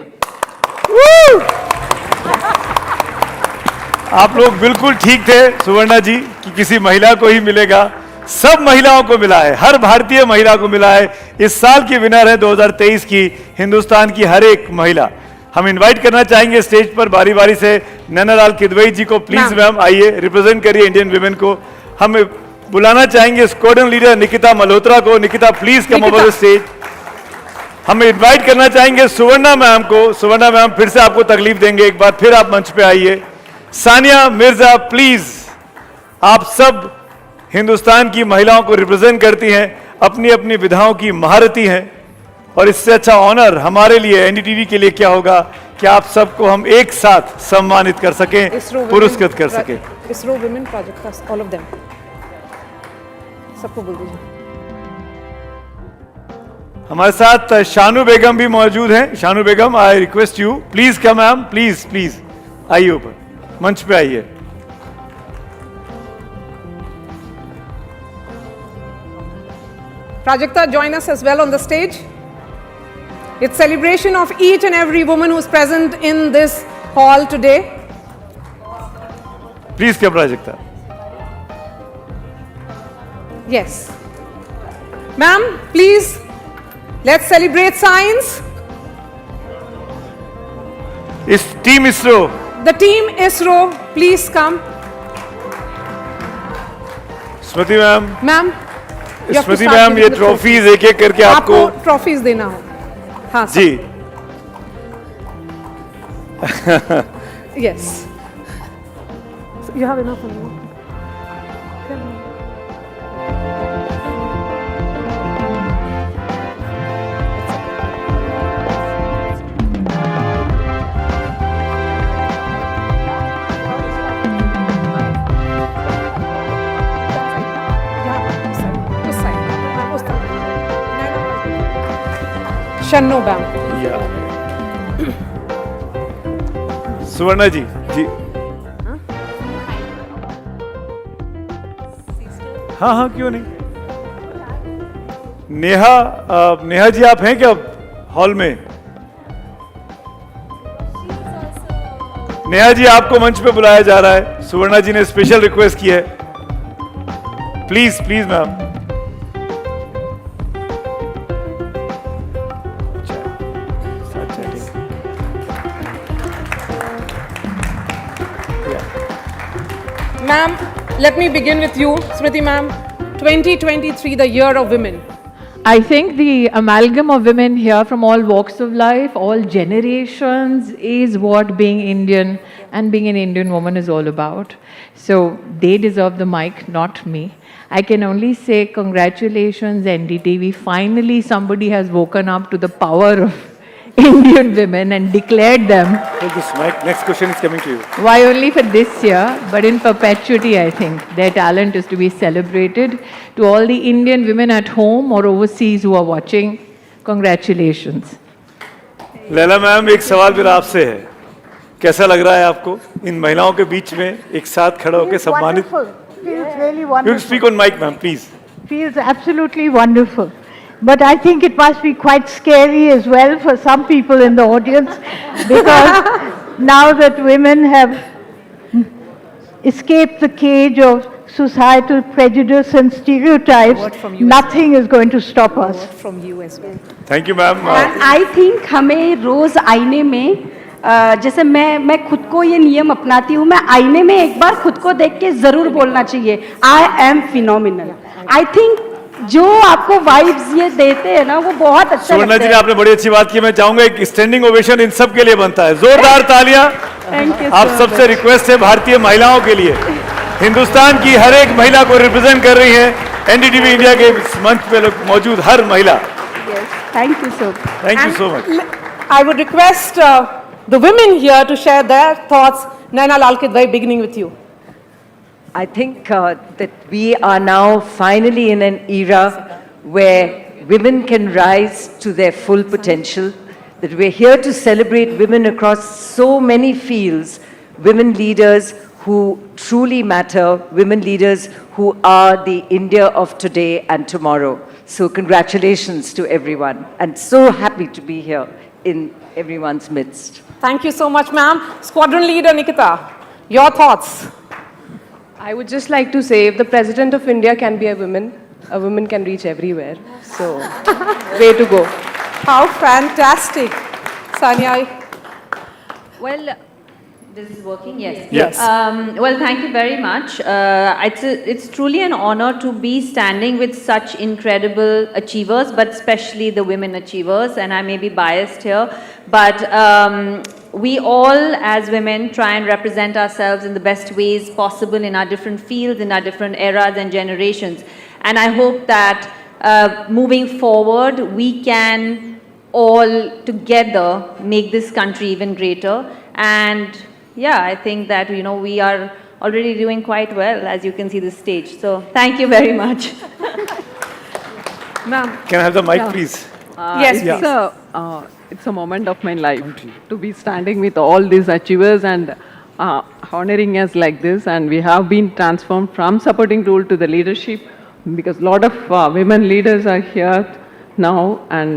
आप लोग बिल्कुल ठीक थे सुवर्णा जी कि किसी महिला को ही मिलेगा। सब महिलाओं को मिला है, हर भारतीय महिला को मिला है। इस साल की विनर है 2023 की हिंदुस्तान की हर एक महिला। हम इनवाइट करना चाहेंगे स्टेज पर बारी बारी से नैनालाल किदवई जी को। प्लीज मैम आइए, रिप्रेजेंट करिए इंडियन विमेन को। हम बुलाना चाहेंगे स्क्वाड्रन लीडर निकिता मल्होत्रा को। Nikita please come over the stage. हम इनवाइट करना चाहेंगे सुवर्णा मैम को। सुवर्णा मैम फिर से आपको तकलीफ देंगे, एक बार फिर आप मंच पे आइए। सानिया मिर्जा प्लीज, आप सब हिंदुस्तान की महिलाओं को रिप्रेजेंट करती हैं, अपनी अपनी विधाओं की महारथी हैं, और इससे अच्छा ऑनर हमारे लिए एनडीटीवी के लिए क्या होगा कि आप सबको हम एक साथ सम्मानित कर सकें, पुरस्कृत कर सकें। इसरो विमेन प्रोजेक्ट का ऑल ऑफ देम सबको बोल दीजिए। हमारे साथ शानू बेगम भी मौजूद हैं। Shanu Begum, I request you please come ma'am, please आइए ऊपर, मंच पे आइए। Prajakta, join us as well on the stage. It's celebration of each and every woman who's present in this hall today. Please क्या Prajakta? Yes. Ma'am, please, let's celebrate science. इस team ISRO, The team ISRO, please come. Smriti ma'am. Ma'am, Smriti ma'am, ये trophies एक एक करके आपको trophies देना हो। हाँ जी। Yes. You have enough on you. Shanno ma'am. Suvarna ji हाँ क्यों नहीं। नेहा जी आप हैं क्या हॉल में? नेहा जी आपको मंच पे बुलाया जा रहा है, सुवर्णा जी ने स्पेशल रिक्वेस्ट की है। Please ma'am. Ma'am, let me begin with you, Smriti ma'am. 2023, the year of women. I think the amalgam of women here from all walks of life, all generations, is what being Indian and being an Indian woman is all about. So they deserve the mic, not me. I can only say congratulations, NDTV. Finally, somebody has woken up to the power of Indian women and declared them. Take this mic. Next question is coming to you. Why only for this year, but in perpetuity, I think. Their talent is to be celebrated. To all the Indian women at home or overseas who are watching, congratulations. Laila ma'am, एक सवाल मेरा आपसे है, कैसा लग रहा है आपको इन महिलाओं के बीच में एक साथ खड़े होकर सम्मानित? Feels really wonderful. You speak on mic, ma'am, please. Feels absolutely wonderful. But I think it must be quite scary as well for some people in the audience, because now that women have escaped the cage of societal prejudice and stereotypes, nothing is going to stop us. From you as well. Thank you, ma'am. And I think हमें रोज आईने में जैसे मैं खुद को ये नियम अपनाती हूँ, मैं आईने में एक बार खुद को देख के जरूर बोलना चाहिए, I am phenomenal. I think जो आपको वाइब्स ये देते हैं ना, वो बहुत अच्छा सुवर्णा लगता जी, है। आपने बड़ी अच्छी बात की। मैं चाहूंगा एक स्टैंडिंग ओवेशन इन सब के लिए बनता है। जोरदार तालियां आप सबसे रिक्वेस्ट है भारतीय महिलाओं के लिए। हिंदुस्तान की हर एक महिला को रिप्रेजेंट कर रही है एनडीटीवी इंडिया के मंच पे मौजूद हर महिला। Thank you so much. Thank you so much. I would request the women here to share their thoughts. Naina Lalkidwai, beginning with you. I think that we are now finally in an era where women can rise to their full potential, that we're here to celebrate women across so many fields, women leaders who truly matter, women leaders who are the India of today and tomorrow. So congratulations to everyone, and so happy to be here in everyone's midst. Thank you so much, ma'am. Squadron leader Nikita, your thoughts? I would just like to say, if the President of India can be a woman can reach everywhere. So, way to go. How fantastic. Sanya. Well, this is working, yes. Yes. Well, thank you very much. It's truly an honor to be standing with such incredible achievers, but especially the women achievers, and I may be biased here, but we all as women try and represent ourselves in the best ways possible in our different fields, in our different eras and generations. And I hope that moving forward, we can all together make this country even greater. And yeah, I think that, you know, we are already doing quite well, as you can see the stage. So thank you very much. Ma'am. Can I have the mic, please? Yes, please. It's a moment of my life to be standing with all these achievers and honoring us like this. And we have been transformed from supporting role to the leadership, because a lot of women leaders are here now, and